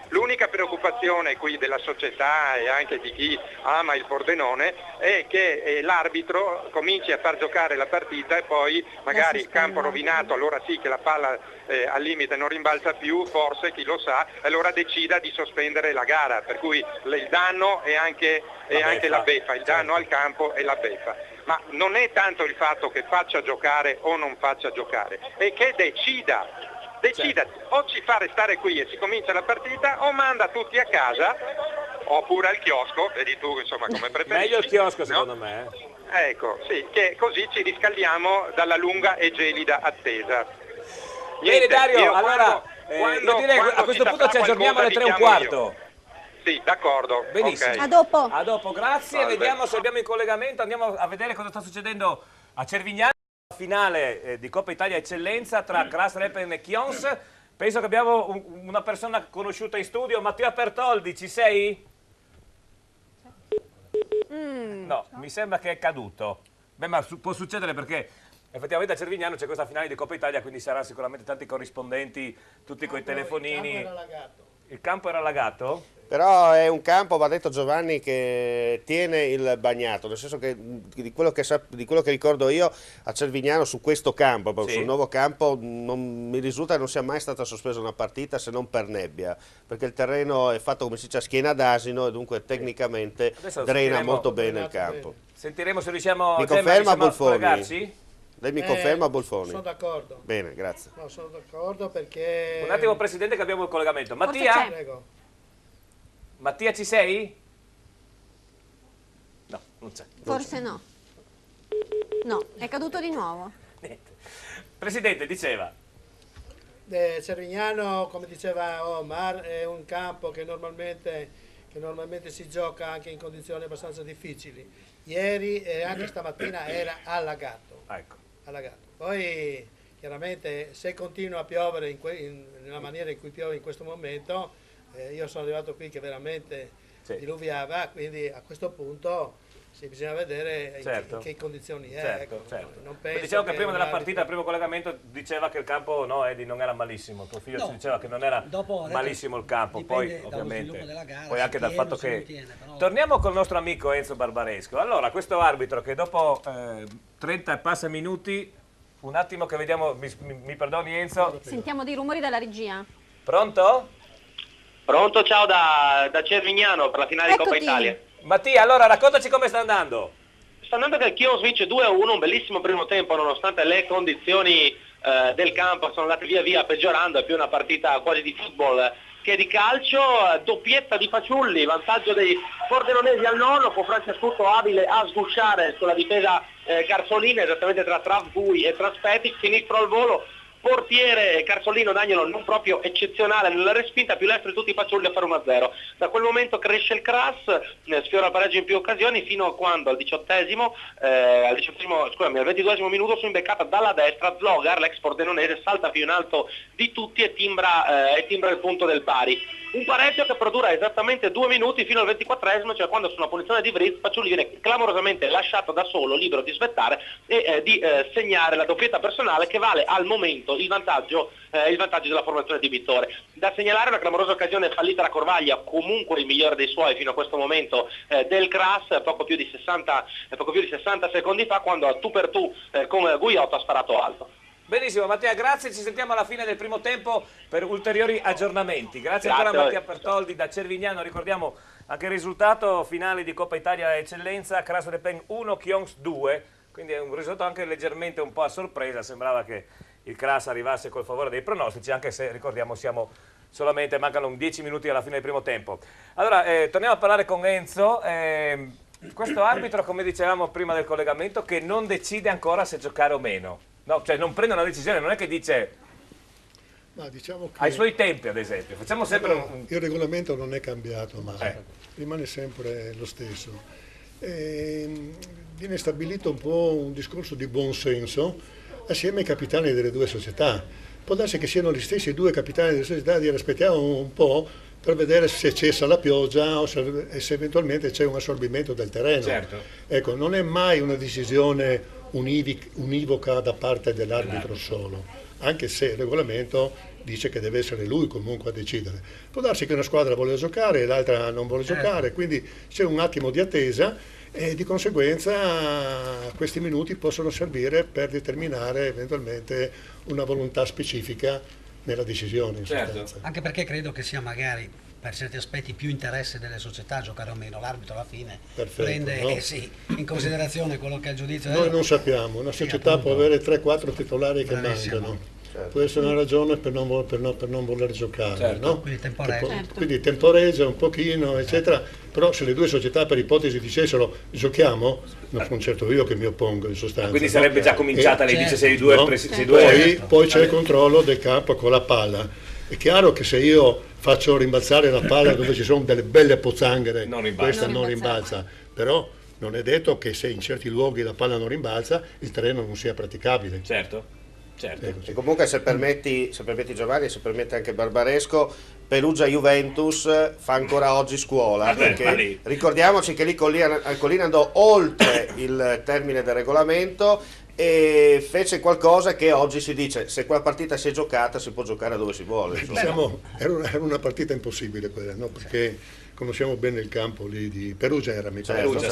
l'unica preoccupazione qui della società e anche di chi ama il Pordenone è che l'arbitro cominci a far giocare la partita e poi magari il campo rovinato, allora sì che la palla al limite non rimbalza più, forse chi lo sa, allora decida di sospendere la gara, per cui il danno è anche la beffa, il danno al campo è la beffa. Ma non è tanto il fatto che faccia giocare o non faccia giocare, è che decida, o ci fa restare qui e si comincia la partita o manda tutti a casa oppure al chiosco, vedi tu insomma come preferisci. Meglio il chiosco secondo me. Ecco, sì, che così ci riscaldiamo dalla lunga e gelida attesa. Bene Dario, allora io direi a questo punto ci aggiorniamo alle 3:15. Sì, d'accordo. Benissimo. Okay. A dopo. A dopo, grazie. Salve. Vediamo se abbiamo in collegamento, andiamo a vedere cosa sta succedendo a Cervignano, la finale di Coppa Italia Eccellenza tra Kras Repen e Kions. Penso che abbiamo una persona conosciuta in studio. Matteo Pertoldi, ci sei? No, mi sembra che è caduto. Beh, ma può succedere perché effettivamente a Cervignano c'è questa finale di Coppa Italia, quindi saranno sicuramente tanti corrispondenti, tutti coi telefonini. Il campo era allagato? Però è un campo, va detto Giovanni, che tiene il bagnato, nel senso che di quello che ricordo io a Cervignano su questo campo, proprio sul nuovo campo, non mi risulta che non sia mai stata sospesa una partita se non per nebbia, perché il terreno è fatto come si dice a schiena d'asino e dunque tecnicamente drena molto bene il campo. Sentiremo se riusciamo Mi conferma a Bolfoni? collegarci? Lei mi conferma Bolfoni? Sono d'accordo. Bene, grazie. No, sono d'accordo perché... Un attimo Presidente che abbiamo il collegamento. Mattia? Prego. Mattia ci sei? No, non c'è. Forse no. No, è caduto di nuovo. Niente. Presidente, diceva. Cervignano, come diceva Omar, è un campo che normalmente si gioca anche in condizioni abbastanza difficili. Ieri e anche stamattina era allagato. Ecco. Allagato. Poi chiaramente se continua a piovere nella maniera in cui piove in questo momento, io sono arrivato qui che veramente diluviava, quindi a questo punto bisogna vedere in che condizioni è. Certo, ecco. certo. Non penso diciamo che prima della arbitro... partita, il primo collegamento diceva che il campo, no Eddie, non era malissimo. Tuo figlio ci diceva che non era malissimo il campo, poi ovviamente gara, poi anche dal fatto che... Torniamo col nostro amico Enzo Barbaresco. Allora, questo arbitro che dopo 30 e passa minuti, un attimo che vediamo, mi perdoni Enzo? Sentiamo dei rumori dalla regia. Pronto? Pronto, ciao da Cervignano per la finale di Coppa Italia. Mattia, allora raccontaci come sta andando. Sta andando che il Chios vince 2-1, un bellissimo primo tempo nonostante le condizioni del campo sono andate via via peggiorando, è più una partita quasi di football che di calcio. Doppietta di Faciulli, vantaggio dei pordenonesi al nono, con Francesco abile a sgusciare sulla difesa Carsolina, esattamente tra Travgui e Traspetic, sinistro al volo. Portiere Carsolino D'Agnolo non proprio eccezionale nella respinta, più l'estero di tutti i Faciulli a fare 1-0. Da quel momento cresce il Cras, sfiora il pareggio in più occasioni fino a quando al 22esimo minuto su imbeccata dalla destra Zlogar, l'ex pordenonese, salta più in alto di tutti e timbra il punto del pari. Un pareggio che produrrà esattamente 2 minuti fino al 24esimo, cioè quando su una punizione di Vriz Faciulli viene clamorosamente lasciato da solo, libero di svettare e di segnare la doppietta personale che vale al momento il vantaggio della formazione di Vittore. Da segnalare una clamorosa occasione fallita da Corvaglia, comunque il migliore dei suoi fino a questo momento del Cras, poco più di 60 secondi fa, quando a tu per tu con Guiotto ha sparato alto. Benissimo Mattia, grazie, ci sentiamo alla fine del primo tempo per ulteriori aggiornamenti. Grazie ancora a Mattia Pertoldi da Cervignano. Ricordiamo anche il risultato finale di Coppa Italia Eccellenza, Crasso de Pen 1, Chions 2, quindi è un risultato anche leggermente un po' a sorpresa, sembrava che il Cras arrivasse col favore dei pronostici, anche se ricordiamo mancano 10 minuti alla fine del primo tempo. Allora, torniamo a parlare con Enzo. Questo arbitro, come dicevamo prima del collegamento, che non decide ancora se giocare o meno. No, cioè non prende una decisione, non è che dice... Ma diciamo che... ai suoi tempi, ad esempio. Facciamo sempre il regolamento non è cambiato, ma rimane sempre lo stesso. Viene stabilito un po' un discorso di buon senso assieme ai capitani delle due società. Può darsi che siano gli stessi due capitani delle società a dire aspettiamo un po' per vedere se cessa la pioggia o se eventualmente c'è un assorbimento del terreno. Certo. Ecco, non è mai una decisione univoca da parte dell'arbitro solo, anche se il regolamento dice che deve essere lui comunque a decidere. Può darsi che una squadra vuole giocare e l'altra non vuole giocare, quindi c'è un attimo di attesa e di conseguenza questi minuti possono servire per determinare eventualmente una volontà specifica nella decisione. In sostanza. Anche perché credo che sia magari per certi aspetti più interesse delle società giocare o meno, l'arbitro alla fine prende in considerazione quello che è il giudizio. Noi non sappiamo, una società può avere 3-4 titolari che mancano. Può essere una ragione per non voler giocare, no? Quindi temporeggia un pochino, eccetera. Però se le due società per ipotesi dicessero giochiamo, non sono certo io che mi oppongo in sostanza. Quindi sarebbe già cominciata, lei dice se i due... Poi c'è il controllo del campo con la palla. È chiaro che se io faccio rimbalzare la palla dove ci sono delle belle pozzanghere, questa non rimbalza, però non è detto che se in certi luoghi la palla non rimbalza il terreno non sia praticabile. Certo. Certo. E comunque se permetti Giovanni, se permette anche Barbaresco, Perugia-Juventus fa ancora oggi scuola, perché ricordiamoci che lì Collina andò oltre il termine del regolamento e fece qualcosa che oggi si dice: se quella partita si è giocata si può giocare dove si vuole. Era una partita impossibile quella, no? Perché conosciamo bene il campo lì di Perugia, era Perugia.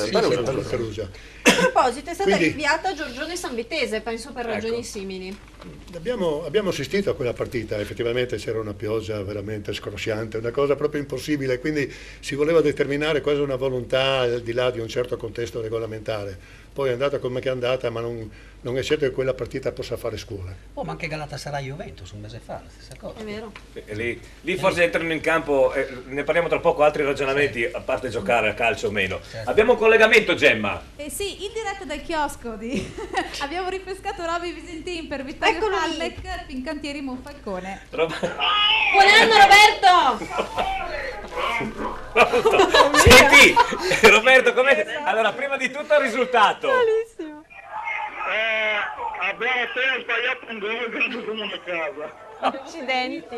A proposito, è stata rinviata Giorgione Sanvitese, penso per ragioni simili. Abbiamo assistito a quella partita, effettivamente c'era una pioggia veramente scrosciante, una cosa proprio impossibile, quindi si voleva determinare quasi una volontà al di là di un certo contesto regolamentare. Poi è andata come che è andata, ma non è certo che quella partita possa fare scuola. Oh, ma anche Galatasaray-Juventus un mese fa, la stessa cosa. È vero. Lì forse entrano in campo, ne parliamo tra poco, altri ragionamenti, a parte giocare a calcio o meno. Certo. Abbiamo un collegamento, Gemma. Sì, in diretta dal chiosco abbiamo ripescato Roby Visentin per Vittorio Falec, Fincantieri Monfalcone. Buon anno Roberto! Senti, Roberto, com'è? Allora, prima di tutto il risultato. Bellissimo. Abbiamo appena sbagliato un gol grande come una casa. Accidenti.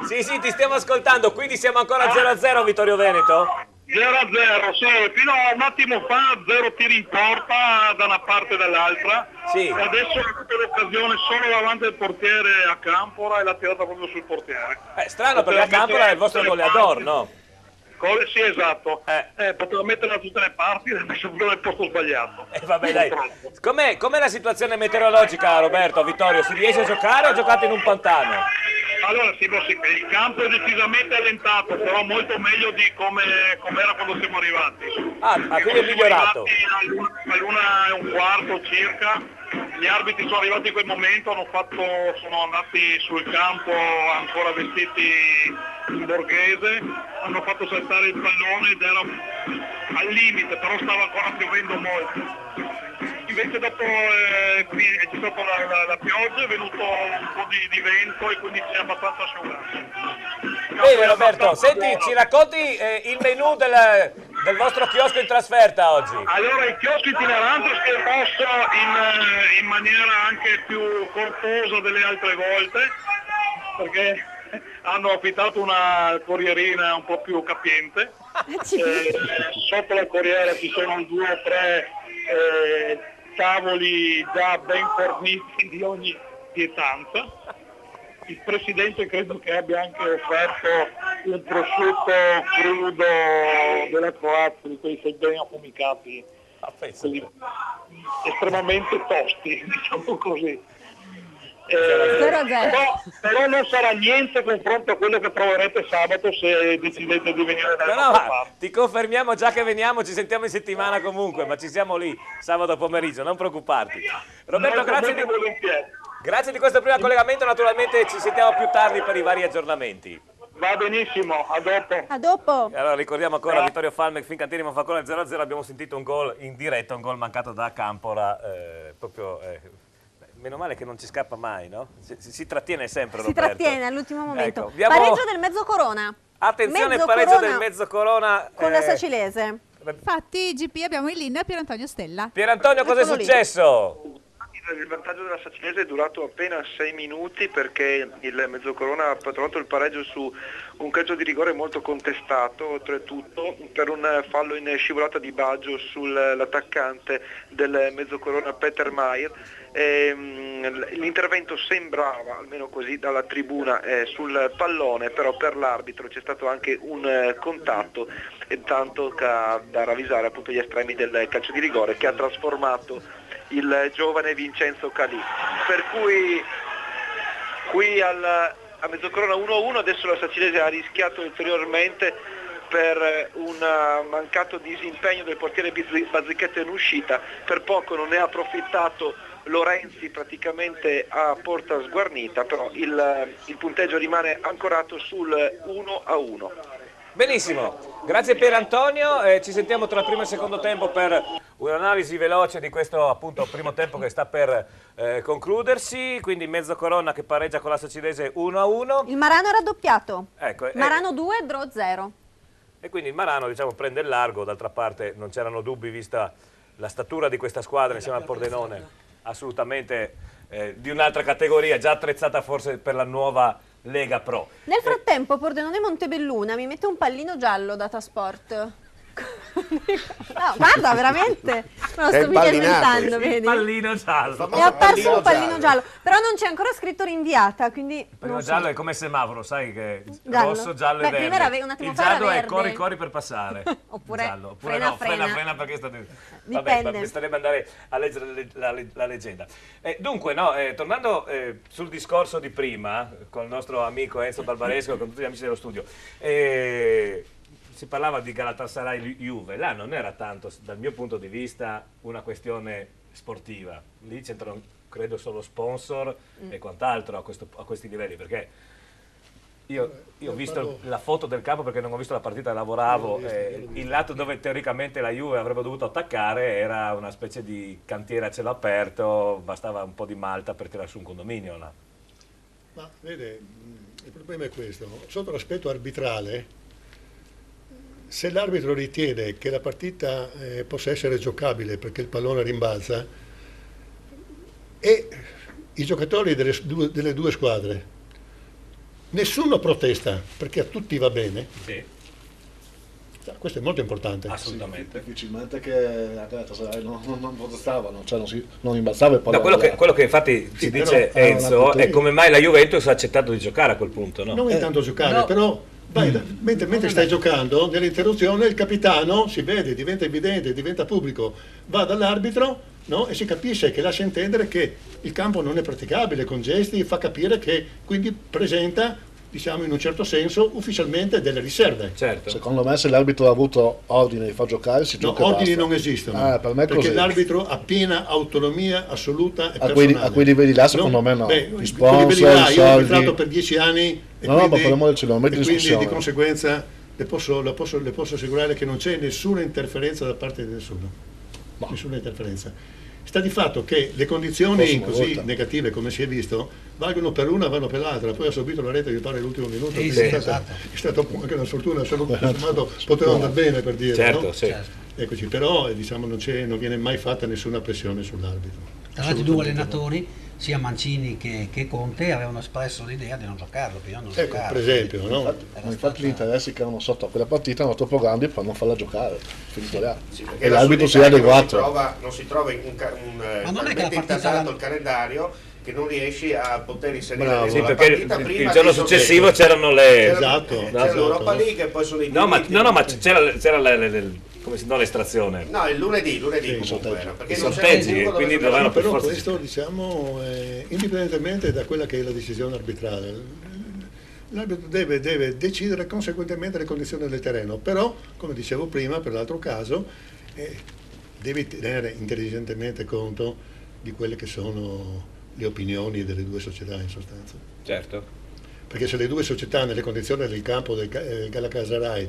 Sì, ti stiamo ascoltando, quindi siamo ancora 0-0, Vittorio Veneto? 0-0, sì, fino a un attimo fa 0 tiri in porta da una parte e dall'altra. Sì. E adesso ha avuto l'occasione solo davanti al portiere a Campora e l'ha tirata proprio sul portiere. Strano, perché a Campora è il vostro goleador, no? Sì, esatto. Poteva metterla da tutte le parti e l'ha messo proprio nel posto sbagliato. Vabbè, dai. Com'è la situazione meteorologica, Roberto, Vittorio? Si riesce a giocare o giocate in un pantano? Allora sì, il campo è decisamente allentato, però molto meglio di come era quando siamo arrivati. Quindi è migliorato. All'1:15 circa, gli arbitri sono arrivati in quel momento, sono andati sul campo ancora vestiti in borghese, hanno fatto saltare il pallone ed era al limite, però stava ancora piovendo molto. Invece dopo c'è stata la pioggia, è venuto un po' di vento e quindi si è abbastanza asciugato. Bene Roberto, senti, ci racconti il menù del vostro chiosco in trasferta oggi? Allora il chiosco itinerante si è mosso in maniera anche più corposa delle altre volte, perché hanno affittato una corrierina un po' più capiente. Sotto la corriera ci sono 2 o 3 tavoli già ben forniti di ogni pietanza. Il presidente credo che abbia anche offerto un prosciutto crudo della Croazia, di quei ben affumicati, estremamente tosti, diciamo così. Però non sarà niente confronto a quello che troverete sabato se decidete di venire dalle nostre parti. Ti confermiamo già che veniamo, ci sentiamo in settimana comunque, ma ci siamo lì sabato pomeriggio, non preoccuparti. Roberto, grazie di questo primo collegamento, naturalmente ci sentiamo più tardi per i vari aggiornamenti. Va benissimo, a dopo. A dopo. Allora ricordiamo ancora Vittorio Falmec, Fincantieri Monfalcone 0-0, abbiamo sentito un gol in diretta, un gol mancato da Campora, meno male che non ci scappa mai, no? Si trattiene sempre, Roberto. Si trattiene all'ultimo momento. Ecco, Pareggio del Mezzocorona. Attenzione, pareggio del Mezzocorona. Con la Sacilese. Infatti, GP abbiamo in linea Pierantonio Stella. Pierantonio, cosa è successo? Il vantaggio della Sacilese è durato appena 6 minuti perché il Mezzocorona ha trovato il pareggio su un calcio di rigore molto contestato, oltretutto per un fallo in scivolata di Baggio sull'attaccante del Mezzocorona Peter Mayer. L'intervento sembrava, almeno così dalla tribuna, sul pallone, però per l'arbitro c'è stato anche un contatto, e tanto da ravvisare appunto gli estremi del calcio di rigore che ha trasformato il giovane Vincenzo Calì. Per cui qui a Mezzocorona 1-1, adesso la Sacilese ha rischiato ulteriormente per un mancato disimpegno del portiere Bazzichetto in uscita, per poco non ne ha approfittato Lorenzi praticamente a porta sguarnita, però il punteggio rimane ancorato sul 1-1. Benissimo, grazie Pierantonio, ci sentiamo tra il primo e il secondo tempo per un'analisi veloce di questo appunto primo tempo che sta per concludersi, quindi Mezzocorona che pareggia con la Sacilese 1-1. Il Marano è raddoppiato, ecco, Marano 2, Dro 0. E quindi il Marano diciamo prende il largo, d'altra parte non c'erano dubbi vista la statura di questa squadra insieme al Pordenone. assolutamente di un'altra categoria, già attrezzata forse per la nuova Lega Pro. Nel frattempo Pordenone Montebelluna mi mette un pallino giallo Datasport. No, guarda, veramente me lo sto inventando, vedi? Il pallino giallo. È apparso un pallino giallo, però non c'è ancora scritto rinviata, quindi il pallino giallo è come semaforo, sai che giallo. rosso, giallo e verde. Prima era un attimo il fa era giallo è verde. corri per passare. Oppure giallo. frena perché sta dipende. Vabbè, basterebbe andare a leggere la leggenda. Dunque, no, tornando sul discorso di prima con il nostro amico Enzo Barbaresco e con tutti gli amici dello studio, si parlava di Galatasaray-Juve, là non era tanto, dal mio punto di vista, una questione sportiva, lì c'entrano credo solo sponsor e quant'altro a questi livelli, perché io ho visto la foto del campo perché non ho visto la partita, lavoravo, il lato dove teoricamente la Juve avrebbe dovuto attaccare era una specie di cantiere a cielo aperto, bastava un po' di malta per tirare su un condominio là. Ma vede, il problema è questo, sotto l'aspetto arbitrale, se l'arbitro ritiene che la partita possa essere giocabile perché il pallone rimbalza e i giocatori delle due squadre, nessuno protesta perché a tutti va bene, sì. Questo è molto importante. Assolutamente. Sì, difficilmente che non protestavano, cioè non rimbalzava il pallone. No, quello che infatti ci dice Enzo è come mai la Juventus ha accettato di giocare a quel punto, no? Non intanto giocare, però mentre stai giocando, nell'interruzione il capitano si vede, diventa evidente, diventa pubblico, va dall'arbitro, no? E si capisce che lascia intendere che il campo non è praticabile con gesti, fa capire che quindi presenta, diciamo in un certo senso, ufficialmente delle riserve. Certo. Secondo me se l'arbitro ha avuto ordine di far giocare si gioca. No, ordini non esistono, per me perché così. L'arbitro ha piena autonomia assoluta e a personale. quei livelli là secondo me no. Quei Sponsor, livelli là, io ho soldi. arbitrato per 10 anni e No, quindi, ma parliamo del cielo, non metto in quindi discussione. di conseguenza le posso assicurare che non c'è nessuna interferenza da parte di nessuno. Nessuna interferenza. Sta di fatto che le condizioni così negative come si è visto valgono per una, vanno per l'altra, poi ha subito la rete mi pare l'ultimo minuto, è stata anche una sfortuna, poteva andare bene per dire, certo, no? sì. Eccoci, però diciamo non viene mai fatta nessuna pressione sull'arbitro. Tra l'altro i due allenatori, sia Mancini che Conte, avevano espresso l'idea di non giocarlo, Per esempio, no? Infatti gli interessi che erano sotto a quella partita erano troppo grandi per non farla giocare, finito là. Sì, e l'arbitro si è adeguato. Non si trova talmente intasato il calendario che non riesci a poter inserire sì, perché il giorno successivo c'erano le c'era l'Europa League e poi sono i ma c'era l'estrazione. No, il lunedì comunque era, perché i sorteggi, quindi dovevano per però forza. Questo diciamo indipendentemente da quella che è la decisione arbitrale, l'arbitro deve decidere conseguentemente le condizioni del terreno, però come dicevo prima per l'altro caso devi tenere intelligentemente conto di quelle che sono le opinioni delle due società in sostanza. Certo. Perché se le due società nelle condizioni del campo del Galatasaray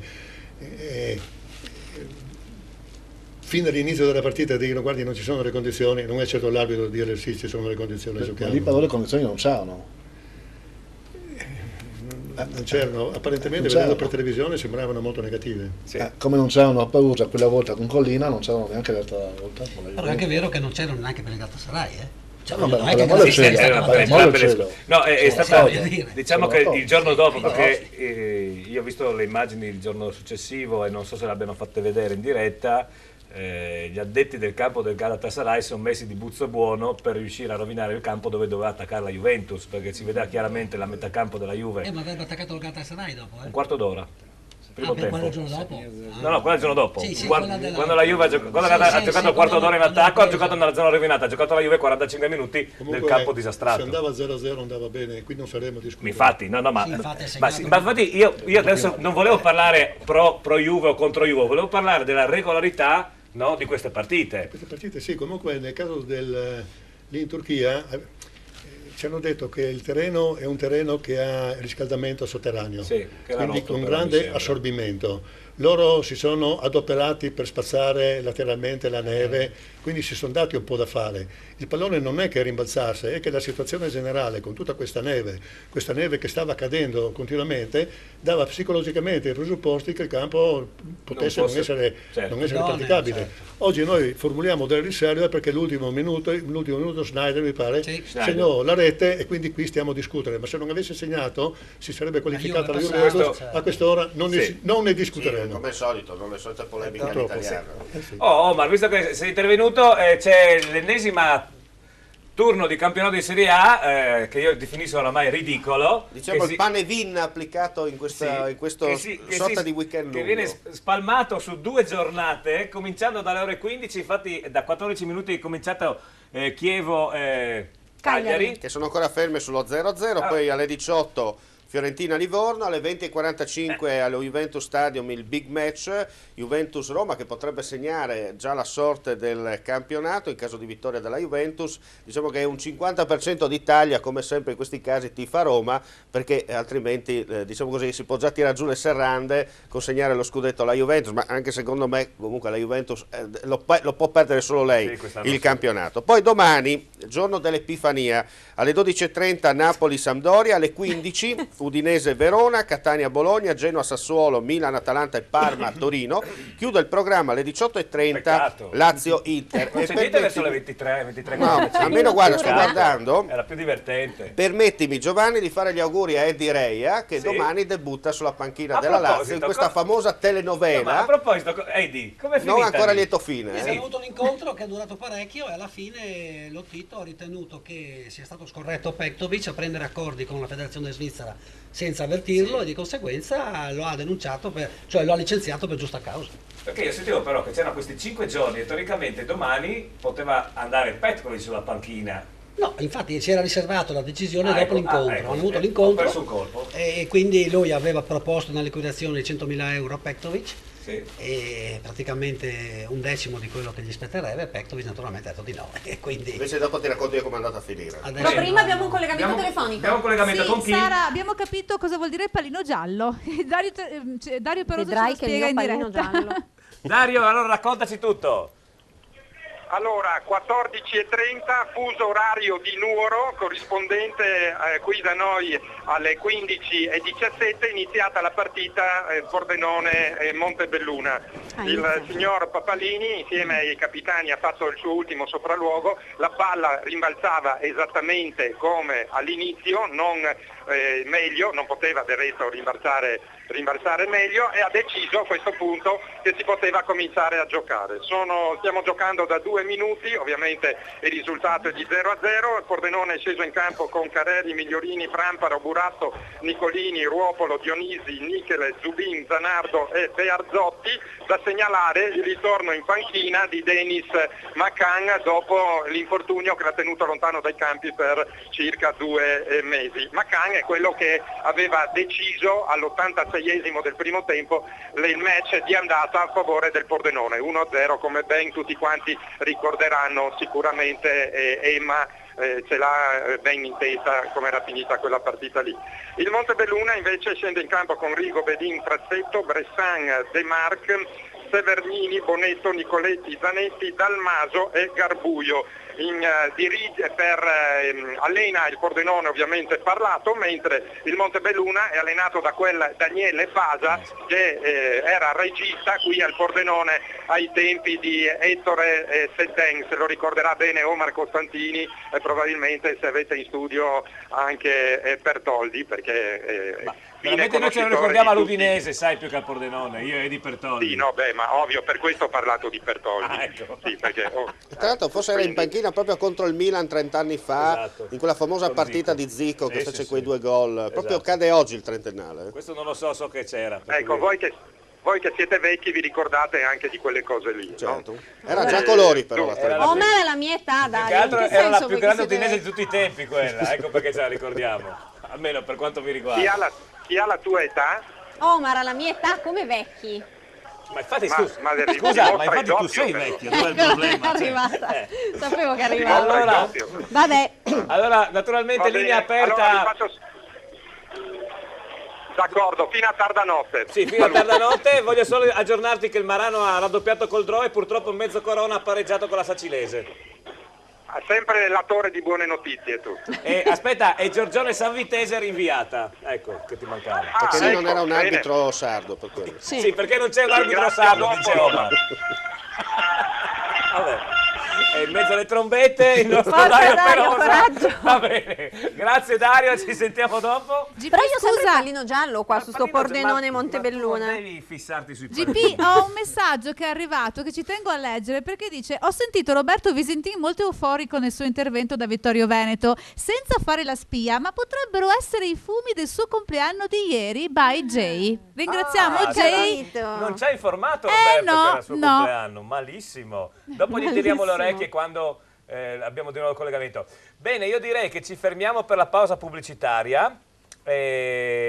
fino all'inizio della partita dicono guardi non ci sono le condizioni, non è certo l'arbitro di dire sì ci sono le condizioni, ma lì però le condizioni non c'erano. Non c'erano, apparentemente vedendo per televisione sembravano molto negative. Sì. Come non c'erano a Perugia quella volta con Collina, non c'erano neanche l'altra volta. Però è anche vero che non c'erano neanche per il Galatasaray, Cioè, no, non è che no, è stata, diciamo che il giorno dopo, perché io ho visto le immagini il giorno successivo e non so se l'abbiano fatte vedere in diretta, gli addetti del campo del Galatasaray sono messi di buzzo buono per riuscire a rovinare il campo dove doveva attaccare la Juventus, perché si vedeva chiaramente la metà campo della Juve. Ma avrebbe attaccato il Galatasaray dopo, Un quarto d'ora. Primo tempo. Quello il giorno dopo? No, quello il giorno dopo. Sì, quando la Juve ha giocato un quarto d'ora in attacco, ha giocato nella zona rovinata, ha giocato la Juve 45 minuti nel campo disastrato. Se andava 0-0 andava bene, qui non saremmo discutendo. Infatti, ma infatti io adesso non volevo parlare pro Juve o contro Juve, volevo parlare della regolarità, no, di queste partite. Queste partite sì, comunque nel caso lì in Turchia ci hanno detto che il terreno è un terreno che ha riscaldamento sotterraneo, quindi con grande assorbimento. loro si sono adoperati per spazzare lateralmente la neve, quindi si sono dati un po' da fare. Il pallone non è che rimbalzasse, è che la situazione generale con tutta questa neve che stava cadendo continuamente, dava psicologicamente i presupposti che il campo potesse non essere praticabile. Certo. Oggi noi formuliamo delle riserve perché l'ultimo minuto Schneider, mi pare, segnò la rete e quindi qui stiamo a discutere, ma se non avesse segnato si sarebbe qualificata la Juventus, a quest'ora non ne discuteremo. Come al solito, non le solite polemiche all'italiano. Omar, visto che sei intervenuto, c'è l'ennesima turno di campionato di Serie A che io definisco oramai ridicolo. Diciamo il pane vin applicato in questo sorta di weekend lungo. Che viene spalmato su 2 giornate, cominciando dalle ore 15, infatti da 14 minuti è cominciato Chievo-Cagliari. Che sono ancora ferme sullo 0-0, poi alle 18 Fiorentina-Livorno, alle 20:45 allo Juventus Stadium il big match Juventus-Roma, che potrebbe segnare già la sorte del campionato in caso di vittoria della Juventus. Diciamo che è un 50% d'Italia, come sempre in questi casi tifa Roma, perché altrimenti diciamo così si può già tirare giù le serrande, consegnare lo scudetto alla Juventus, ma anche secondo me comunque la Juventus lo può perdere solo lei il campionato. Poi domani, giorno dell'Epifania, alle 12:30 Napoli-Sampdoria, alle 15 Udinese-Verona, Catania-Bologna, Genoa-Sassuolo, Milan-Atalanta e Parma-Torino. Chiude il programma alle 18:30 Lazio-Inter. Non sentite verso le 23. No, almeno guarda, sto guardando. Era più divertente. Permettimi, Giovanni, di fare gli auguri a Eddie Reia, che domani debutta sulla panchina della Lazio in questa famosa telenovela. Ma a proposito, Eddie, come è finita? Non ancora lieto fine. Abbiamo avuto un incontro che è durato parecchio e alla fine Lotito ha ritenuto che sia stato scorretto Pektovic a prendere accordi con la federazione svizzera senza avvertirlo e di conseguenza lo ha denunciato, cioè lo ha licenziato per giusta causa. Perché io sentivo però che c'erano questi 5 giorni e teoricamente domani poteva andare Petkovic sulla panchina. No, infatti si era riservato la decisione dopo l'incontro. Hanno avuto l'incontro, perso un colpo. E quindi lui aveva proposto una liquidazione di 100.000 euro a Pektovic. Sì. E praticamente un decimo di quello che gli spetterebbe. Pektovic naturalmente ha detto di no, e quindi... Invece dopo ti racconto io come è andata a finire. Però prima abbiamo un collegamento telefonico. Abbiamo un collegamento con chi? Sara, abbiamo capito cosa vuol dire pallino giallo. Dario Peroso ce lo spiega in diretta. Dario, allora raccontaci tutto. Allora, 14:30, fuso orario di Nuoro, corrispondente qui da noi alle 15:17, iniziata la partita Pordenone-Montebelluna. Il signor Papalini insieme ai capitani ha fatto il suo ultimo sopralluogo, la palla rimbalzava esattamente come all'inizio, non meglio, non poteva del resto rimbalzare meglio, e ha deciso a questo punto che si poteva cominciare a giocare. Stiamo giocando da 2 minuti, ovviamente il risultato è di 0-0, il Pordenone è sceso in campo con Careri, Migliorini, Pramparo, Buratto, Nicolini, Ruopolo, Dionisi, Nichele, Zubin, Zanardo e Bearzotti. Da segnalare il ritorno in panchina di Denis Macan dopo l'infortunio che l'ha tenuto lontano dai campi per circa 2 mesi. Macan è quello che aveva deciso all'86esimo del primo tempo il match di andata a favore del Pordenone, 1-0, come ben tutti quanti ricorderanno sicuramente Emma ce l'ha ben in testa come era finita quella partita lì. Il Montebelluna invece scende in campo con Rigo, Bedin, Frassetto, Bressan, De Marc, Severnini, Bonetto, Nicoletti, Zanetti, Dalmaso e Garbuio. Allena il Pordenone ovviamente Parlato, mentre il Montebelluna è allenato da quel Daniele Fasa che era regista qui al Pordenone ai tempi di Ettore Sedden, se lo ricorderà bene Omar Costantini e probabilmente se avete in studio anche Pertoldi, perché veramente noi ce lo ricordiamo all'Udinese, sai, più che al Pordenone, io e di Pertoldi. Sì, no, ma ovvio, per questo ho parlato di Pertoldi. Ecco. Sì, perché, tra l'altro forse era in panchina proprio contro il Milan 30 anni fa, in quella famosa partita di Zico che fece quei 2 gol. Proprio cade oggi il trentennale. Questo non lo so che c'era. Ecco, voi che siete vecchi vi ricordate anche di quelle cose lì, certo. No? Era già colori però la Omar è la mia età, dai. Che altro era la più grande udinese di tutti i tempi quella, ecco perché ce la ricordiamo, almeno per quanto mi riguarda. Chi ha la tua età? Omar ha la mia età, come vecchi. Ma infatti infatti tu sei vecchio, dove è il problema? È arrivata. Sapevo che arrivava. Allora, naturalmente linea aperta. D'accordo, fino a tarda notte. Sì, fino a tarda notte. Voglio solo aggiornarti che il Marano ha raddoppiato col draw e purtroppo il mezzo Corona ha pareggiato con la Sacilese. Ha sempre la torre di buone notizie tu. E aspetta, e Giorgione Sanvitese rinviata. Ecco che ti mancava. Perché lì non ecco, era un bene. arbitro sardo per quello. Sì, perché non c'è un arbitro sardo, dice Omar. Vabbè. E in mezzo alle trombette il nostro Forza, Dario Dario, Perosa. coraggio. Va bene. Grazie Dario, ci sentiamo dopo. Però io ho sempre pallino giallo qua su sto Pordenone Montebelluna. Non devi fissarti sui GP, ho un messaggio che è arrivato che ci tengo a leggere perché dice: ho sentito Roberto Visentin molto euforico nel suo intervento da Vittorio Veneto, senza fare la spia, ma potrebbero essere i fumi del suo compleanno di ieri by Jay. Ringraziamo Jay. Non ci ha informato Roberto no, che era il suo no. compleanno, malissimo. Dopo gli tiriamo le orecchie quando abbiamo di nuovo il collegamento. Bene, io direi che ci fermiamo per la pausa pubblicitaria.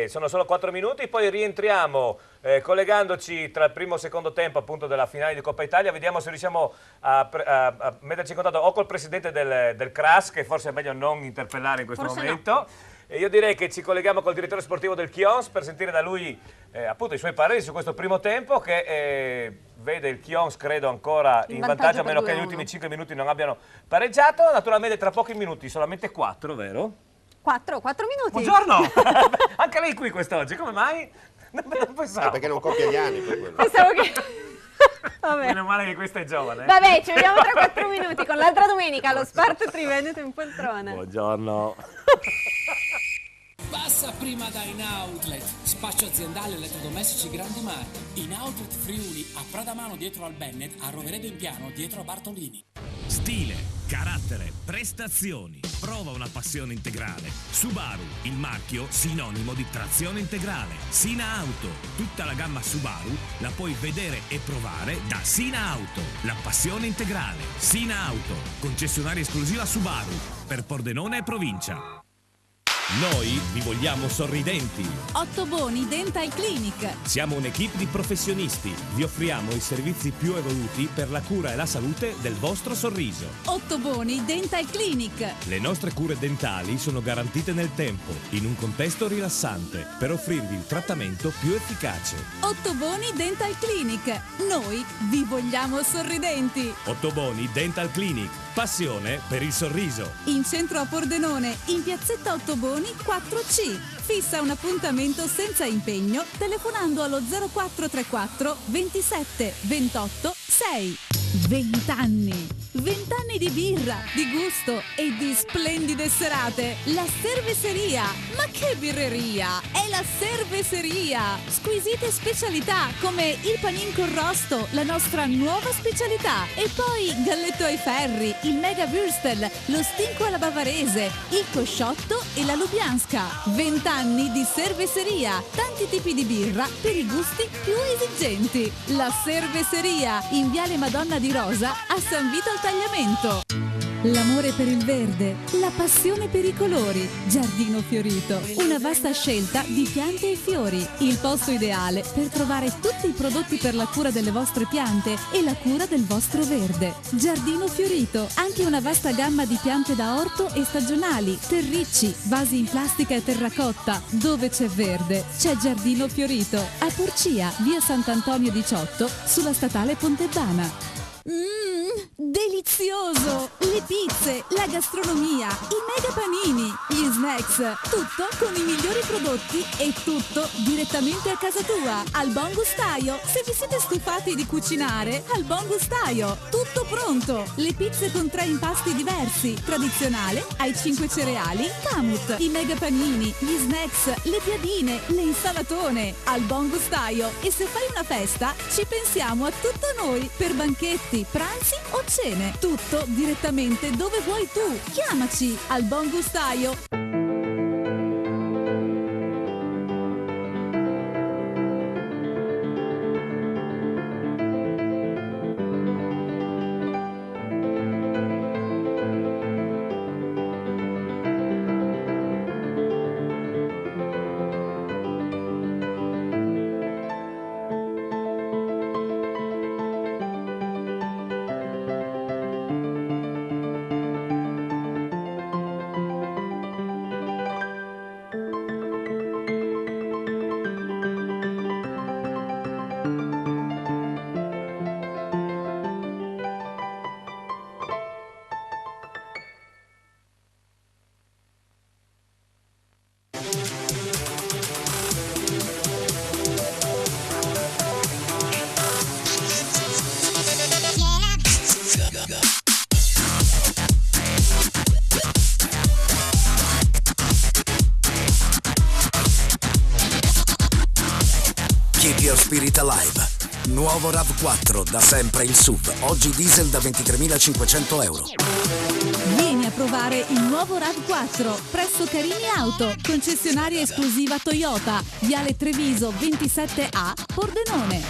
Sono solo 4 minuti, poi rientriamo collegandoci tra il primo e il secondo tempo appunto della finale di Coppa Italia. Vediamo se riusciamo a metterci in contatto o col presidente del CRAS, che forse è meglio non interpellare in questo momento. No. E io direi che ci colleghiamo col direttore sportivo del Chions per sentire da lui appunto i suoi pareri su questo primo tempo che vede il Chions credo ancora in vantaggio, a meno che negli ultimi 5 minuti non abbiano pareggiato. Naturalmente tra pochi minuti, solamente 4, vero? 4 minuti. Buongiorno! Anche lei qui quest'oggi, come mai? Non pensavo. Perché non compie gli anni per quello. Pensavo che... Vabbè. Meno male che questa è giovane. Vabbè, ci vediamo tra 4 minuti con l'altra domenica allo Sparta Triveneto in poltrona. Buongiorno. Passa prima da In Outlet, spazio aziendale elettrodomestici grandi marchi. In Outlet Friuli, a Pradamano dietro al Bennett, a Roveredo in Piano dietro a Bartolini. Stile, carattere, prestazioni. Prova una passione integrale. Subaru, il marchio sinonimo di trazione integrale. Sina Auto, tutta la gamma Subaru la puoi vedere e provare da Sina Auto. La passione integrale. Sina Auto, concessionaria esclusiva Subaru per Pordenone e provincia. Noi vi vogliamo sorridenti. Ottoboni Dental Clinic. Siamo un'equipe di professionisti. Vi offriamo i servizi più evoluti per la cura e la salute del vostro sorriso. Ottoboni Dental Clinic. Le nostre cure dentali sono garantite nel tempo, in un contesto rilassante, per offrirvi il trattamento più efficace. Ottoboni Dental Clinic. Noi vi vogliamo sorridenti. Ottoboni Dental Clinic. Passione per il sorriso. In centro a Pordenone, in piazzetta Ottoboni 4C. Fissa un appuntamento senza impegno telefonando allo 0434 27 28 6. 20 anni. 20 anni di birra, di gusto e di splendide serate. La Cerveseria. Ma che birreria! È la Cerveseria. Squisite specialità come il panin con rosto, la nostra nuova specialità. E poi galletto ai ferri, il mega würstel, lo stinco alla bavarese, il cosciotto e la lubianska. 20 anni di Cerveseria. Tanti tipi di birra per i gusti più esigenti. La Cerveseria in Viale Madonna di Rosa a San Vito al Tagliamento. L'amore per il verde, la passione per i colori. Giardino Fiorito, una vasta scelta di piante e fiori. Il posto ideale per trovare tutti i prodotti per la cura delle vostre piante e la cura del vostro verde. Giardino Fiorito, anche una vasta gamma di piante da orto e stagionali, terricci, vasi in plastica e terracotta. Dove c'è verde, c'è Giardino Fiorito. A Porcia, via Sant'Antonio 18, sulla statale Pontebana. Delizioso! Le pizze, la gastronomia, i mega panini, gli snacks, tutto con i migliori prodotti e tutto direttamente a casa tua, al Buon Gustaio. Se vi siete stufati di cucinare, al Buon Gustaio, tutto pronto. Le pizze con 3 impasti diversi, tradizionale, ai 5 cereali, Camut, i mega panini, gli snacks, le piadine, le insalatone, al Buon Gustaio. E se fai una festa, ci pensiamo a tutto noi, per banchetti, pranzi o cene. Tutto direttamente dove vuoi tu. Chiamaci al Buon Gustaio. Keep your spirit alive. Nuovo RAV4, da sempre il SUV. Oggi diesel da 23.500 euro. Vieni a provare il nuovo RAV4 presso Carini Auto, concessionaria esclusiva Toyota, Viale Treviso 27A, Pordenone.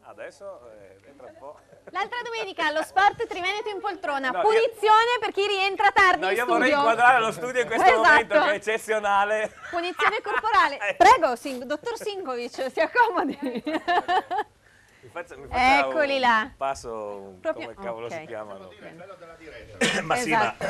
Adesso entra un po'. L'altra domenica allo Sport Triveneto in poltrona, No, punizione per chi rientra tardi in Io studio. vorrei inquadrare lo studio in questo momento che è eccezionale. Punizione corporale. Prego, dottor Sinkovic, si accomodi. Mi faccia Eccoli là. un passo, Proprio- come cavolo ok. si chiamano? Ma sì, ma Esatto.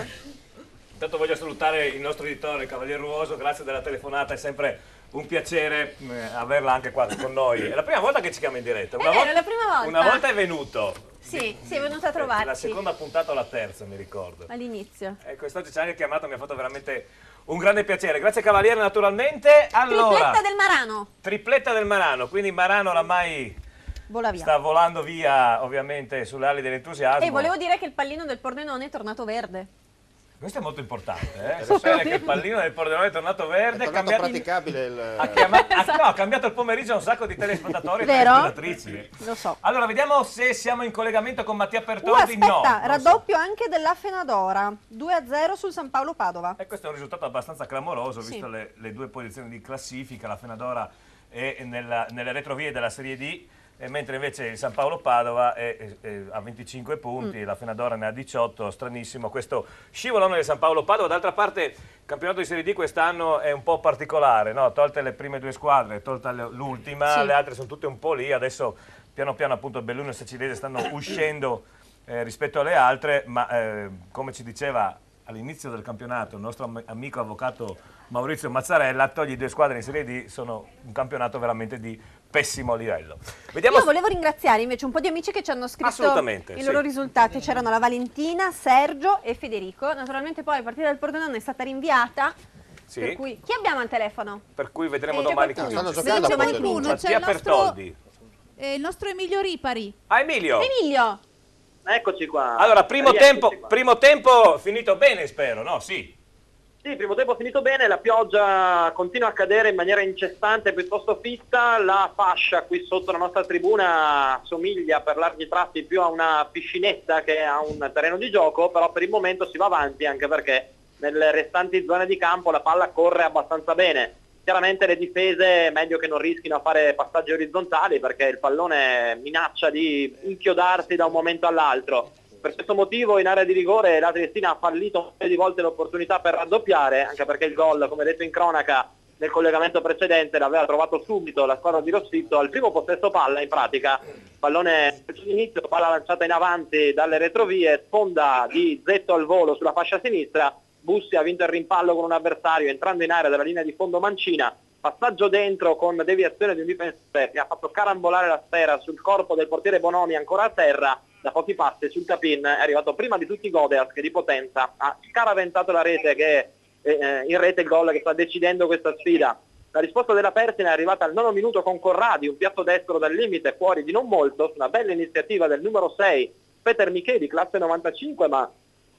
intanto voglio salutare il nostro editore, il Cavaliere Ruoso, grazie della telefonata, è sempre un piacere averla anche qua con noi. È la prima volta che ci chiama in diretta. È vero, è la prima volta. Una volta è venuto. Sì, è venuto a trovarci. La seconda puntata o la terza, mi ricordo. All'inizio. E quest'oggi ci ha anche chiamato, mi ha fatto veramente un grande piacere. Grazie Cavaliere, naturalmente. Allora, Tripletta del Marano. tripletta del Marano, quindi Marano oramai Vola via. sta volando via, ovviamente, sulle ali dell'entusiasmo. E volevo dire che il pallino del Pordenone è tornato verde. Questo è molto importante, sapere che il pallino del Pordenone è tornato verde, È tornato praticabile il... ha cambiato il pomeriggio a un sacco di telespettatori e Vero? telespettatrici. Lo so. Allora, vediamo se siamo in collegamento con Mattia Pertoldi. Aspetta, No, non so. raddoppio anche della Fenadora, 2-0 sul San Paolo Padova. E questo è un risultato abbastanza clamoroso, Sì. visto le due posizioni di classifica. La Fenadora è nelle retrovie della Serie D, mentre invece il San Paolo Padova è a 25 punti, la Fenadora ne ha 18, stranissimo questo scivolone del San Paolo Padova. D'altra parte il campionato di Serie D quest'anno è un po' particolare, no? Tolte le prime due squadre, tolta l'ultima, Sì. le altre sono tutte un po' lì, adesso piano piano appunto Belluno e Sacilese stanno uscendo rispetto alle altre, ma come ci diceva all'inizio del campionato il nostro amico avvocato Maurizio Mazzarella, togli due squadre in Serie D, sono un campionato veramente di pessimo livello. Vediamo Io volevo ringraziare invece un po' di amici che ci hanno scritto Assolutamente, i sì. loro risultati. C'erano la Valentina, Sergio e Federico. Naturalmente poi la partita del Pordenone è stata rinviata. Sì. Per cui chi abbiamo al telefono? Per cui vedremo C'è domani qualcuno? chi vince. Stanno giocando C'è qualcuno, c'è Mattia il nostro, Pertoldi. il nostro Emilio Ripari. Ah, Emilio! Emilio! Eccoci qua. Allora, primo tempo finito bene, spero, no? Sì. Sì, il primo tempo è finito bene, la pioggia continua a cadere in maniera incessante, piuttosto fitta, la fascia qui sotto la nostra tribuna somiglia per larghi tratti più a una piscinetta che a un terreno di gioco, però per il momento si va avanti anche perché nelle restanti zone di campo la palla corre abbastanza bene. Chiaramente le difese è meglio che non rischino a fare passaggi orizzontali perché il pallone minaccia di inchiodarsi da un momento all'altro. Per questo motivo in area di rigore la Triestina ha fallito un paio di volte l'opportunità per raddoppiare, anche perché il gol, come detto in cronaca, nel collegamento precedente l'aveva trovato subito la squadra di Rossitto al primo possesso palla, in pratica pallone all'inizio, palla lanciata in avanti dalle retrovie, sponda di Zetto al volo sulla fascia sinistra, Bussi ha vinto il rimpallo con un avversario entrando in area dalla linea di fondo mancina, passaggio dentro con deviazione di un difensore che ha fatto carambolare la sfera sul corpo del portiere Bonomi ancora a terra, da pochi passi sul tapin è arrivato prima di tutti Godeas che di potenza ha scaraventato la rete che in rete il gol che sta decidendo questa sfida. La risposta della Persina è arrivata al 9 minuto con Corradi, un piatto destro dal limite fuori di non molto, una bella iniziativa del numero 6 Peter Micheli, classe 95, ma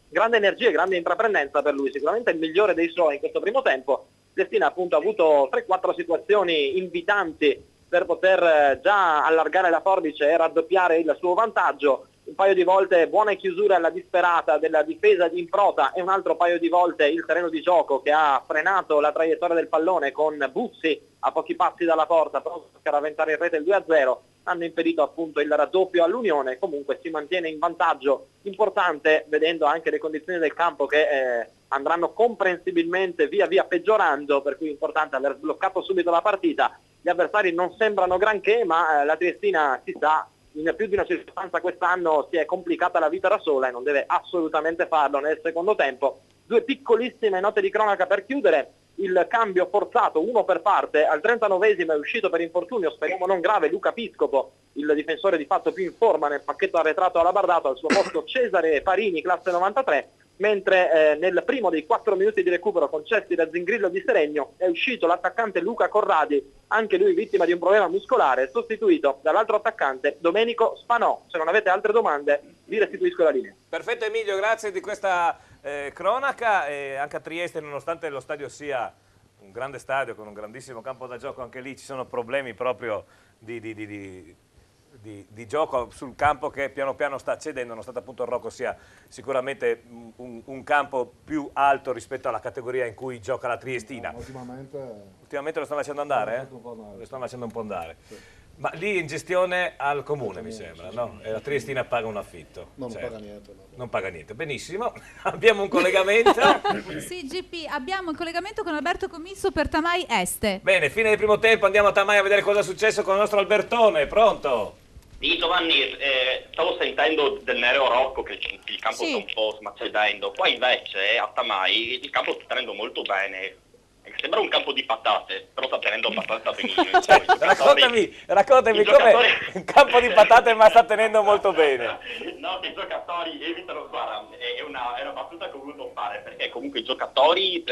grande energia e grande intraprendenza per lui, sicuramente il migliore dei suoi in questo primo tempo. Destina appunto ha avuto 3-4 situazioni invitanti per poter già allargare la forbice e raddoppiare il suo vantaggio, un paio di volte buone chiusure alla disperata della difesa di Improta e un altro paio di volte il terreno di gioco che ha frenato la traiettoria del pallone con Bussi a pochi passi dalla porta pronto per avventare in rete il 2-0, hanno impedito appunto il raddoppio all'Unione. Comunque si mantiene in vantaggio importante, vedendo anche le condizioni del campo che andranno comprensibilmente via via peggiorando, per cui è importante aver sbloccato subito la partita. Gli avversari non sembrano granché, ma la Triestina si sa, in più di una circostanza quest'anno si è complicata la vita da sola e non deve assolutamente farlo nel secondo tempo. Due piccolissime note di cronaca per chiudere: il cambio forzato, uno per parte, al 39esimo è uscito per infortunio, speriamo non grave, Luca Piscopo, il difensore di fatto più in forma nel pacchetto arretrato all'Abardato, al suo posto Cesare Parini, classe 93, mentre nel primo dei 4 minuti di recupero concessi da Zingrillo di Seregno è uscito l'attaccante Luca Corradi, anche lui vittima di un problema muscolare, sostituito dall'altro attaccante Domenico Spanò. Se non avete altre domande vi restituisco la linea. Perfetto Emilio, grazie di questa cronaca. Anche a Trieste, nonostante lo stadio sia un grande stadio con un grandissimo campo da gioco, anche lì ci sono problemi proprio di gioco sul campo che piano piano sta cedendo, nonostante appunto il Rocco sia sicuramente un campo più alto rispetto alla categoria in cui gioca la Triestina. Ultimamente lo stanno lasciando andare? Lo stanno lasciando un po' andare. Sì. Ma lì in gestione al comune mi sembra, no? E la Triestina paga un affitto. No, non paga niente. No. Non paga niente, benissimo. Abbiamo un collegamento. Sì, GP, abbiamo un collegamento con Alberto Commisso per Tamai Este. Bene, fine del primo tempo, andiamo a Tamai a vedere cosa è successo con il nostro Albertone, pronto? Sì, Giovanni, stavo sentendo del Nereo Rocco che il campo sta un po' smacedendo. Qua invece a Tamai il campo sta tenendo molto bene. Sembra un campo di patate, però sta tenendo abbastanza benissimo. Raccontami come un campo di patate ma sta tenendo molto bene. No, che i giocatori evitano, guarda, è una battuta che ho voluto fare, perché comunque i giocatori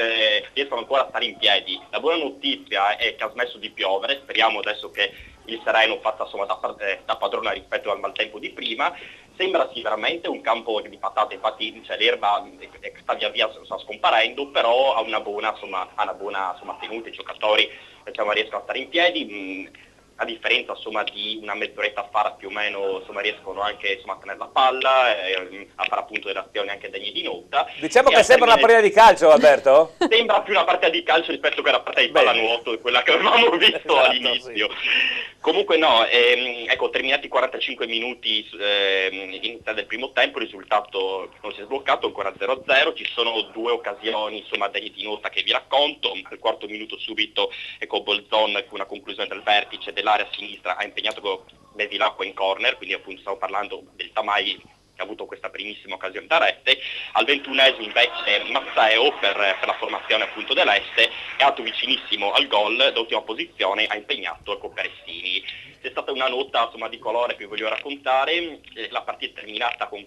riescono ancora a stare in piedi. La buona notizia è che ha smesso di piovere, speriamo adesso che il Sereno faccia insomma da padrona rispetto al maltempo di prima. Sembra sì veramente un campo di patate, infatti l'erba sta via via sta scomparendo, però ha una buona tenuta, i giocatori riescono a stare in piedi, a differenza di una mezz'oretta fa più o meno riescono anche a tenere la palla, a fare appunto delle azioni anche degne di nota. Diciamo che sembra una partita di calcio, Alberto? Sembra più una partita di calcio rispetto a quella partita di pallanuoto, quella che avevamo visto all'inizio. Sì. Comunque no, ecco, terminati i 45 minuti in del primo tempo, il risultato non si è sbloccato, ancora 0-0, ci sono due occasioni degne di nota che vi racconto. Al quarto minuto subito Bolzon con una conclusione del vertice dell'area sinistra ha impegnato Bevilacqua in corner, quindi appunto stiamo parlando del Tamai che ha avuto questa primissima occasione da rete. Al 21esimo invece Mazzeo per la formazione appunto dell'Este è andato vicinissimo al gol, d'ultima posizione ha impegnato Peressini. C'è stata una nota di colore che vi voglio raccontare, la partita è terminata con...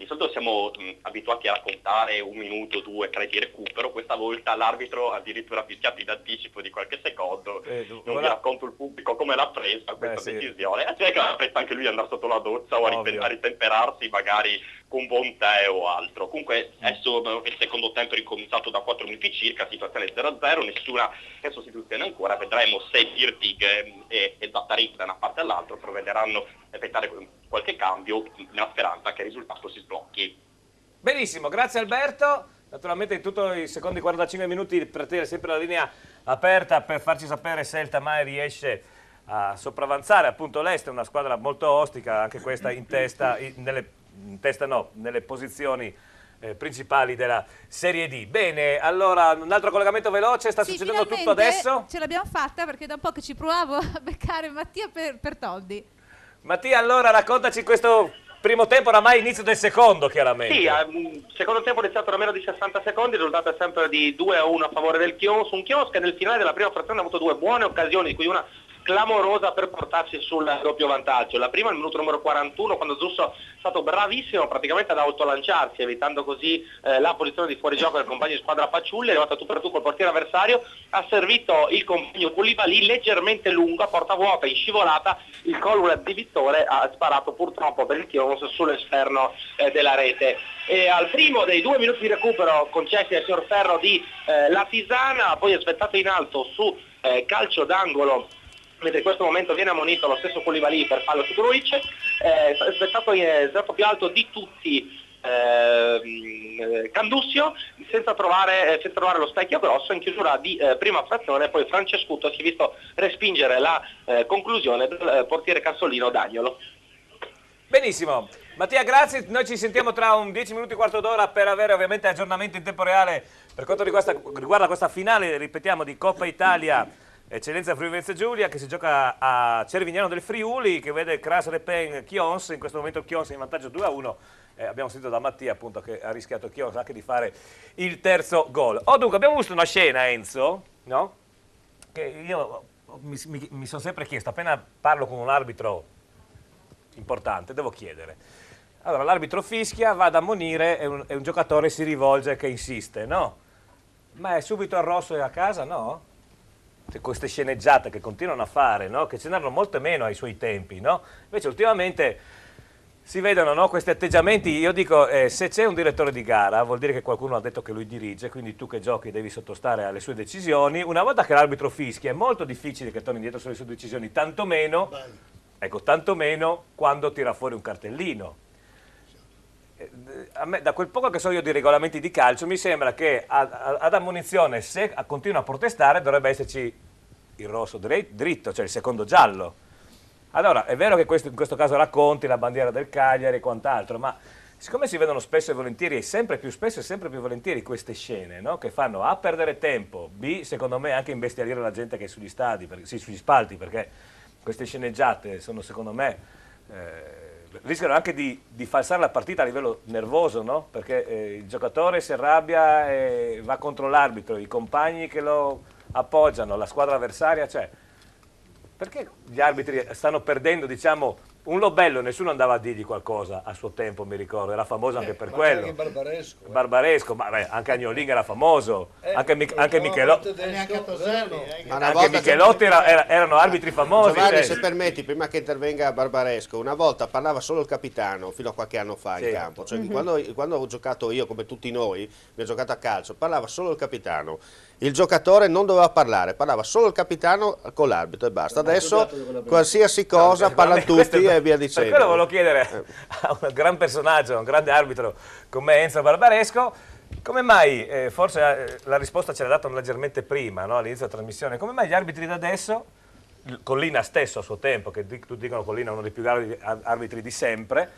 di solito siamo abituati a raccontare 1 minuto, 2, 3 di recupero, questa volta l'arbitro addirittura ha fischiato in anticipo di qualche secondo, non vi racconto il pubblico come l'ha presa questa decisione, e che l'ha presa anche lui ad andare sotto la doccia o a ritemperarsi magari con buon tè o altro. Comunque adesso il secondo tempo è ricominciato da 4 minuti circa, situazione 0-0, nessuna sostituzione ancora, vedremo se Dirtig e Zattarik da una parte all'altra provvederanno a effettuare qualche cambio nella speranza che il risultato si sblocchi. Benissimo, grazie Alberto. Naturalmente in tutti i secondi 45 minuti per tenere sempre la linea aperta per farci sapere se il Tamai riesce a sopravanzare appunto l'Este, una squadra molto ostica, anche questa nelle posizioni principali della Serie D. Bene, allora un altro collegamento veloce, sta succedendo tutto adesso? Ce l'abbiamo fatta perché da un po' che ci provavo a beccare Mattia per Toldi. Mattia, allora raccontaci questo primo tempo, oramai inizio del secondo chiaramente. Sì, il secondo tempo è iniziato da meno di 60 secondi, il risultato è sempre di 2-1 a favore del Chios, un Chios che nel finale della prima frazione ha avuto 2 buone occasioni, di cui una clamorosa per portarsi sul doppio vantaggio. La prima al minuto numero 41, quando Zusso è stato bravissimo praticamente ad autolanciarsi, evitando così la posizione di fuorigioco del compagno di squadra Paciulli, è arrivato tu per tu col portiere avversario, ha servito il compagno Koulibaly leggermente lungo, a porta vuota, in scivolata, il collo di Vittore ha sparato purtroppo per il Chios sull'esterno della rete. E al primo dei 2 minuti di recupero concessi al signor Ferro di La Tisana, poi è svettato in alto su calcio d'angolo, mentre in questo momento viene ammonito lo stesso Koulibaly per fallo su Grujic, è stato più alto di tutti Candussio, senza trovare lo specchio grosso in chiusura di prima frazione. Poi Francescuto si è visto respingere la conclusione del portiere Cassolino Dagnolo. Benissimo, Mattia grazie, noi ci sentiamo tra un 10 minuti, quarto d'ora per avere ovviamente aggiornamento in tempo reale per quanto riguarda questa finale, ripetiamo, di Coppa Italia Eccellenza Friuli Venezia Giulia, che si gioca a Cervignano del Friuli, che vede Cras Repen Chions, in questo momento Chions è in vantaggio 2-1, abbiamo sentito da Mattia appunto che ha rischiato Chions anche di fare il terzo gol. Dunque abbiamo visto una scena, Enzo, no? Che io mi sono sempre chiesto, appena parlo con un arbitro importante, devo chiedere. Allora l'arbitro fischia, va ad ammonire e un giocatore si rivolge che insiste, no? Ma è subito al rosso e a casa, no? Queste sceneggiate che continuano a fare, no? Che ce n'erano molte meno ai suoi tempi, no? Invece ultimamente si vedono, no, questi atteggiamenti. Io dico, se c'è un direttore di gara vuol dire che qualcuno ha detto che lui dirige, quindi tu che giochi devi sottostare alle sue decisioni. Una volta che l'arbitro fischia è molto difficile che torni indietro sulle sue decisioni, tantomeno quando tira fuori un cartellino. A me, da quel poco che so io di regolamenti di calcio, mi sembra che ad ammonizione, se continua a protestare, dovrebbe esserci il rosso dritto, cioè il secondo giallo. Allora, è vero che in questo caso racconti la bandiera del Cagliari e quant'altro, ma siccome si vedono spesso e volentieri, e sempre più spesso e sempre più volentieri, queste scene, no? Che fanno A, perdere tempo, B, secondo me anche imbestialire la gente che è sugli stadi, sugli spalti, perché queste sceneggiate sono, secondo me, rischiano anche di falsare la partita a livello nervoso, no? Perché il giocatore si arrabbia e va contro l'arbitro, i compagni che lo appoggiano, la squadra avversaria, cioè... Perché gli arbitri stanno perdendo, diciamo, un Lobello, nessuno andava a dirgli qualcosa a suo tempo, mi ricordo, era famoso anche per quello. Anche Barbaresco, ma anche Agnolin era famoso, anche Michelotti. Anche Michelotti erano arbitri famosi. Giovanni, se permetti, prima che intervenga Barbaresco, una volta parlava solo il capitano, fino a qualche anno fa in campo. Cioè, quando ho giocato io, come tutti noi, mi ho giocato a calcio, parlava solo il capitano. Il giocatore non doveva parlava solo il capitano con l'arbitro e basta. Adesso qualsiasi cosa parlano tutti e via dicendo. Per quello volevo chiedere a un gran personaggio, a un grande arbitro come Enzo Barbaresco, come mai, forse la risposta ce l'ha data leggermente prima, no, all'inizio della trasmissione, come mai gli arbitri da adesso, Collina stesso a suo tempo, che tutti dicono Collina è uno dei più grandi arbitri di sempre,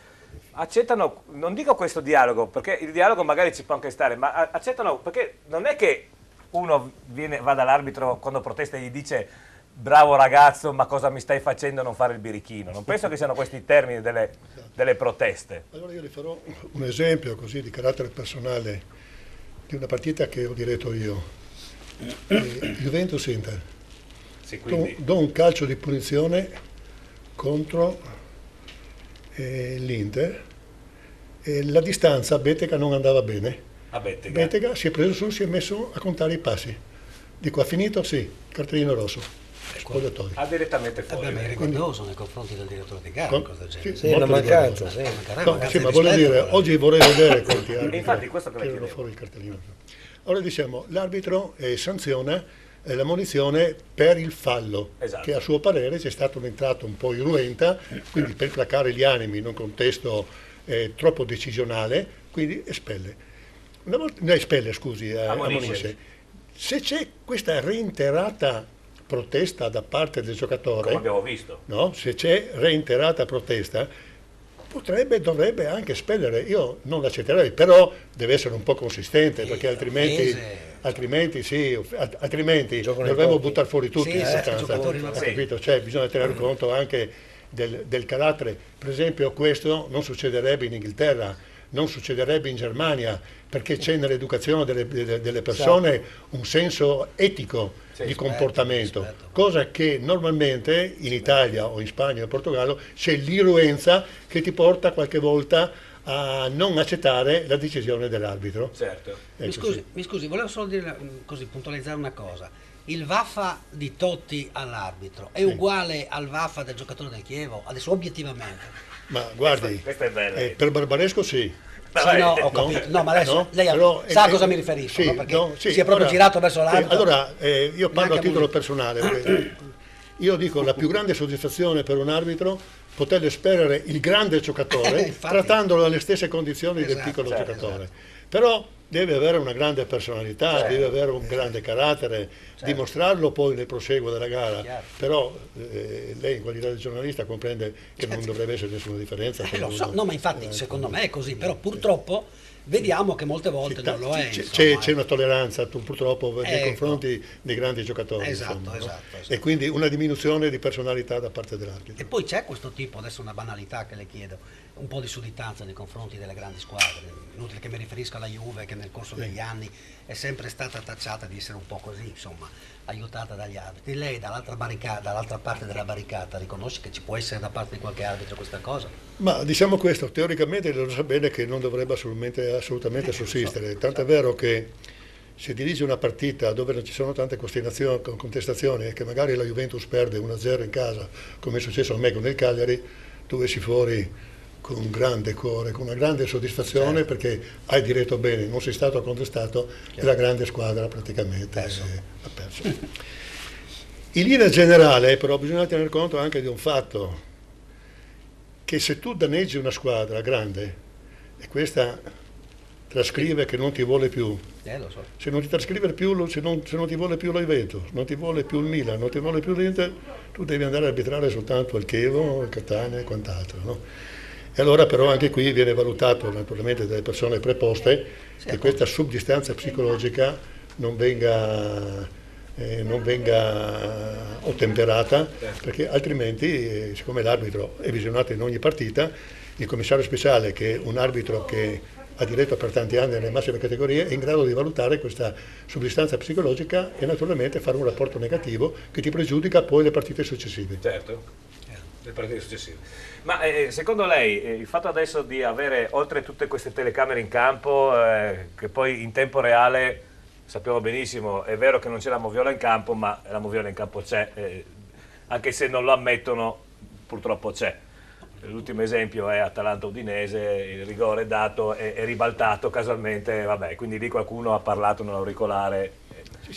accettano, non dico questo dialogo, perché il dialogo magari ci può anche stare, ma accettano, perché non è che uno va dall'arbitro quando protesta e gli dice bravo ragazzo, ma cosa mi stai facendo a non fare il birichino? Non penso che siano questi i termini delle proteste. Allora io le farò un esempio così di carattere personale di una partita che ho diretto io. Juventus-Inter. Sì, quindi... do un calcio di punizione contro l'Inter e la distanza a Bettega non andava bene. Bettega si è preso su, si è messo a contare i passi. Dico, ha finito? Sì, cartellino rosso. Spogliatoio. Ha direttamente fuori. Ma è ricordoso nei confronti del direttore di gara, cosa del genere. Sì, una mancanza. Sì, ma voglio dire, oggi vorrei vedere quanti arbitri infatti questo che tirano fuori il cartellino. Allora diciamo, l'arbitro sanziona l'ammonizione per il fallo, che a suo parere c'è stata un'entrata un po' irruenta, quindi per placare gli animi in un contesto troppo decisionale, quindi espelle. Una volta, no, espelle, scusi, ammonisce. Se c'è questa reiterata protesta da parte del giocatore, come abbiamo visto, no? Se c'è reiterata protesta, dovrebbe anche espellere. Io non l'accetterei, però deve essere un po' consistente, perché altrimenti dovremmo buttare fuori tutti in sostanza. Capito? Cioè, bisogna tenere conto anche del carattere. Per esempio, questo non succederebbe in Inghilterra, non succederebbe in Germania, perché c'è nell'educazione delle persone un senso etico di comportamento, cosa che normalmente in Italia o in Spagna o in Portogallo c'è l'irruenza che ti porta qualche volta a non accettare la decisione dell'arbitro. Certo. Mi scusi, volevo solo dire così, puntualizzare una cosa. Il vaffa di Totti all'arbitro è uguale al vaffa del giocatore del Chievo? Adesso obiettivamente. Ma guardi, questa è bella. Per Barbaresco sì. Sì, no, ho capito. No, ma adesso lei sa a cosa mi riferisco, no? Perché si è proprio girato verso l'arbitro. Allora, io parlo a titolo personale. Io dico, la più grande soddisfazione per un arbitro poter espellere il grande giocatore trattandolo alle stesse condizioni del piccolo giocatore. Però deve avere una grande personalità, deve avere un grande carattere, dimostrarlo poi nel proseguo della gara. Però lei in qualità di giornalista comprende che non dovrebbe essere nessuna differenza. Lo so, no, ma infatti secondo me è così, però purtroppo vediamo che molte volte non lo è. C'è una tolleranza purtroppo nei confronti dei grandi giocatori. Esatto. E quindi una diminuzione di personalità da parte dell'arbitro. E poi c'è questo tipo, adesso una banalità che le chiedo, un po' di sudditanza nei confronti delle grandi squadre. Inutile che mi riferisca alla Juve, che nel corso degli anni è sempre stata tacciata di essere un po' così, insomma, aiutata dagli arbitri. Lei dall'altra parte della barricata riconosce che ci può essere da parte di qualche arbitro questa cosa? Ma diciamo questo, teoricamente lo sa bene che non dovrebbe assolutamente sussistere, tant'è vero che se dirige una partita dove non ci sono tante contestazioni e che magari la Juventus perde 1-0 in casa, come è successo a me con il Cagliari, tu esci fuori con un grande cuore, con una grande soddisfazione, perché hai diretto bene, non sei stato contestato e la grande squadra praticamente ha perso. In linea generale però bisogna tener conto anche di un fatto, che se tu danneggi una squadra grande e questa trascrive che non ti vuole più, lo so. se non ti trascrive più, se non ti vuole più la Juventus, non ti vuole più il Milan, non ti vuole più l'Inter, tu devi andare a arbitrare soltanto il Chievo, il Catania e quant'altro, no? E allora però anche qui viene valutato naturalmente dalle persone preposte che questa subdistanza psicologica non venga ottemperata, perché altrimenti, siccome l'arbitro è visionato in ogni partita, il commissario speciale, che è un arbitro che ha diretto per tanti anni nelle massime categorie, è in grado di valutare questa subdistanza psicologica e naturalmente fare un rapporto negativo che ti pregiudica poi le partite successive. Certo, le partite successive. Ma secondo lei il fatto adesso di avere, oltre tutte queste telecamere in campo, che poi in tempo reale sappiamo benissimo, è vero che non c'è la moviola in campo, ma la moviola in campo c'è, anche se non lo ammettono, purtroppo c'è. L'ultimo esempio è Atalanta-Udinese, il rigore dato e ribaltato casualmente, vabbè, quindi lì qualcuno ha parlato nell'auricolare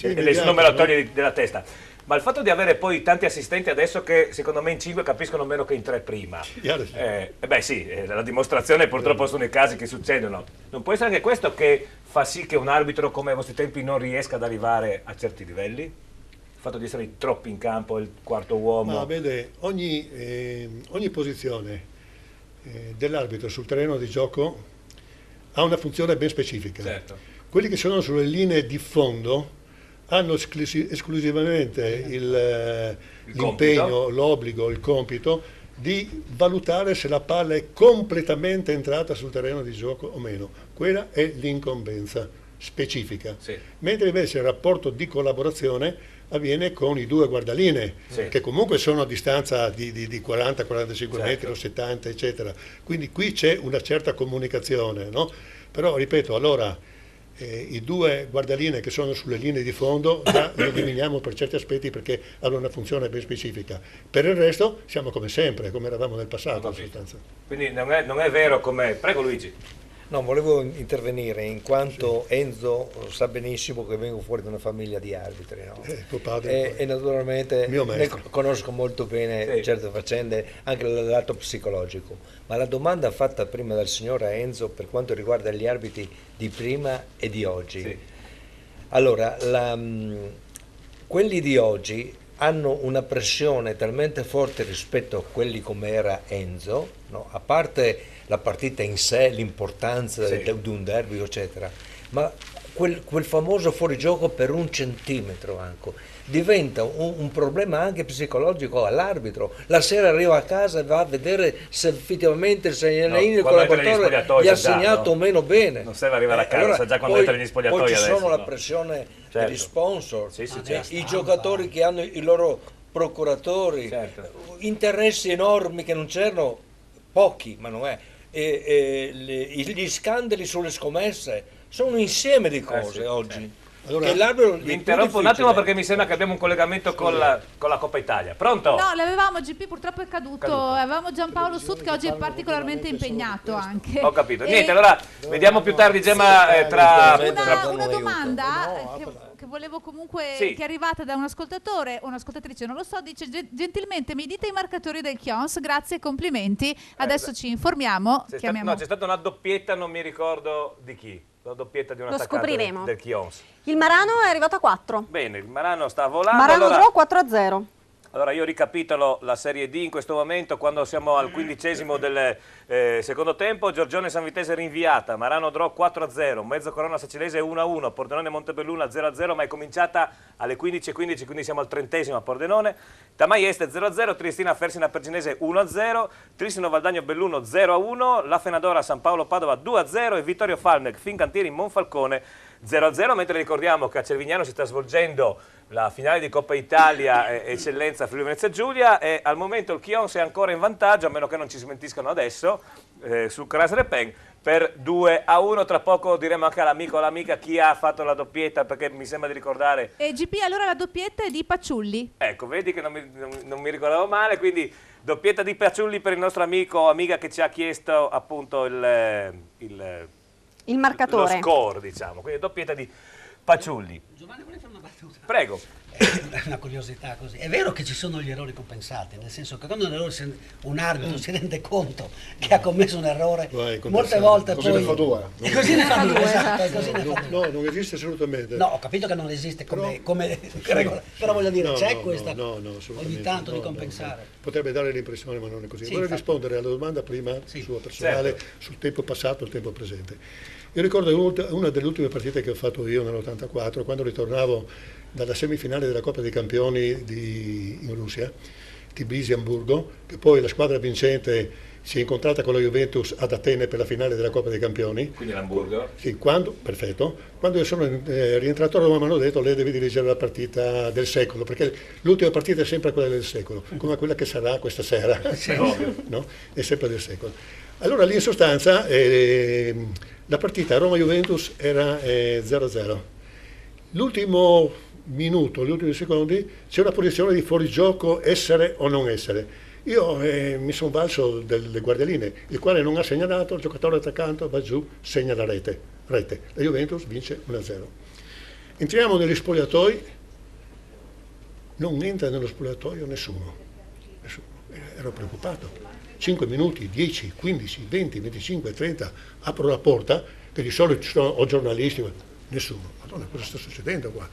e non me lo toglie dalla testa. Ma il fatto di avere poi tanti assistenti adesso, che secondo me in 5 capiscono meno che in 3 prima, beh sì, la dimostrazione purtroppo sono i casi che succedono. Non può essere anche questo che fa sì che un arbitro come ai vostri tempi non riesca ad arrivare a certi livelli? Il fatto di essere troppi in campo, il quarto uomo? Ma vede, ogni posizione dell'arbitro sul terreno di gioco ha una funzione ben specifica. Certo. Quelli che sono sulle linee di fondo hanno esclusivamente l'impegno, l'obbligo, il compito di valutare se la palla è completamente entrata sul terreno di gioco o meno. Quella è l'incombenza specifica. Sì. Mentre invece il rapporto di collaborazione avviene con i due guardalinee, che comunque sono a distanza di 40-45 metri o 70, eccetera. Quindi qui c'è una certa comunicazione, no? Però, ripeto, allora i due guardalinee che sono sulle linee di fondo già li eliminiamo per certi aspetti, perché hanno una funzione ben specifica. Per il resto siamo come sempre, come eravamo nel passato in sostanza. Quindi non è vero come... Prego Luigi. No, volevo intervenire in quanto Enzo sa benissimo che vengo fuori da una famiglia di arbitri, no? Tuo padre e naturalmente ne conosco molto bene certe faccende, anche dal lato psicologico. Ma la domanda fatta prima dal signore Enzo per quanto riguarda gli arbitri di prima e di oggi. Allora, quelli di oggi hanno una pressione talmente forte rispetto a quelli come era Enzo, no? A parte la partita in sé, l'importanza di un derby, eccetera, ma quel famoso fuorigioco per 1 centimetro anche diventa un problema anche psicologico all'arbitro. La sera arriva a casa e va a vedere se effettivamente il segnalino, il collaboratore gli ha segnato o meno bene. Non serve arrivare a casa, allora, sa già quando entra negli spogliatoi. Poi ci adesso, sono la pressione degli sponsor, Sì, i giocatori che hanno i loro procuratori, interessi enormi che non c'erano, pochi, ma non è. Gli scandali sulle scommesse sono un insieme di cose oggi. Allora, vi interrompo un attimo perché mi sembra che abbiamo un collegamento con la Coppa Italia. Pronto? No, l'avevamo, GP purtroppo è caduto. Avevamo Giampaolo Sud che oggi è particolarmente impegnato anche. Ho capito. Niente, allora vediamo più tardi, Gemma, tra una domanda che volevo comunque, che è arrivata da un ascoltatore o un'ascoltatrice, non lo so, dice: gentilmente mi dite i marcatori del Chions, grazie e complimenti. Adesso ci informiamo. C'è stata una doppietta, non mi ricordo di chi. La doppietta di un attaccante del Chions. Il Marano è arrivato a 4. Bene, il Marano sta volando. Marano draw 4-0. Allora io ricapitolo la Serie D in questo momento, quando siamo al 15° del secondo tempo. Giorgione Sanvitese rinviata, Marano draw 4-0, Mezzocorona Sacilese 1-1, Pordenone Montebelluna 0-0, ma è cominciata alle 15:15, quindi siamo al 30° a Pordenone. Tamaieste 0-0, Triestina Fersina Perginese 1-0, Trissino Valdagno Belluno 0-1, La Fenadora San Paolo Padova 2-0 e Vittorio Falmec Fincantieri Monfalcone 0-0, mentre ricordiamo che a Cervignano si sta svolgendo la finale di Coppa Italia Eccellenza Friuli Venezia Giulia e al momento il Chions è ancora in vantaggio, a meno che non ci smentiscano adesso, su Cras Repen, per 2-1. Tra poco diremo anche all'amico o all'amica chi ha fatto la doppietta, perché mi sembra di ricordare. E GP, allora la doppietta è di Paciulli. Ecco, vedi che non mi ricordavo male, quindi doppietta di Paciulli per il nostro amico o amica che ci ha chiesto appunto il marcatore. Lo score, diciamo, quindi doppietta di Paciulli. Giovanni, vuole fare una battuta? Prego. Una curiosità così. È vero che ci sono gli errori compensati, nel senso che quando un arbitro si rende conto che ha commesso un errore, molte volte così poi... ne fa due. E così ne fa due, esatto. No, non esiste assolutamente. No, ho capito che non esiste come regola, però voglio dire, c'è questa ogni tanto di compensare. Potrebbe dare l'impressione, ma non è così. Sì, Vorrei infatti. rispondere alla domanda prima sua personale, certo, sul tempo passato e il tempo presente. Io ricordo una delle ultime partite che ho fatto io nell'84, quando ritornavo dalla semifinale della Coppa dei Campioni in Russia, Tbilisi-Hamburgo, che poi la squadra vincente si è incontrata con la Juventus ad Atene per la finale della Coppa dei Campioni. Quindi l'Hamburgo? Sì, perfetto. Quando io sono rientrato a Roma mi hanno detto: lei deve dirigere la partita del secolo, perché l'ultima partita è sempre quella del secolo, come quella che sarà questa sera, no? È sempre del secolo. Allora lì in sostanza la partita Roma-Juventus era 0-0. L'ultimo minuto, gli ultimi secondi, c'è una posizione di fuorigioco, essere o non essere. Io mi sono valso delle guardialine, il quale non ha segnalato, il giocatore attaccante va giù, segna la rete. La Juventus vince 1-0. Entriamo negli spogliatoi, non entra nello spogliatoio nessuno. Ero preoccupato. 5 minuti, 10, 15, 20, 25, 30, apro la porta, che di solito ci sono o giornalisti, nessuno. Madonna, cosa sta succedendo qua?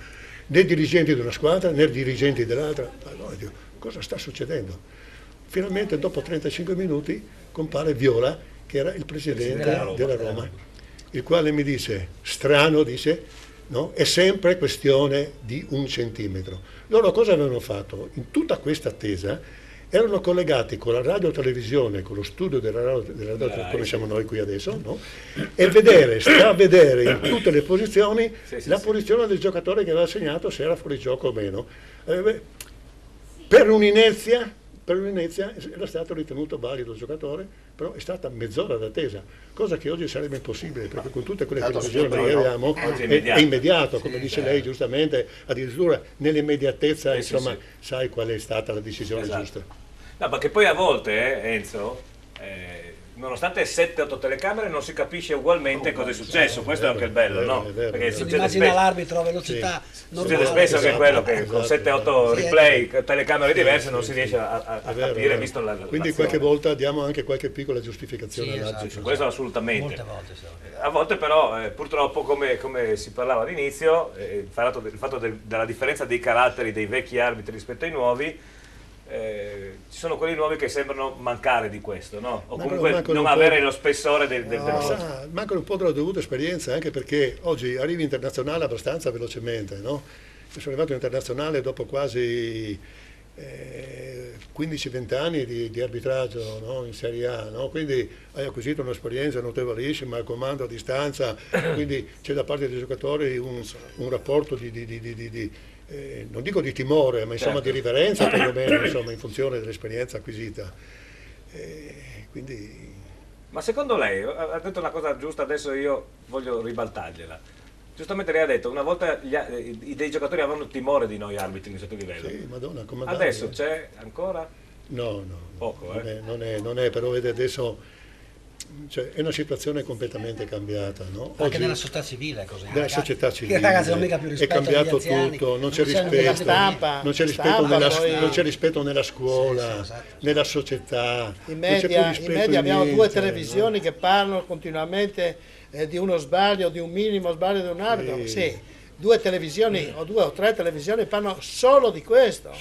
Né dirigenti di una squadra, né dirigenti dell'altra. Madonna, Dio, cosa sta succedendo? Finalmente, dopo 35 minuti, compare Viola, che era il presidente della Roma, il quale mi dice, strano, dice, no? È sempre questione di 1 centimetro. Loro cosa avevano fatto? In tutta questa attesa erano collegati con la radio-televisione, con lo studio della radio, come siamo noi qui adesso, no? E sta a vedere in tutte le posizioni la posizione del giocatore che aveva segnato, se era fuori gioco o meno. Per un'inerzia era stato ritenuto valido il giocatore, però è stata mezz'ora d'attesa, cosa che oggi sarebbe impossibile, perché con tutte quelle televisioni che abbiamo è immediato, come dice lei giustamente, addirittura nell'immediatezza, insomma, sai qual è stata la decisione giusta. No, perché poi a volte, Enzo, nonostante 7-8 telecamere non si capisce ugualmente cosa è successo, questo è anche il bello, no? Perché succede spesso, l'arbitro a velocità succede spesso che quello che con 7-8 replay, telecamere diverse non si riesce a capire, visto la quindi qualche volta diamo anche qualche piccola giustificazione all'arbitro. Questo assolutamente. Molte volte a volte però purtroppo come si parlava all'inizio, il fatto della differenza dei caratteri dei vecchi arbitri rispetto ai nuovi, ci sono quelli nuovi che sembrano mancare di questo, no? O comunque non avere lo spessore del mancano un po' della dovuta esperienza, anche perché oggi arrivi internazionale abbastanza velocemente, no? Io sono arrivato internazionale dopo quasi 15-20 anni di arbitraggio, no? In Serie A, no? Quindi hai acquisito un'esperienza notevolissima, il comando a distanza, quindi c'è da parte dei giocatori un rapporto non dico di timore, ma insomma di riverenza perlomeno, insomma, in funzione dell'esperienza acquisita. Quindi... Ma secondo lei, ha detto una cosa giusta, adesso io voglio ribaltargliela. Giustamente lei ha detto, una volta dei giocatori avevano timore di noi arbitri di questo livello. Sì, Madonna, adesso c'è ancora? No. Poco, non è, però vede adesso... Cioè, è una situazione completamente cambiata, no? Anche nella società civile è così. Nella società civile ragazzi, non mica più rispetto, è cambiato anziani, tutto, non c'è rispetto nella scuola, nella società. In media abbiamo 2 televisioni che parlano continuamente di uno sbaglio, di un minimo sbaglio di un arbitro. Sì. 2 televisioni o 2 o 3 televisioni parlano solo di questo.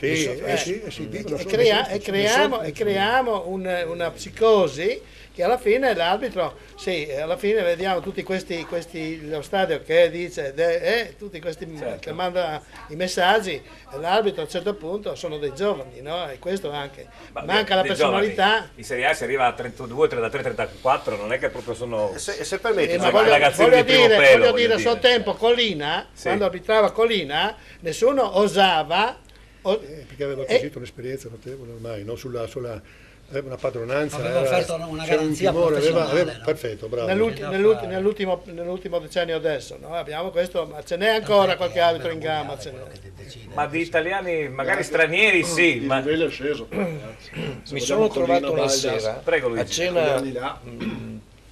Creiamo una psicosi che alla fine l'arbitro, alla fine vediamo tutti questi lo stadio che dice, tutti questi che manda i messaggi, e l'arbitro a un certo punto sono dei giovani, no? E questo anche. Manca la personalità. Giovani. In Serie A si arriva a 32, 33, 34, non è che proprio sono se permetti, voglio dire, a suo tempo Collina, quando arbitrava Collina, nessuno osava perché aveva acquisito un'esperienza notevole ormai, no? aveva una padronanza, aveva offerto una garanzia timore, professionale, no? Perfetto, bravo. Nell'ultimo decennio adesso, no? Abbiamo questo, ma ce n'è ancora qualche arbitro in gamba. Ma di italiani, magari stranieri, sì. Il Ma... livello è sceso. Mi sono trovato una sera Prego, a cena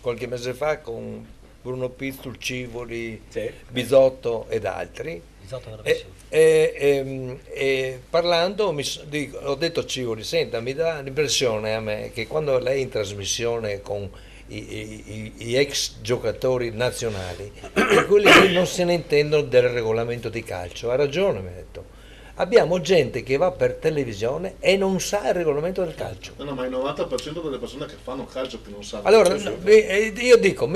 qualche mese fa con Bruno Pizzul, Civoli, Bisotto ed altri. E parlando ho detto a Civoli, senta, mi dà l'impressione a me che quando lei è in trasmissione con i ex giocatori nazionali, quelli che non se ne intendono del regolamento di calcio, ha ragione, mi ha detto. Abbiamo gente che va per televisione e non sa il regolamento del calcio. No, ma il 90% delle persone che fanno calcio che non sanno. Allora, io dico,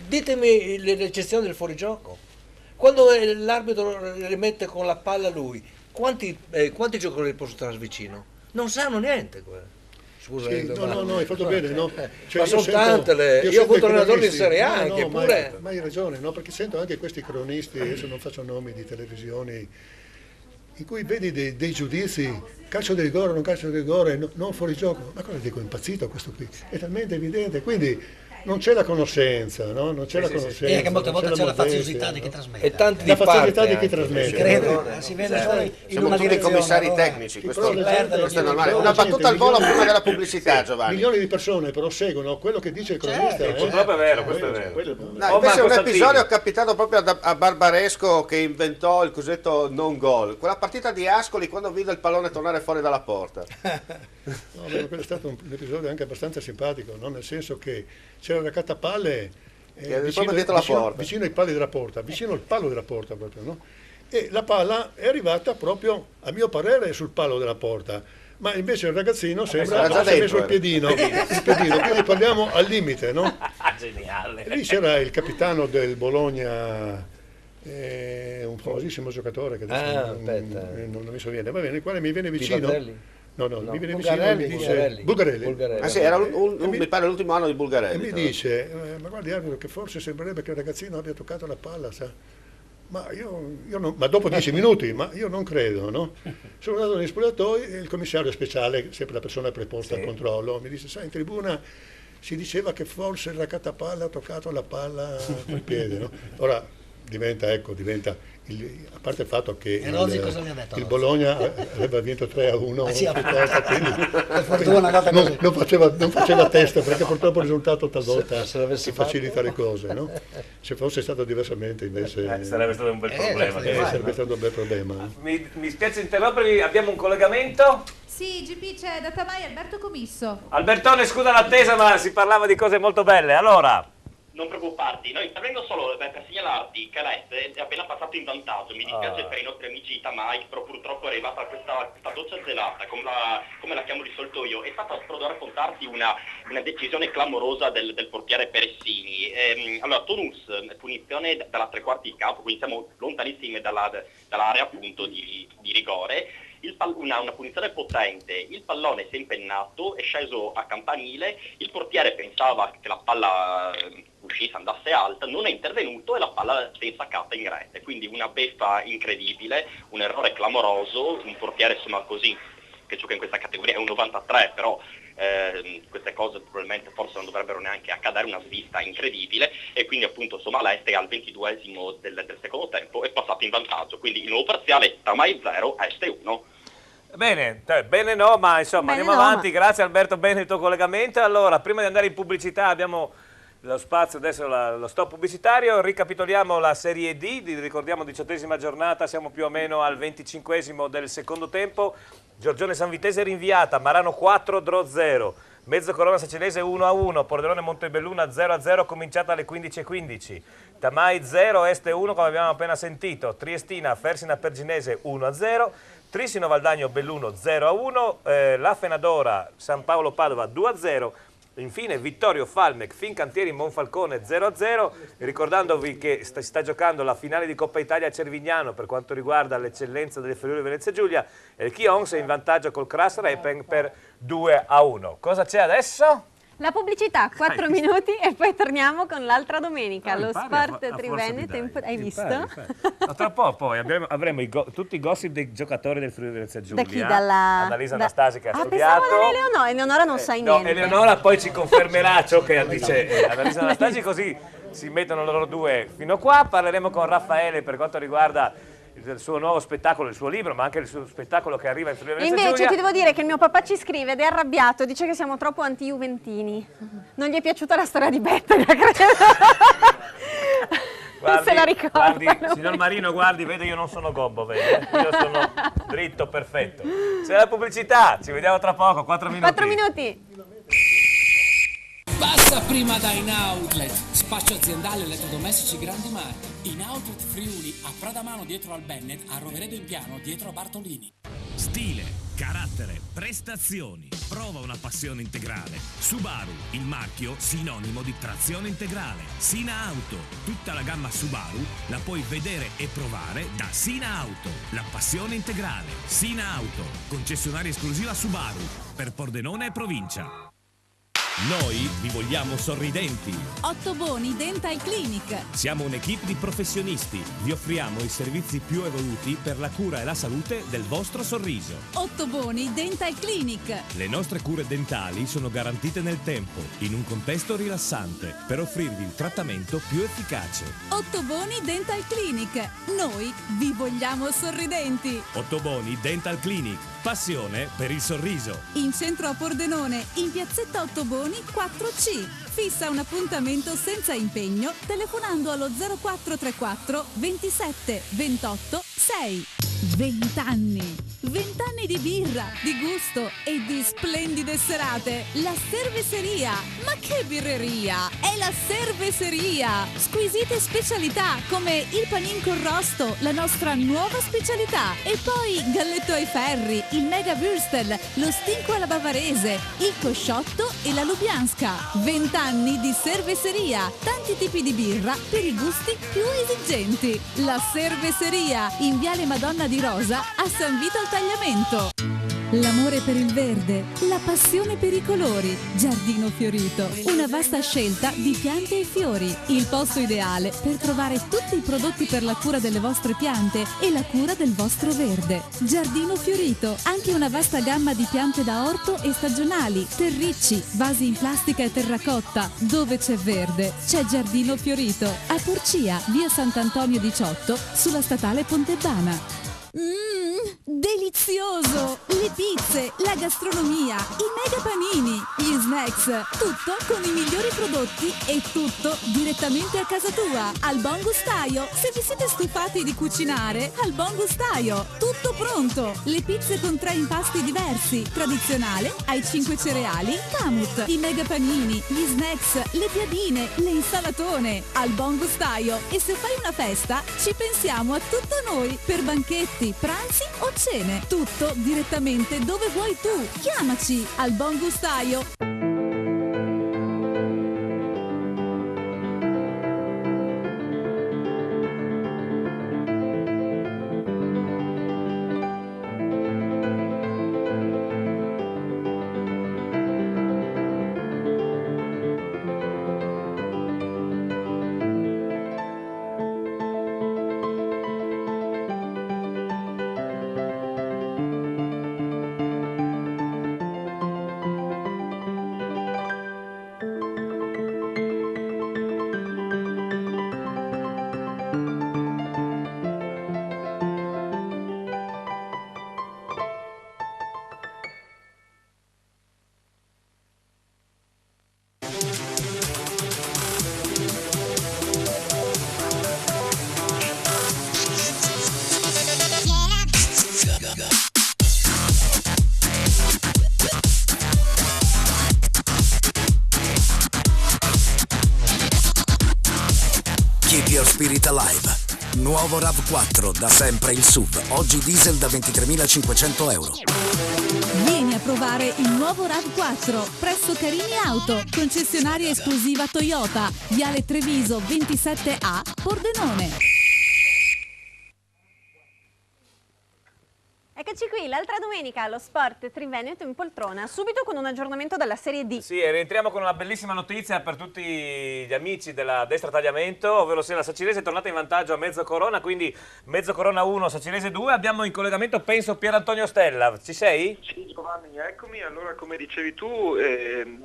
ditemi l'eccezione del fuorigioco. Quando l'arbitro rimette con la palla lui, quanti giocatori possono stare vicino? Non sanno niente. Scusa, sì, no, hai fatto bene, no? Cioè, ma sono tante io ho avuto allenatori in Serie A anche, pure. Ma hai ragione, no? Perché sento anche questi cronisti, adesso non faccio nomi di televisioni, in cui vedi dei giudizi, calcio di rigore, non calcio di rigore, non fuori gioco. Ma cosa dico, è impazzito questo qui? È talmente evidente, quindi non c'è la conoscenza, no? Non c'è la conoscenza. E che molte volte c'è la faziosità di chi trasmette. E tanti la faziosità di chi trasmette. Credo, si vede solo in siamo una tutti direzione, commissari tecnici, questo è normale. Una battuta al volo prima della pubblicità, Giovanni. Milioni di persone però seguono quello che dice il cronista. Purtroppo è vero, questo è vero. No, invece è un episodio capitato proprio a Barbaresco che inventò il cosiddetto non gol. Quella partita di Ascoli quando vide il pallone tornare fuori dalla porta. No, quello è stato un episodio anche abbastanza simpatico, no? Nel senso che c'era una raccattapalle vicino ai pali della porta, vicino al palo della porta proprio, no? E la palla è arrivata proprio, a mio parere, sul palo della porta, ma invece il ragazzino sembra che si è messo il piedino, quindi parliamo al limite, no? Geniale. E lì c'era il capitano del Bologna, un famosissimo giocatore che adesso non mi sovviene, va bene, il quale mi viene vicino. No, mi viene vicino e mi dice Bulgarelli. Ah sì, era mi pare l'ultimo anno di Bulgarelli. E mi dice, ma guardi arbitro, che forse sembrerebbe che il ragazzino abbia toccato la palla, sa? Ma io non, ma dopo 10 minuti, ma io non credo, no? Sono andato negli spogliatoi e il commissario speciale, sempre la persona preposta al controllo, mi dice, sai, in tribuna si diceva che forse il raccattapalla ha toccato la palla col piede, no? Ora diventa, a parte il fatto che il Bologna aveva vinto 3-1, quindi non faceva testa, perché purtroppo il risultato talvolta si facilita le cose, no? Se fosse stato diversamente invece sarebbe stato un bel problema. Sarebbe stato un bel problema. Mi spiace interrompervi, abbiamo un collegamento? Sì, GP, c'è da Tamai Alberto Commisso. Albertone, scusa l'attesa, ma si parlava di cose molto belle, allora... Non preoccuparti, no, intervengo solo per segnalarti che Leste è appena passato in vantaggio. Mi dispiace per i nostri amici di Tamai, però purtroppo è arrivata questa doccia gelata, come la chiamo di solito io. È stata solo da raccontarti una decisione clamorosa del portiere Peressini. Allora, Tonus, punizione dalla tre quarti di campo, quindi siamo lontanissimi dall'area appunto di rigore. Una punizione potente, il pallone si è impennato, è sceso a campanile, il portiere pensava che la palla uscisse, andasse alta, non è intervenuto e la palla si è insaccata in rete, quindi una beffa incredibile, un errore clamoroso, un portiere insomma così che gioca in questa categoria è un 93, però queste cose probabilmente forse non dovrebbero neanche accadere, una svista incredibile, e quindi appunto insomma l'Este al 22esimo del secondo tempo è passato in vantaggio, quindi il nuovo parziale Tamai 0, Este 1. Bene, no, ma insomma andiamo avanti, grazie Alberto, bene il tuo collegamento. Allora, prima di andare in pubblicità abbiamo lo spazio, adesso lo stop pubblicitario, ricapitoliamo la Serie D, ricordiamo 18ª giornata, siamo più o meno al 25esimo del secondo tempo, Giorgione Sanvitese rinviata, Marano 4, Dro 0, Mezzo Corona Sacilese 1-1, Pordenone Montebelluna 0-0, cominciata alle 15:15, Tamai 0, Este 1 come abbiamo appena sentito, Triestina Fersina Perginese 1-0, Trissino Valdagno Belluno 0-1, La Fenadora San Paolo Padova 2-0, infine Vittorio Falmec Fincantieri Monfalcone 0-0, ricordandovi che si sta giocando la finale di Coppa Italia a Cervignano per quanto riguarda l'eccellenza delle Friuli Venezia Giulia e il Chions è in vantaggio col Kras Repen per 2-1. Cosa c'è adesso? La pubblicità, 4 minuti e poi torniamo con l'altra domenica, lo Sport Triveneto. Hai visto? No, tra poco poi avremo tutti i gossip dei giocatori del Friuli Venezia Giulia. Da chi? Annalisa Anastasi che ha studiato. Pensavo Eleonora non sai niente. Eleonora poi ci confermerà ciò che dice Annalisa Anastasi, così si mettono loro due fino qua. Parleremo con Raffaele per quanto riguarda il suo nuovo spettacolo, il suo libro, ma anche il suo spettacolo che arriva in Friuli Venezia Giulia. Invece ti devo dire che il mio papà ci scrive ed è arrabbiato, dice che siamo troppo anti-juventini. Non gli è piaciuta la storia di Bettega, credo. Non se la ricorda. Signor Marino, guardi, vede, io non sono gobbo, vede? Io sono dritto, perfetto. C'è la pubblicità, ci vediamo tra poco, 4 minuti. 4 minuti. Passa prima da In Outlet, spazio aziendale elettrodomestici grandi marchi. In Outlet Friuli, a Pradamano dietro al Bennett, a Roveredo in Piano dietro a Bartolini. Stile, carattere, prestazioni. Prova una passione integrale. Subaru, il marchio sinonimo di trazione integrale. Sina Auto, tutta la gamma Subaru la puoi vedere e provare da Sina Auto. La passione integrale. Sina Auto, concessionaria esclusiva Subaru per Pordenone e provincia. Noi vi vogliamo sorridenti. Ottoboni Dental Clinic. Siamo un'equipe di professionisti. Vi offriamo i servizi più evoluti per la cura e la salute del vostro sorriso. Ottoboni Dental Clinic. Le nostre cure dentali sono garantite nel tempo, in un contesto rilassante, per offrirvi il trattamento più efficace. Ottoboni Dental Clinic. Noi vi vogliamo sorridenti. Ottoboni Dental Clinic. Passione per il sorriso. In centro a Pordenone, in piazzetta Ottoboni 4C. Fissa un appuntamento senza impegno telefonando allo 0434 27 28 6. 20 anni. 20 anni di birra, di gusto e di splendide serate. La Cerveseria. Ma che birreria? È la Cerveseria. Squisite specialità come il panin con rosto, la nostra nuova specialità. E poi galletto ai ferri, il mega würstel, lo stinco alla bavarese, il cosciotto e la lubianska. 20 anni di Cerveseria. Tanti tipi di birra per i gusti più esigenti. La Cerveseria in Viale Madonna di Rosa a San Vito al Tagliamento. L'amore per il verde, la passione per i colori. Giardino Fiorito, una vasta scelta di piante e fiori. Il posto ideale per trovare tutti i prodotti per la cura delle vostre piante e la cura del vostro verde. Giardino Fiorito, anche una vasta gamma di piante da orto e stagionali, terricci, vasi in plastica e terracotta. Dove c'è verde, c'è Giardino Fiorito. A Porcia, via Sant'Antonio 18, sulla statale Pontebana. Delizioso! Le pizze, la gastronomia, i mega panini, gli snacks, tutto con i migliori prodotti e tutto direttamente a casa tua. Al Buon Gustaio, se vi siete stufati di cucinare, al Buon Gustaio, tutto pronto. Le pizze con 3 impasti diversi, tradizionale, ai 5 cereali, Kamut, i mega panini, gli snacks, le piadine, le insalatone. Al Buon Gustaio. E se fai una festa, ci pensiamo a tutto noi per banchetti, pranzi o cene. Tutto direttamente dove vuoi tu. Chiamaci al Buon Gustaio. Keep your spirit alive. Nuovo RAV4, da sempre il SUV. Oggi diesel da 23.500 euro. Vieni a provare il nuovo RAV4 presso Carini Auto, concessionaria esclusiva Toyota, Viale Treviso 27A, Pordenone. Eccoci qui, l'altra domenica allo Sport Triveneto in poltrona, subito con un aggiornamento della Serie D. Sì, e rientriamo con una bellissima notizia per tutti gli amici della Destra Tagliamento, ovvero sia la Sacilese è tornata in vantaggio a mezzo Corona, quindi mezzo Corona 1, Sacilese 2. Abbiamo in collegamento, penso, Pierantonio Stella. Ci sei? Sì, Giovanni, eccomi. Allora, come dicevi tu,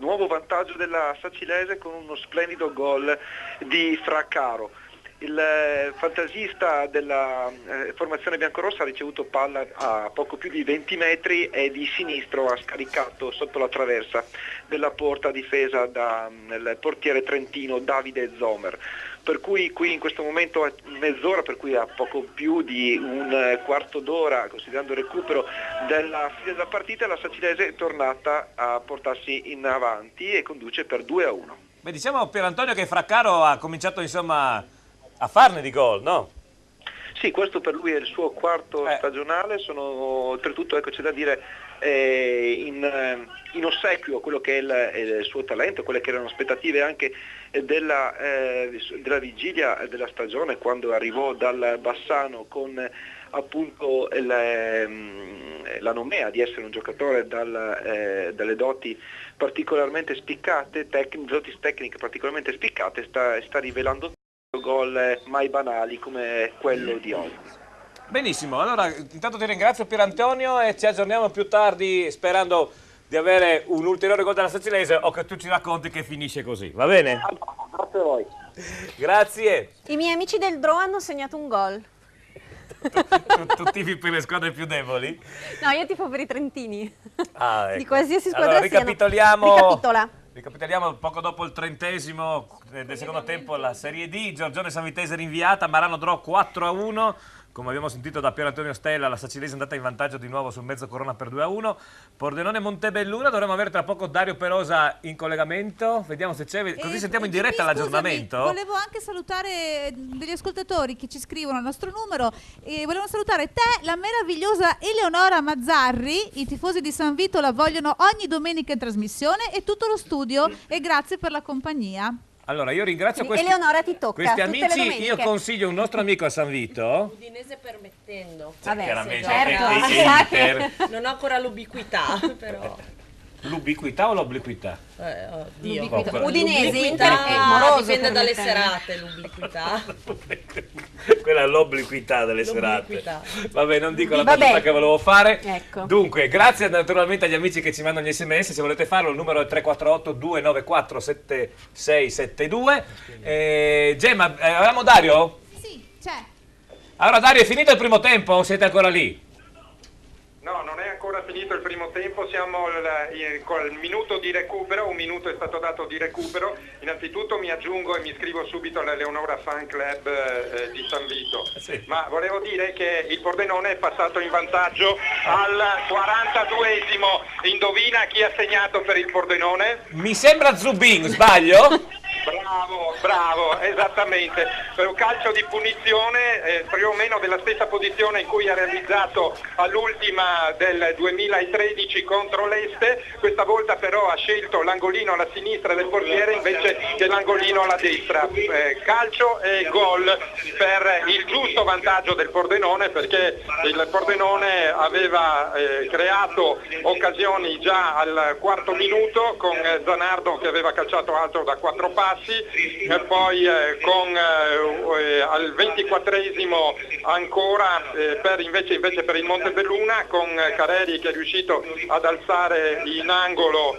nuovo vantaggio della Sacilese con uno splendido gol di Fraccaro. Il fantasista della formazione biancorossa ha ricevuto palla a poco più di 20 metri e di sinistro ha scaricato sotto la traversa della porta difesa dal portiere trentino Davide Zomer. Per cui qui in questo momento è mezz'ora, per cui a poco più di un quarto d'ora, considerando il recupero della fine della partita, la Sacilese è tornata a portarsi in avanti e conduce per 2-1. Beh, diciamo Pierantonio che Fraccaro ha cominciato insomma a farne di gol, no? Sì, questo per lui è il suo quarto stagionale, sono oltretutto, ecco, c'è da dire, in ossequio a quello che è il suo talento, quelle che erano aspettative anche della vigilia della stagione, quando arrivò dal Bassano con appunto la nomea di essere un giocatore dalle doti particolarmente spiccate, doti tecniche particolarmente spiccate, sta rivelando gol mai banali come quello di oggi. Benissimo, allora intanto ti ringrazio Pierantonio e ci aggiorniamo più tardi sperando di avere un ulteriore gol della Sacilese o che tu ci racconti che finisce così, va bene? Grazie a voi. Grazie. I miei amici del Draw hanno segnato un gol. Tu tifi per le squadre più deboli? No, io tifo per i trentini. Ah, ecco. Di qualsiasi squadra allora, ricapitoliamo poco dopo il 30° del secondo tempo la Serie D. Giorgione Sanvitese rinviata, Marano Draw 4-1. Come abbiamo sentito da Pierantonio Stella, la Sacilese è andata in vantaggio di nuovo sul mezzo Corona per 2-1. Pordenone Montebelluna, dovremmo avere tra poco Dario Perosa in collegamento. Vediamo se c'è, così sentiamo in diretta l'aggiornamento. Volevo anche salutare degli ascoltatori che ci scrivono al nostro numero. E volevo salutare te, la meravigliosa Eleonora Mazzarri. I tifosi di San Vito la vogliono ogni domenica in trasmissione e tutto lo studio. E grazie per la compagnia. Allora, io ringrazio Eleonora, ti tocca, questi tutte le amici. domeniche. Io consiglio un nostro amico a San Vito. Udinese permettendo. Vabbè, chiaramente, certo. Non ho ancora l'ubiquità, però. L'ubiquità o l'obliquità? L'ubiquità. Udinese, Inter è moroso. Dipende dalle serate, l'ubiquità. Quella è l'obliquità delle serate. Vabbè, non dico la battuta che volevo fare. Ecco. Dunque, grazie naturalmente agli amici che ci mandano gli sms. Se volete farlo, il numero è 348 294 7672. Gemma, avevamo Dario? Sì, c'è. Allora Dario, è finito il primo tempo o siete ancora lì? No, non è ancora finito il primo tempo, siamo al minuto di recupero, un minuto è stato dato di recupero. Innanzitutto mi aggiungo e mi iscrivo subito alla Leonora Fan Club di San Vito. Sì. Ma volevo dire che il Pordenone è passato in vantaggio al 42esimo. Indovina chi ha segnato per il Pordenone? Mi sembra Zubin, sbaglio? Bravo, esattamente. Per un calcio di punizione più o meno della stessa posizione in cui ha realizzato all'ultima del 2013 contro l'Este, questa volta però ha scelto l'angolino alla sinistra del portiere invece che l'angolino alla destra. Calcio e gol per il giusto vantaggio del Pordenone, perché il Pordenone aveva creato occasioni già al quarto minuto con Zanardo che aveva calciato alto da 4 passi, e poi al 24esimo ancora invece per il Montebelluna con Careri che è riuscito ad alzare in angolo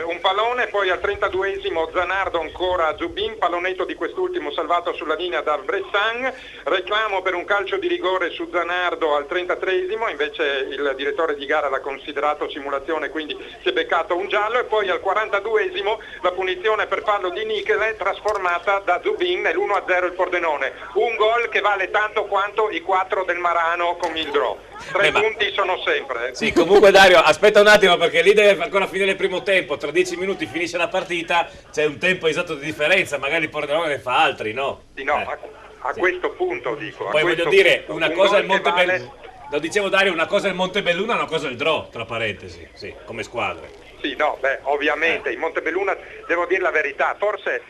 un pallone, poi al 32esimo Zanardo ancora a Zubin, pallonetto di quest'ultimo salvato sulla linea da Bressan, reclamo per un calcio di rigore su Zanardo al 33esimo, invece il direttore di gara l'ha considerato simulazione, quindi si è beccato un giallo, e poi al 42esimo la punizione per fallo di Nichele trasformata da Zubin nell'1-0 il Pordenone, un gol che vale tanto quanto i 4 del Marano con il draw. 3 punti sono sempre. Sì, comunque Dario, aspetta un attimo perché lì deve ancora finire il primo tempo, tra 10 minuti finisce la partita, c'è un tempo esatto di differenza, magari il Pordenone ne fa altri, no? Sì, no, a questo punto dico. Poi voglio dire, una cosa è il Montebelluna, lo dicevo Dario, una cosa è il Montebelluna, una cosa è il draw, tra parentesi, sì, come squadre. Sì, no, ovviamente, il Montebelluna, devo dire la verità, forse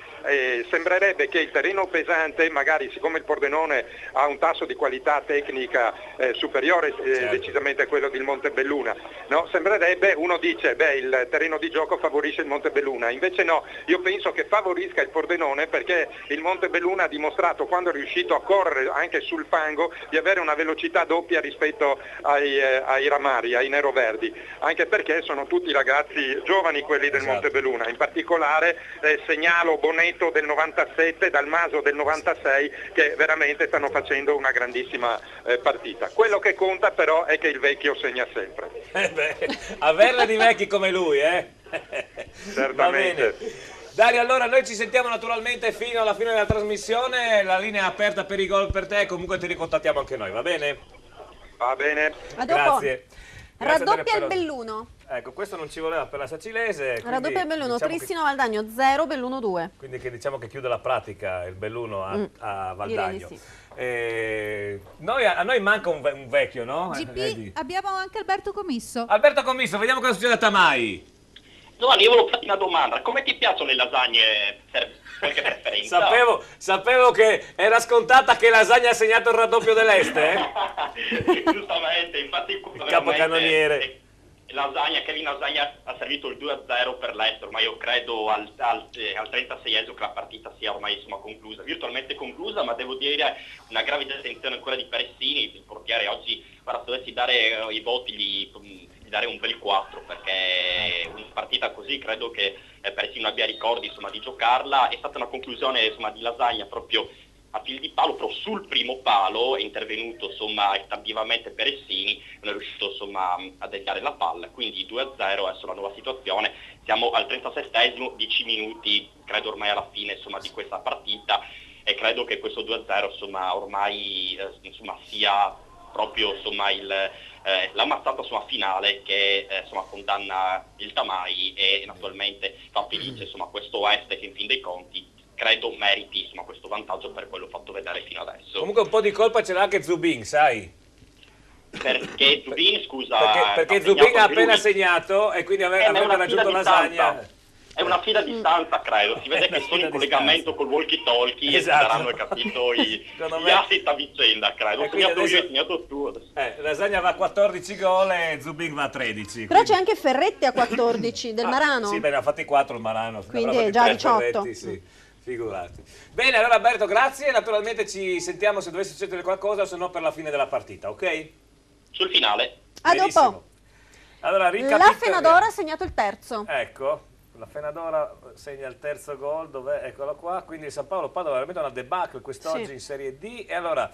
sembrerebbe che il terreno pesante, magari siccome il Pordenone ha un tasso di qualità tecnica superiore decisamente a quello del Montebelluna, no? Sembrerebbe, uno dice il terreno di gioco favorisce il Montebelluna, invece no, io penso che favorisca il Pordenone, perché il Montebelluna ha dimostrato, quando è riuscito a correre anche sul fango, di avere una velocità doppia rispetto ai Ramari, ai neroverdi, anche perché sono tutti ragazzi giovani quelli del Montebelluna, in particolare segnalo Bonetto del 97, Dalmaso del 96, che veramente stanno facendo una grandissima partita. Quello che conta però è che il vecchio segna sempre. Averla di vecchi come lui, Certamente. Dario, allora noi ci sentiamo naturalmente fino alla fine della trasmissione, la linea è aperta per i gol per te, comunque ti ricontattiamo anche noi, va bene? Va bene. A dopo. Grazie. Raddoppia il Belluno. Ecco, questo non ci voleva per la Sacilese. Raddoppia il Belluno, diciamo Trissino Valdagno 0, Belluno 2. Quindi diciamo che chiude la pratica il Belluno a Valdagno. Sì. A noi manca un vecchio, no? GP, abbiamo anche Alberto Commisso. Alberto Commisso, vediamo cosa succede a Tamai. Giovanni, io volevo farti una domanda. Come ti piacciono le lasagne per qualche preferenza? Sapevo che era scontata che Lasagna ha segnato il raddoppio dell'Este. Giustamente, infatti il capocannoniere. Kevin Lasagna ha servito il 2-0 per l'Este, ormai io credo al 36esimo che la partita sia ormai conclusa, virtualmente conclusa, ma devo dire una grave attenzione ancora di Peressini, il portiere oggi, guarda, se dovessi dare i voti gli dare un bel 4, perché una partita così credo che Peressini abbia ricordi di giocarla. È stata una conclusione di Lasagna proprio a fil di palo, però sul primo palo è intervenuto estabtivamente Peressini, non è riuscito a deviare la palla, quindi 2-0 adesso la nuova situazione, siamo al 37esimo, 10 minuti credo ormai alla fine di questa partita, e credo che questo 2-0 ormai sia proprio la mazzata finale che condanna il Tamai e naturalmente fa felice questo Este, che in fin dei conti credo meriti questo vantaggio per quello fatto vedere fino adesso. Comunque un po' di colpa ce l'ha anche Zubin, sai? Perché Zubin, scusa... Perché Zubin ha appena segnato e quindi aveva raggiunto Lasagna. È una fila di stanza, credo. Si vede che sono in collegamento col walkie-talkie, esatto. E saranno capito gli asset a vicenda, credo. Ho segnato io, ho segnato tu. Lasagna va a 14 gol e Zubin va a 13. Però c'è anche Ferretti a 14 del Marano. Sì, ne ha fatti 4 il Marano. Quindi è già 18. Ferretti, sì. Figurati. Bene, allora Alberto, grazie. Naturalmente ci sentiamo se dovesse succedere qualcosa, se no per la fine della partita, ok? Sul finale. A dopo. Allora, la Fenadora ha segnato il terzo. Ecco, la Fenadora segna il terzo gol, dov'è? Eccolo qua. Quindi il San Paolo Padova veramente una debacle quest'oggi in Serie D. E allora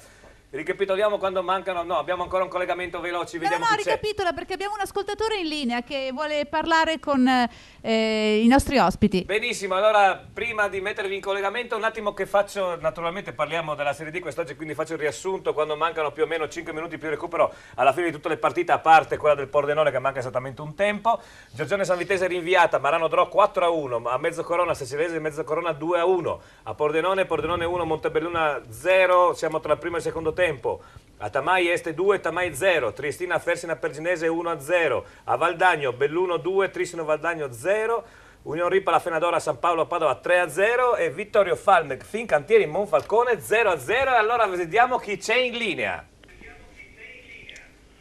ricapitoliamo quando mancano. No, abbiamo ancora un collegamento veloce. Vediamo chi c'è. Ricapitola perché abbiamo un ascoltatore in linea che vuole parlare con i nostri ospiti. Benissimo, allora prima di mettervi in collegamento un attimo che faccio, naturalmente parliamo della Serie D quest'oggi, quindi faccio il riassunto quando mancano più o meno 5 minuti più recupero alla fine di tutte le partite, a parte quella del Pordenone che manca esattamente un tempo. Giorgione Sanvitese rinviata, Marano Drò 4-1, a Mezzocorona Sacilese e Mezzocorona 2-1, a Pordenone 1, Montebelluna 0, siamo tra il primo e il secondo tempo. A Tamai Este 2, Tamai 0, Triestina Fersina Perginese 1-0, a Valdagno Belluno 2, Trissino Valdagno 0, Union Ripa La Fenadora San Paolo Padova 3-0 e Vittorio Falmec Fincantieri Monfalcone 0-0. E allora vediamo chi c'è in linea.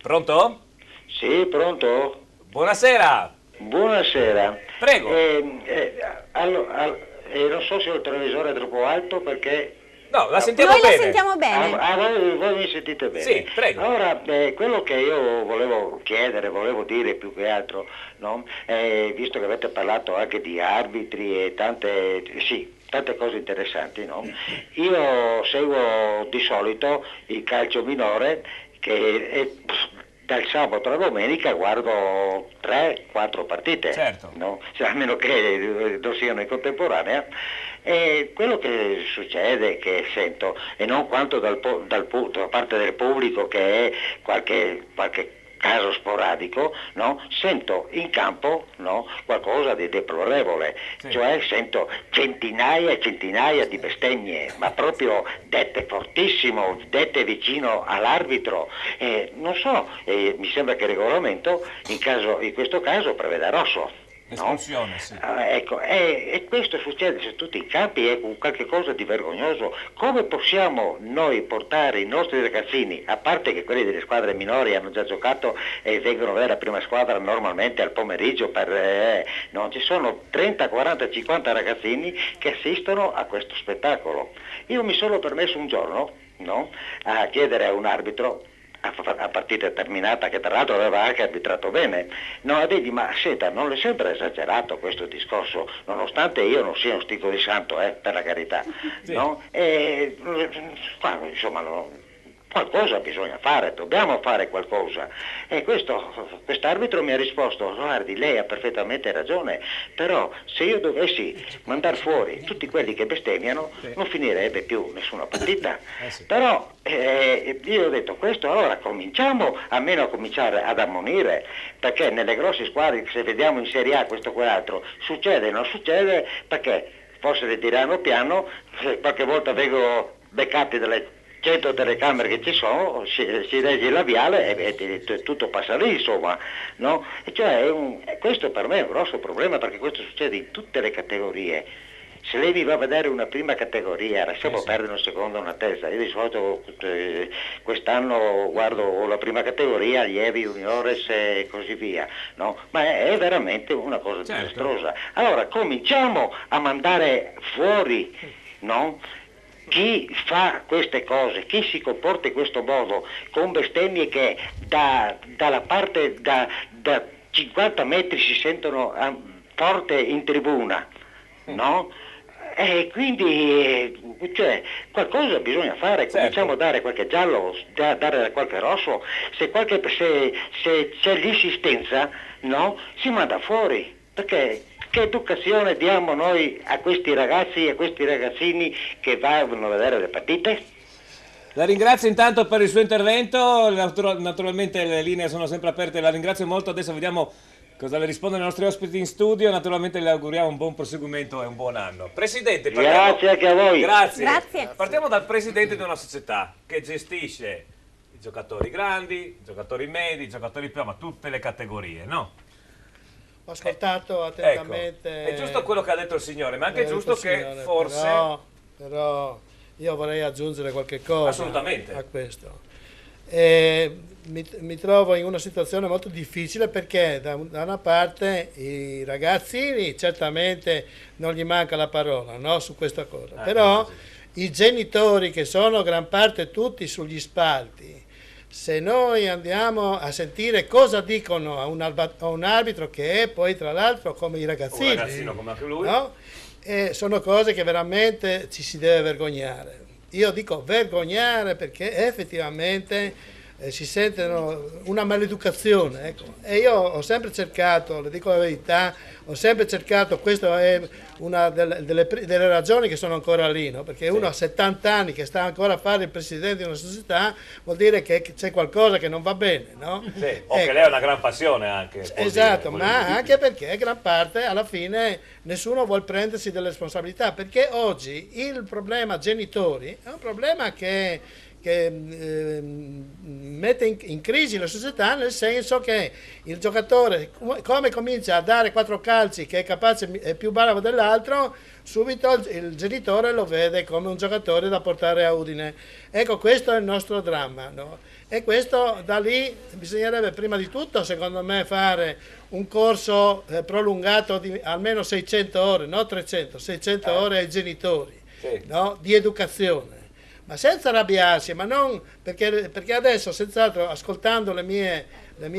Pronto? Sì, pronto. Buonasera. Buonasera. Prego. Non so se il televisore è troppo alto perché... No, la sentiamo bene. Noi la sentiamo bene. Voi mi sentite bene? Sì, prego. Allora, quello che io volevo dire più che altro, no? Visto che avete parlato anche di arbitri e tante cose interessanti, no? Io seguo di solito il calcio minore che dal sabato alla domenica guardo 3-4 partite, certo. No? Cioè, a meno che non siano in contemporanea. E quello che succede, che sento, e non quanto da parte del pubblico che è qualche caso sporadico, no? Sento in campo, no? Qualcosa di deplorevole, cioè sento centinaia e centinaia di bestemmie, ma proprio dette fortissimo, dette vicino all'arbitro. Non so, mi sembra che il regolamento in questo caso preveda rosso. Espulsione, sì. Ecco, e questo succede su tutti i campi, è qualche cosa di vergognoso. Come possiamo noi portare i nostri ragazzini, a parte che quelli delle squadre minori hanno già giocato e vengono a vedere la prima squadra normalmente al pomeriggio, no, ci sono 30, 40, 50 ragazzini che assistono a questo spettacolo. Io mi sono permesso un giorno, no, a chiedere a un arbitro a partita terminata, che tra l'altro aveva anche arbitrato bene, no, vedi, ma senta, non le sembra esagerato questo discorso, nonostante io non sia un sticco di santo, per la carità, sì. No? Insomma, qualcosa bisogna fare, dobbiamo fare qualcosa. E quest'arbitro mi ha risposto: guardi, lei ha perfettamente ragione, però se io dovessi mandare fuori tutti quelli che bestemmiano, non finirebbe più nessuna partita. Sì. Però io ho detto questo, allora cominciamo almeno a cominciare ad ammonire, perché nelle grosse squadre, se vediamo in Serie A questo o quell'altro, succede o non succede, perché forse le diranno piano, qualche volta vengono beccati dalle 100 telecamere che ci sono, si legge il labiale e tutto passa lì, insomma, no? E cioè questo per me è un grosso problema, perché questo succede in tutte le categorie. Se lei mi va a vedere una prima categoria, lasciamo perdere una seconda, una terza. Io di solito quest'anno guardo la prima categoria, allievi, juniores e così via, no? Ma è veramente una cosa disastrosa. Allora cominciamo a mandare fuori, no? Chi fa queste cose, chi si comporta in questo modo, con bestemmie che dalla parte da 50 metri si sentono forte in tribuna, no? E quindi cioè, qualcosa bisogna fare, cominciamo a dare qualche giallo, dare qualche rosso, se c'è l'insistenza, no? Si manda fuori, perché che educazione diamo noi a questi ragazzi e a questi ragazzini che vanno a vedere le partite? La ringrazio intanto per il suo intervento, naturalmente le linee sono sempre aperte, la ringrazio molto. Adesso vediamo cosa le rispondono i nostri ospiti in studio, naturalmente le auguriamo un buon proseguimento e un buon anno. Presidente, grazie anche a voi. Grazie. Partiamo dal presidente di una società che gestisce i giocatori grandi, i giocatori medi, i giocatori più, ma tutte le categorie, no? Ho ascoltato attentamente. Ecco, è giusto quello che ha detto il signore, ma anche è giusto che forse... Però io vorrei aggiungere qualche cosa. Assolutamente. A questo. Mi trovo in una situazione molto difficile, perché da una parte i ragazzini certamente non gli manca la parola, no, su questa cosa, però i genitori, che sono gran parte tutti sugli spalti, se noi andiamo a sentire cosa dicono a un arbitro, che è poi tra l'altro come i ragazzini, un ragazzino come anche lui, no? Sono cose che veramente ci si deve vergognare. Io dico vergognare, perché effettivamente si sentono una maleducazione, ecco. E io ho sempre cercato, le dico la verità, ho sempre cercato, questa è una delle ragioni che sono ancora lì, no? Perché uno a 70 anni che sta ancora a fare il presidente di una società, vuol dire che c'è qualcosa che non va bene, no? Sì, o che lei ha una gran passione anche. Esatto, ma anche perché gran parte alla fine nessuno vuole prendersi delle responsabilità, perché oggi il problema genitori è un problema che mette in crisi la società, nel senso che il giocatore, come comincia a dare 4 calci, che è capace, è più bravo dell'altro, subito il genitore lo vede come un giocatore da portare a Udine. Ecco, questo è il nostro dramma, no? E questo, da lì bisognerebbe prima di tutto, secondo me, fare un corso prolungato di almeno 600 ore, no 300, 600 ore ai genitori, no? Di educazione. Ma senza arrabbiarsi, ma non perché adesso, senz'altro, ascoltando le mie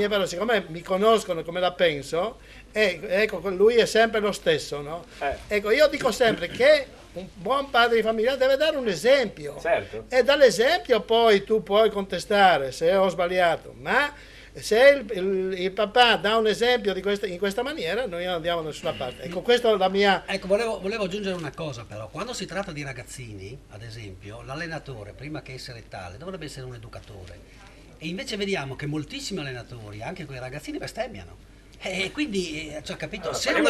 parole, siccome mi conoscono come la penso, ecco, lui è sempre lo stesso, no? Ecco, io dico sempre che un buon padre di famiglia deve dare un esempio, e dall'esempio poi tu puoi contestare se ho sbagliato, ma se il papà dà un esempio in questa maniera, noi non andiamo da nessuna parte. Ecco, questa è la mia... Ecco, volevo aggiungere una cosa, però. Quando si tratta di ragazzini, ad esempio, l'allenatore, prima che essere tale, dovrebbe essere un educatore. E invece vediamo che moltissimi allenatori, anche con i ragazzini, bestemmiano. E quindi, cioè, capito, se un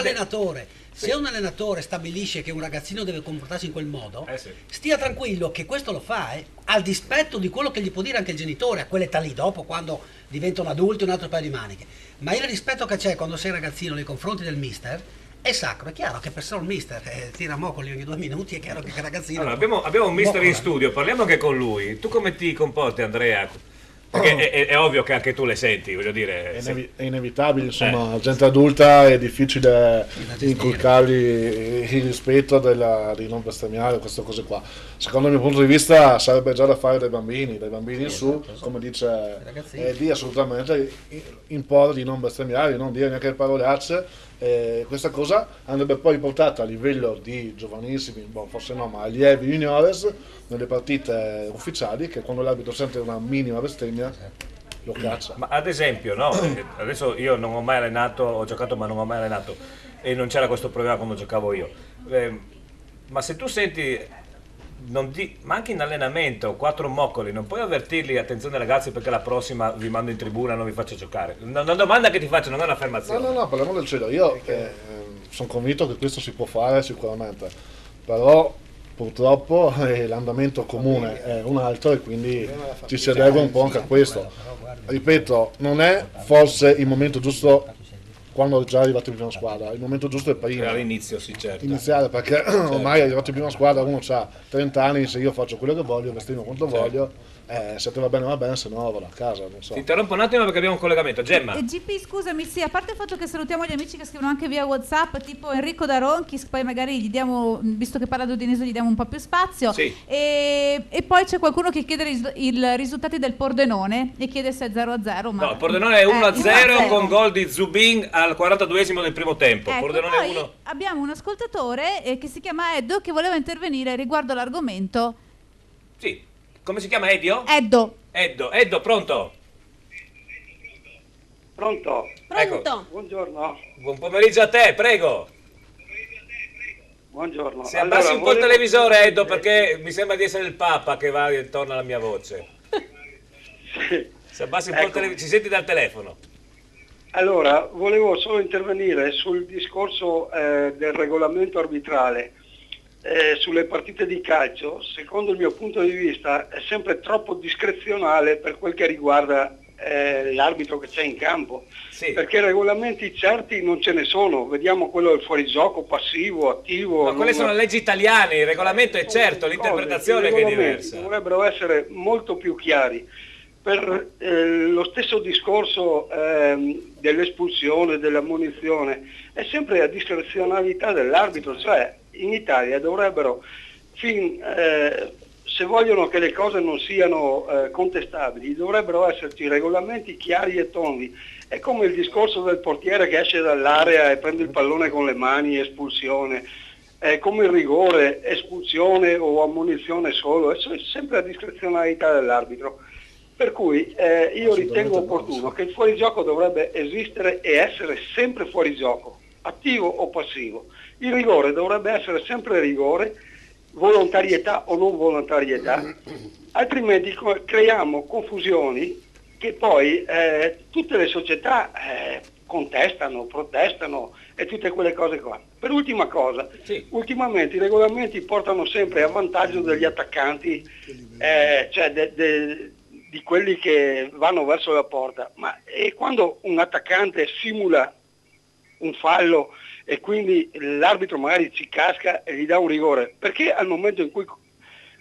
allenatore stabilisce che un ragazzino deve comportarsi in quel modo, stia tranquillo che questo lo fa, al dispetto di quello che gli può dire anche il genitore a quell'età lì, dopo quando diventa un adulto un altro paio di maniche. Ma il rispetto che c'è quando sei ragazzino nei confronti del mister è sacro. È chiaro che per sé il mister tira moccoli ogni 2 minuti, è chiaro che il ragazzino... Allora, abbiamo un mister in studio, parliamo anche con lui. Tu come ti comporti, Andrea? Perché è ovvio che anche tu le senti, voglio dire. È inevitabile, insomma, gente adulta è difficile inculcargli il rispetto di non bestemmiare, queste cose qua. Secondo il mio punto di vista sarebbe già da fare dai bambini in su, come dice Eddie, assolutamente imporre di non bestemmiare, di non dire neanche parolacce. Questa cosa andrebbe poi portata a livello di giovanissimi, forse no, ma allievi juniores nelle partite ufficiali, che quando l'arbitro sente una minima bestemmia lo caccia. Ma ad esempio, no, adesso io non ho mai allenato, ho giocato ma non ho mai allenato e non c'era questo problema quando giocavo io, ma se tu senti, ma anche in allenamento 4 moccoli, non puoi avvertirli, attenzione ragazzi perché la prossima vi mando in tribuna, non vi faccio giocare. Una domanda che ti faccio, non è un'affermazione. No, parliamo del cielo. Io sono convinto che questo si può fare sicuramente, però purtroppo l'andamento comune è un altro e quindi ci si adegua un po' anche a questo. Ripeto, non è forse il momento giusto quando già è arrivato in prima squadra, il momento giusto è prima. All'inizio, sì, certo. Iniziare, perché ormai è arrivato in prima squadra, uno ha 30 anni, se io faccio quello che voglio, vestimo quanto voglio, se te va bene, se no vado a casa, non so. Ti interrompo un attimo perché abbiamo un collegamento. Gemma. GP, scusami, sì, a parte il fatto che salutiamo gli amici che scrivono anche via WhatsApp, tipo Enrico da Ronchis, poi magari gli diamo, visto che parla di Udinese, gli diamo un po' più spazio. Sì. E poi c'è qualcuno che chiede i risultati del Pordenone e chiede se è 0-0. Ma no, il Pordenone è 1-0 con gol di Zubin al 42esimo del primo tempo. Ecco, Pordenone poi 1. abbiamo un ascoltatore che si chiama Eddo che voleva intervenire riguardo l'argomento. Sì. Come si chiama Edio? Eddo, pronto? Pronto? Ecco. Buongiorno. Buon pomeriggio a te, prego. Buongiorno. Se abbassi un po' il televisore, Eddo, perché mi sembra di essere il Papa che va intorno alla mia voce. Sì. Se abbassi un po' il televisore, ci senti dal telefono. Allora, volevo solo intervenire sul discorso del regolamento arbitrale. Sulle partite di calcio, secondo il mio punto di vista, è sempre troppo discrezionale per quel che riguarda l'arbitro che c'è in campo, perché regolamenti certi non ce ne sono. Vediamo quello del fuorigioco passivo, attivo. Ma quelle sono leggi italiane, il regolamento è certo, l'interpretazione che è diversa. Dovrebbero essere molto più chiari. Per lo stesso discorso dell'espulsione, dell'ammonizione, è sempre a discrezionalità dell'arbitro, cioè in Italia dovrebbero, se vogliono che le cose non siano contestabili, dovrebbero esserci regolamenti chiari e tondi. È come il discorso del portiere che esce dall'area e prende il pallone con le mani, espulsione. È come il rigore, espulsione o ammonizione solo, è sempre a discrezionalità dell'arbitro. Per cui io ritengo opportuno che il fuorigioco dovrebbe esistere e essere sempre fuorigioco, attivo o passivo. Il rigore dovrebbe essere sempre rigore, volontarietà o non volontarietà, altrimenti creiamo confusioni che poi tutte le società contestano, protestano e tutte quelle cose qua. Per ultima cosa, ultimamente i regolamenti portano sempre a vantaggio degli attaccanti, cioè di quelli che vanno verso la porta, ma quando un attaccante simula un fallo e quindi l'arbitro magari ci casca e gli dà un rigore, perché al momento in cui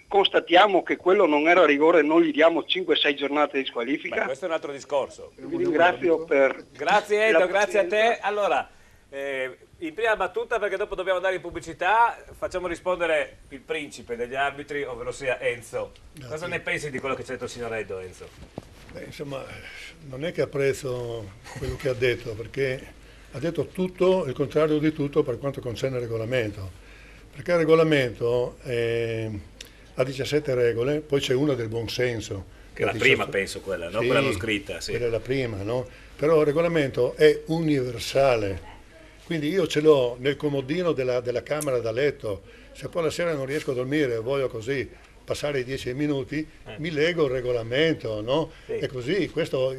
constatiamo che quello non era rigore non gli diamo 5-6 giornate di squalifica? Beh, questo è un altro discorso. Vi ringrazio per... Grazie Edo, grazie a te. Allora, in prima battuta, perché dopo dobbiamo andare in pubblicità, facciamo rispondere il principe degli arbitri, ovvero sia Enzo. Grazie. Cosa ne pensi di quello che ci ha detto il signor Edo, Enzo? Beh, insomma, non è che apprezzo quello che ha detto, perché ha detto tutto, il contrario di tutto per quanto concerne il regolamento, perché il regolamento ha 17 regole, poi c'è una del buonsenso. Che è la prima, penso, quella, no? Sì, Quella l'ho scritta, sì. Quella è la prima, no? Però il regolamento è universale, quindi io ce l'ho nel comodino della camera da letto, se poi la sera non riesco a dormire e voglio così passare i 10 minuti, mi leggo il regolamento, no? Sì. E così, questo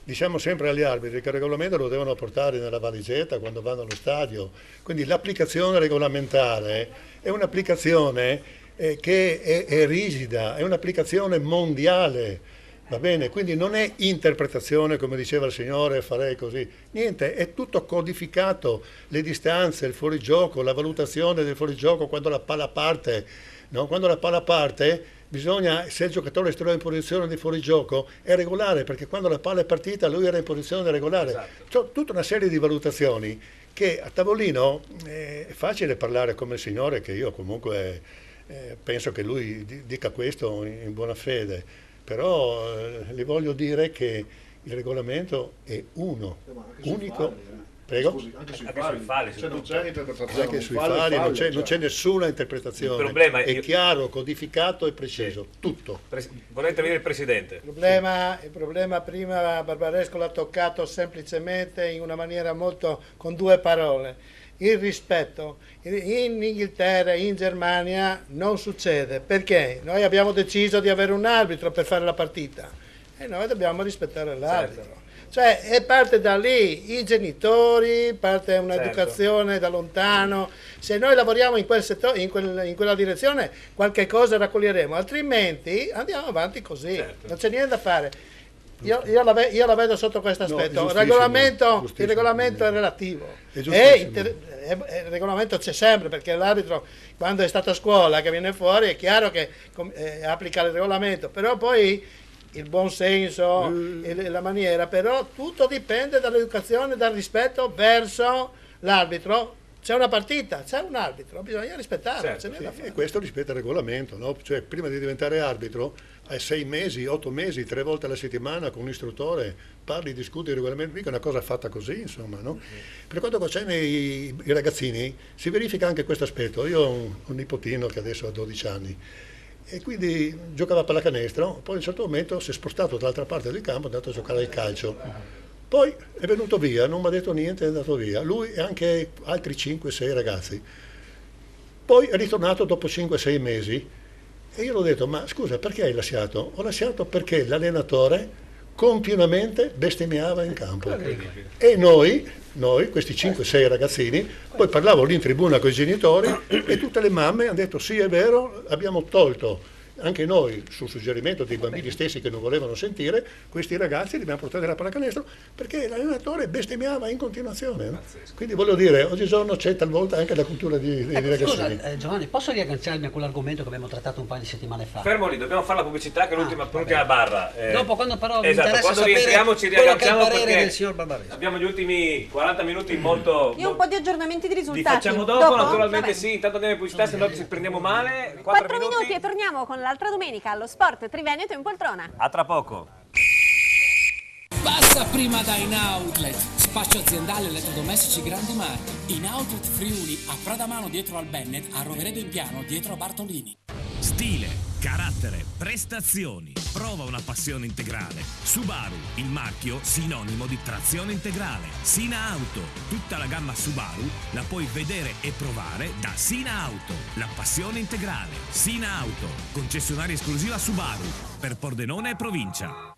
diciamo sempre agli arbitri che il regolamento lo devono portare nella valigetta quando vanno allo stadio, quindi l'applicazione regolamentare è un'applicazione che è rigida, è un'applicazione mondiale. Va bene, quindi non è interpretazione, come diceva il signore, farei così, niente, è tutto codificato, le distanze, il fuorigioco, la valutazione del fuorigioco quando la palla parte, no? Quando la palla parte bisogna, se il giocatore si trova in posizione di fuorigioco, è regolare, perché quando la palla è partita lui era in posizione regolare. Esatto. Tutta una serie di valutazioni che a tavolino è facile parlare come il signore, che io comunque penso che lui dica questo in buona fede. Però le voglio dire che il regolamento è uno, unico. Prego? Scusi, anche sui falli, non c'è interpretazione. Anche sui falli non c'è nessuna interpretazione. Il problema è chiaro, codificato e preciso, tutto. Vuole intervenire il Presidente? Il problema prima Barbaresco l'ha toccato semplicemente in una maniera con 2 parole. Il rispetto. In Inghilterra, in Germania non succede, perché noi abbiamo deciso di avere un arbitro per fare la partita e noi dobbiamo rispettare l'arbitro. Certo. Cioè, e parte da lì, i genitori, parte un'educazione da lontano. Se noi lavoriamo in quel settore, in quella direzione, qualche cosa raccoglieremo, altrimenti andiamo avanti così, non c'è niente da fare. Io la vedo sotto questo aspetto. Il regolamento è relativo e il regolamento c'è sempre, perché l'arbitro quando è stato a scuola che viene fuori è chiaro che applica il regolamento, però poi il buon senso e la maniera, però tutto dipende dall'educazione, dal rispetto verso l'arbitro. C'è una partita, c'è un arbitro, bisogna rispettarlo. E questo rispetta il regolamento, no? Cioè, prima di diventare arbitro, hai 6 mesi, 8 mesi, 3 volte alla settimana con un istruttore, parli, discuti il regolamento, mica è una cosa fatta così, insomma, no? Per quanto concerne i ragazzini, si verifica anche questo aspetto. Io ho un nipotino che adesso ha 12 anni e quindi giocava a pallacanestro, poi a un certo momento si è spostato dall'altra parte del campo, è andato a giocare al calcio. Poi è venuto via, non mi ha detto niente, è andato via. Lui e anche altri 5-6 ragazzi. Poi è ritornato dopo 5-6 mesi e io gli ho detto, ma scusa, perché hai lasciato? Ho lasciato perché l'allenatore continuamente bestemmiava in campo. E noi, questi 5-6 ragazzini, poi parlavo lì in tribuna con i genitori e tutte le mamme hanno detto, sì è vero, abbiamo tolto. Anche noi, sul suggerimento dei bambini stessi che non volevano sentire, questi ragazzi li abbiamo portati alla pallacanestro perché l'allenatore bestemmiava in continuazione. No? Quindi voglio dire, oggigiorno c'è talvolta anche la cultura di ragazzini. Scusa, Giovanni, posso riagganciarmi a quell'argomento che abbiamo trattato un paio di settimane fa? Fermo lì, dobbiamo fare la pubblicità che è l'ultima barra. Dopo, quando però mi esatto, interessa quando rientriamo ci riagganciamo perché del signor Barbaresco. Abbiamo gli ultimi 40 minuti molto... Io un po' di aggiornamenti di risultati. Li facciamo dopo? Naturalmente sì, intanto andiamo in pubblicità, se no ci prendiamo male. 4 minuti e torniamo con l'altra domenica allo Sport Triveneto in poltrona. A tra poco. Passa prima da In Outlet, spazio aziendale elettrodomestici grandi marchi. In Outlet Friuli, a Pradamano dietro al Bennett, a Roveredo in Piano dietro a Bartolini. Stile, carattere, prestazioni. Prova una passione integrale. Subaru, il marchio sinonimo di trazione integrale. Sina Auto, tutta la gamma Subaru la puoi vedere e provare da Sina Auto. La passione integrale. Sina Auto, concessionaria esclusiva Subaru per Pordenone e provincia.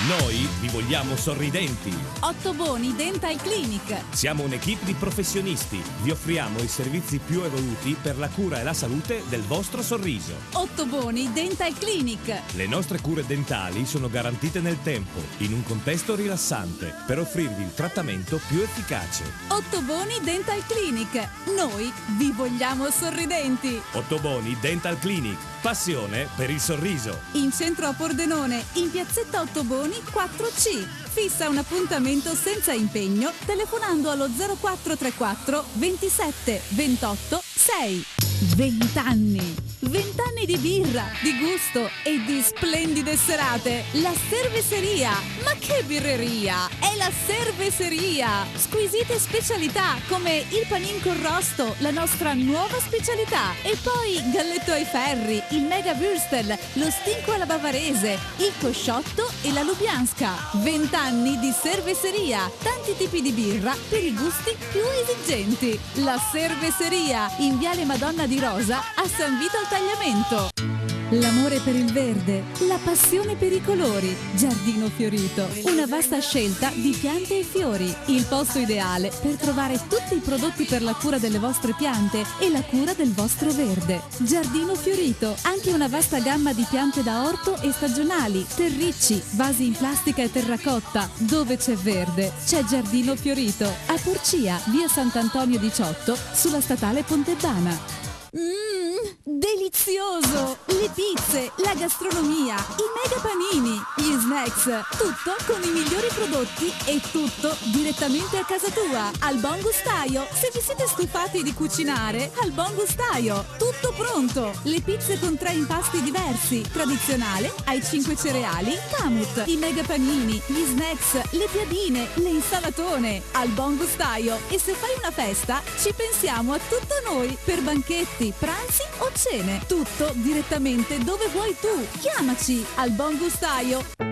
Noi vi vogliamo sorridenti. Ottoboni Dental Clinic. Siamo un'equipe di professionisti. Vi offriamo i servizi più evoluti per la cura e la salute del vostro sorriso. Ottoboni Dental Clinic. Le nostre cure dentali sono garantite nel tempo, in un contesto rilassante, per offrirvi il trattamento più efficace. Ottoboni Dental Clinic. Noi vi vogliamo sorridenti. Ottoboni Dental Clinic. Passione per il sorriso. In centro a Pordenone, in piazzetta Ottoboni 4C. Fissa un appuntamento senza impegno telefonando allo 0434 27 28 6. 20 anni. 20 anni di birra, di gusto e di splendide serate. La Cerveseria. Ma che birreria! È la Cerveseria. Squisite specialità come il panin con rosto, la nostra nuova specialità. E poi galletto ai ferri, il mega würstel, lo stinco alla bavarese, il cosciotto e la lubianska. 20 anni di Cerveseria. Tanti tipi di birra per i gusti più esigenti. La Cerveseria in Viale Madonna di Rosa a San Vito al Tagliamento. L'amore per il verde, la passione per i colori. Giardino Fiorito, una vasta scelta di piante e fiori. Il posto ideale per trovare tutti i prodotti per la cura delle vostre piante e la cura del vostro verde. Giardino Fiorito, anche una vasta gamma di piante da orto e stagionali, terricci, vasi in plastica e terracotta. Dove c'è verde, c'è Giardino Fiorito. A Porcia, via Sant'Antonio 18, sulla statale Pontebana. Delizioso! Le pizze, la gastronomia, i mega panini, gli snacks, tutto con i migliori prodotti e tutto direttamente a casa tua, al Buon Gustaio. Se vi siete stufati di cucinare, al Buon Gustaio, tutto pronto. Le pizze con 3 impasti diversi, tradizionale, ai 5 cereali, Camut, i mega panini, gli snacks, le piadine, le insalatone, al Buon Gustaio. E se fai una festa, ci pensiamo a tutto noi, per banchetti, pranzi o cene, tutto direttamente dove vuoi tu. Chiamaci al Buon Gustaio.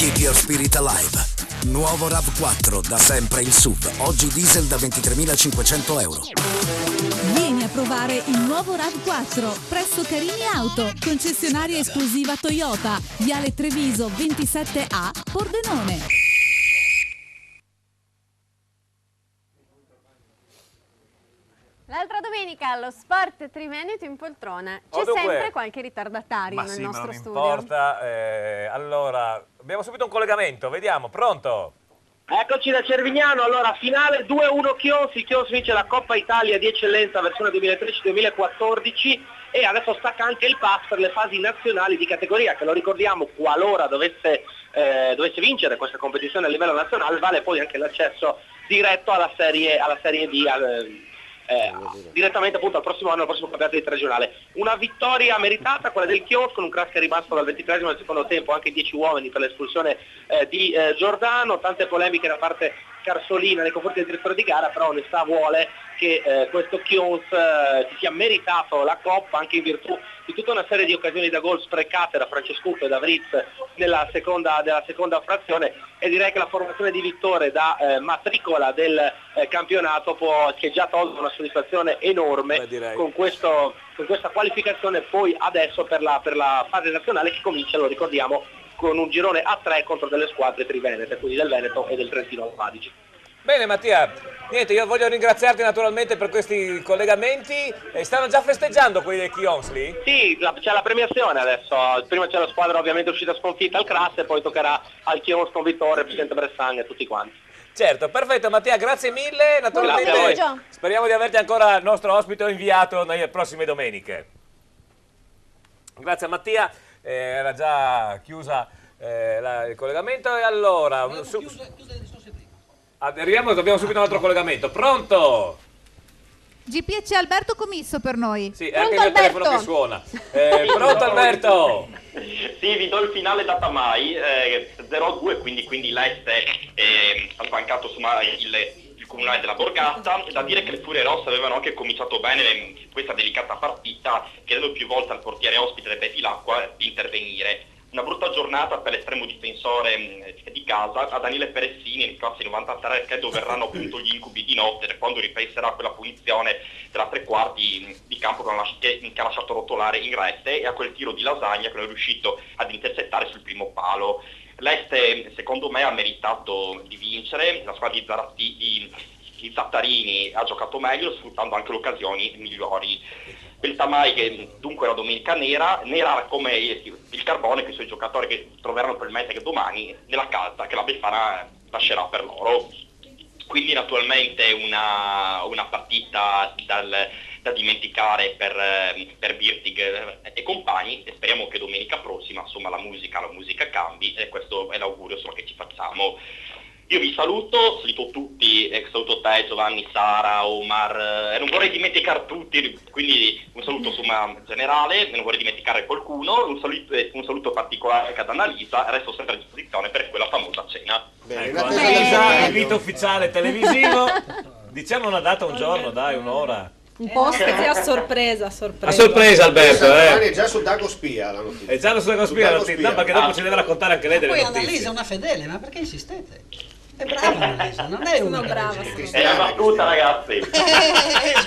Keep your spirit alive. Nuovo RAV4, da sempre il SUV. Oggi diesel da 23.500 euro. Vieni a provare il nuovo RAV4 presso Carini Auto, concessionaria esclusiva Toyota, Viale Treviso 27A, Pordenone. L'altra domenica allo Sport Triveneto in poltrona c'è Dunque, sempre qualche ritardatario ma nel sì, nostro ma non studio. importa. Allora, abbiamo subito un collegamento, vediamo, pronto? Eccoci da Cervignano, allora finale 2-1 Chios, il Chios vince la Coppa Italia di Eccellenza versione 2013-2014 e adesso stacca anche il pass per le fasi nazionali di categoria, che lo ricordiamo, qualora dovesse vincere questa competizione a livello nazionale, vale poi anche l'accesso diretto alla Serie D, direttamente appunto al prossimo anno, al prossimo campionato interregionale. Una vittoria meritata, quella del Chios, con un Cras che è rimasto dal 23esimo al secondo tempo, anche 10 uomini per l'espulsione di Giordano, tante polemiche da parte Carsolina nei confronti del direttore di gara, però onestà vuole che questo Chios si sia meritato la Coppa anche in virtù di tutta una serie di occasioni da gol sprecate da Francescuto e da Vritz della seconda frazione, e direi che la formazione di Vittore da matricola del campionato che già tolga una soddisfazione enorme con questa qualificazione poi adesso per la fase nazionale, che comincia, lo ricordiamo, con un girone a 3 contro delle squadre trivenete, quindi del Veneto e del Trentino Adige. Bene Mattia, niente, io voglio ringraziarti naturalmente per questi collegamenti. Stanno già festeggiando quelli del Chions lì? Sì, c'è la premiazione adesso, prima c'è la squadra ovviamente uscita sconfitta al Cras e poi toccherà al Chions con Vittore, Presidente Bressan e tutti quanti. Certo, perfetto Mattia, grazie mille, naturalmente speriamo di averti ancora il nostro ospite inviato nelle prossime domeniche. Grazie a Mattia, era già chiusa il collegamento e allora... Arriviamo, dobbiamo subito un altro collegamento. Pronto? GPC Alberto Commisso per noi. Sì, è anche il mio telefono che suona. Pronto Alberto? Sì, vi do il finale data mai, 0-2, quindi l'Este ha sbancato il comunale della Borgata. Da dire che le Furie Rosse avevano anche cominciato bene questa delicata partita, chiedendo più volte al portiere ospite del Bevilacqua di intervenire. Una brutta giornata per l'estremo difensore di casa, a Daniele Peressini in classe 93, che verranno appunto gli incubi di notte quando ripenserà quella punizione della 3/4 di campo che ha lasciato rotolare in rete, e a quel tiro di Lasagna che non è riuscito ad intercettare sul primo palo. L'Este secondo me ha meritato di vincere, la squadra di Zaratti il Zattarini ha giocato meglio, sfruttando anche le occasioni migliori. Beltamai, che dunque è una domenica nera come il Carbone, che sono i giocatori che troveranno probabilmente che domani nella calza che la Befana lascerà per loro. Quindi naturalmente una partita da dimenticare per Birtig e compagni, e speriamo che domenica prossima insomma la musica cambi, e questo è l'augurio insomma, che ci facciamo. Io vi saluto tutti, saluto te, Giovanni, Sara, Omar, non vorrei dimenticare tutti, quindi un saluto insomma generale, non vorrei dimenticare qualcuno, un saluto particolare ad Annalisa, e resto sempre a disposizione per quella famosa cena. Ecco, Annalisa, invito ufficiale televisivo, diciamo una data, un giorno, dai, un'ora. Un posto a sorpresa. A sorpresa Alberto, È già sul Dago Spia la notizia. È già sul Dago Spia la notizia, no, perché dopo ci deve raccontare anche lei delle poi notizie. Annalisa è una fedele, ma perché insistete? È brava Annalisa, non è una brava. È una battuta, ragazzi.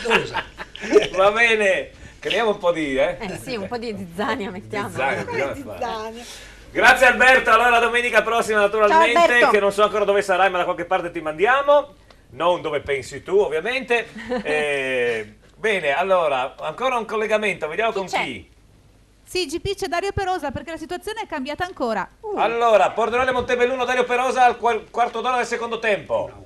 Scusa. Va bene, creiamo un po' di sì, un po' di zizzania mettiamo. Grazie Alberto, allora domenica prossima naturalmente, Ciao, Alberto. che non so ancora dove sarai, ma da qualche parte ti mandiamo, non dove pensi tu ovviamente. Bene, allora, ancora un collegamento, vediamo con chi. Sì, GP c'è Dario Perosa, perché la situazione è cambiata ancora. Allora, Pordenone Montebelluno, Dario Perosa al quarto d'ora del secondo tempo.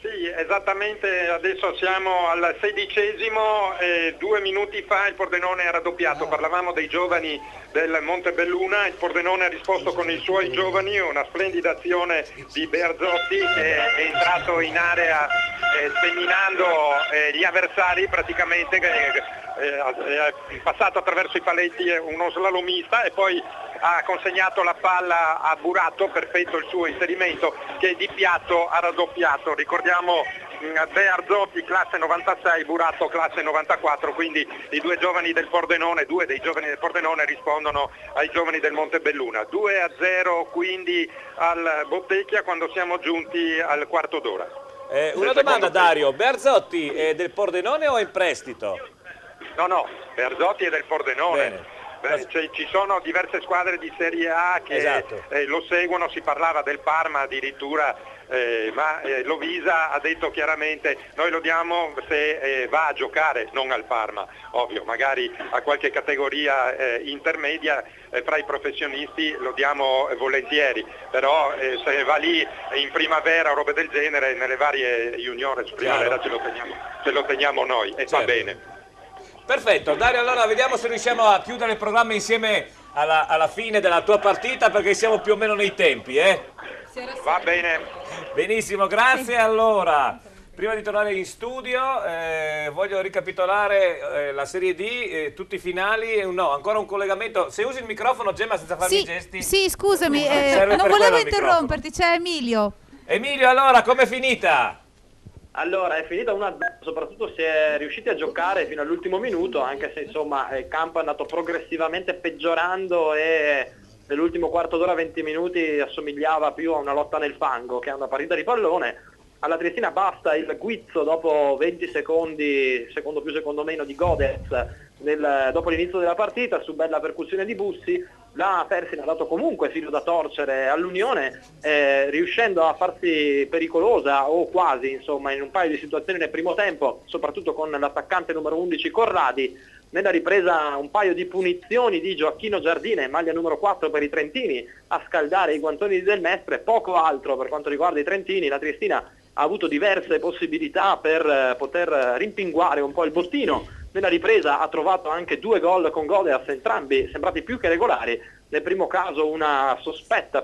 Sì, esattamente, adesso siamo al 16°, 2 minuti fa il Pordenone ha raddoppiato, parlavamo dei giovani del Montebelluna, il Pordenone ha risposto con i suoi giovani, una splendida azione di Bearzotti che è entrato in area seminando gli avversari praticamente, è passato attraverso i paletti, uno slalomista, e poi ha consegnato la palla a Burato, perfetto il suo inserimento, che di piatto ha raddoppiato. Ricordiamo Bearzotti classe 96, Burato classe 94, quindi i due dei giovani del Pordenone rispondono ai giovani del Montebelluna. 2-0 quindi al Bottecchia quando siamo giunti al quarto d'ora. Una domanda Dario, Bearzotti è del Pordenone o è in prestito? No, Bearzotti è del Pordenone. Ci sono diverse squadre di Serie A che lo seguono, si parlava del Parma addirittura, ma Lovisa ha detto chiaramente noi lo diamo se va a giocare, non al Parma, ovvio, magari a qualche categoria intermedia fra i professionisti lo diamo volentieri, però se va lì in primavera o robe del genere, nelle varie juniores primavera ce lo teniamo noi e va bene. Perfetto, Dario, allora vediamo se riusciamo a chiudere il programma insieme alla fine della tua partita, perché siamo più o meno nei tempi, Va bene. Benissimo, grazie. Allora, prima di tornare in studio voglio ricapitolare la Serie D, tutti i finali, ancora un collegamento. Se usi il microfono, Gemma, senza farmi i gesti. Sì, scusami, non volevo interromperti, c'è Emilio. Emilio, allora, com'è finita? Allora, è finita 1-0, soprattutto si è riusciti a giocare fino all'ultimo minuto, anche se insomma il campo è andato progressivamente peggiorando e nell'ultimo quarto d'ora 20 minuti assomigliava più a una lotta nel fango che a una partita di pallone. Alla Triestina basta il guizzo dopo 20 secondi, secondo più secondo meno, di Godez dopo l'inizio della partita, su bella percussione di Bussi. La Persina ha dato comunque filo da torcere all'Unione, riuscendo a farsi pericolosa o quasi, insomma, in un paio di situazioni nel primo tempo, soprattutto con l'attaccante numero 11 Corradi. Nella ripresa un paio di punizioni di Gioacchino Giardine, maglia numero 4 per i trentini, a scaldare i guantoni di Del Mestre, poco altro per quanto riguarda i trentini. La Triestina ha avuto diverse possibilità per poter rimpinguare un po' il bottino. Nella ripresa ha trovato anche 2 gol con Godeas, entrambi sembrati più che regolari. Nel primo caso una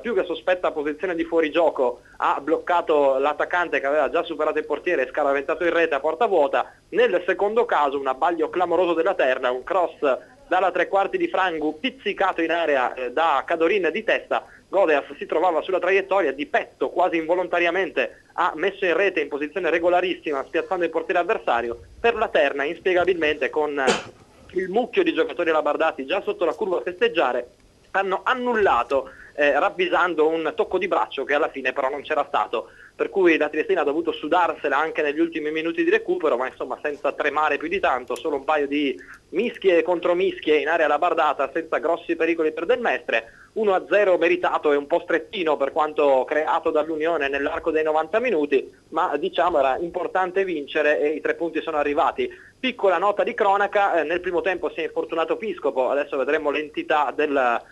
più che sospetta posizione di fuorigioco ha bloccato l'attaccante che aveva già superato il portiere e scaraventato in rete a porta vuota. Nel secondo caso un abbaglio clamoroso della Terna, un cross dalla tre quarti di Frangu pizzicato in area da Cadorin di testa. Godeas si trovava sulla traiettoria, di petto quasi involontariamente ha messo in rete in posizione regolarissima, spiazzando il portiere avversario. Per la Terna inspiegabilmente, con il mucchio di giocatori labardati già sotto la curva a festeggiare, hanno annullato ravvisando un tocco di braccio che alla fine però non c'era stato, per cui la Triestina ha dovuto sudarsela anche negli ultimi minuti di recupero, ma insomma senza tremare più di tanto, solo un paio di mischie e contromischie in area labardata senza grossi pericoli per Del Mestre. 1-0 meritato e un po' strettino per quanto creato dall'Unione nell'arco dei 90 minuti, ma diciamo era importante vincere e i 3 punti sono arrivati. Piccola nota di cronaca, nel primo tempo si è infortunato Piscopo, adesso vedremo l'entità della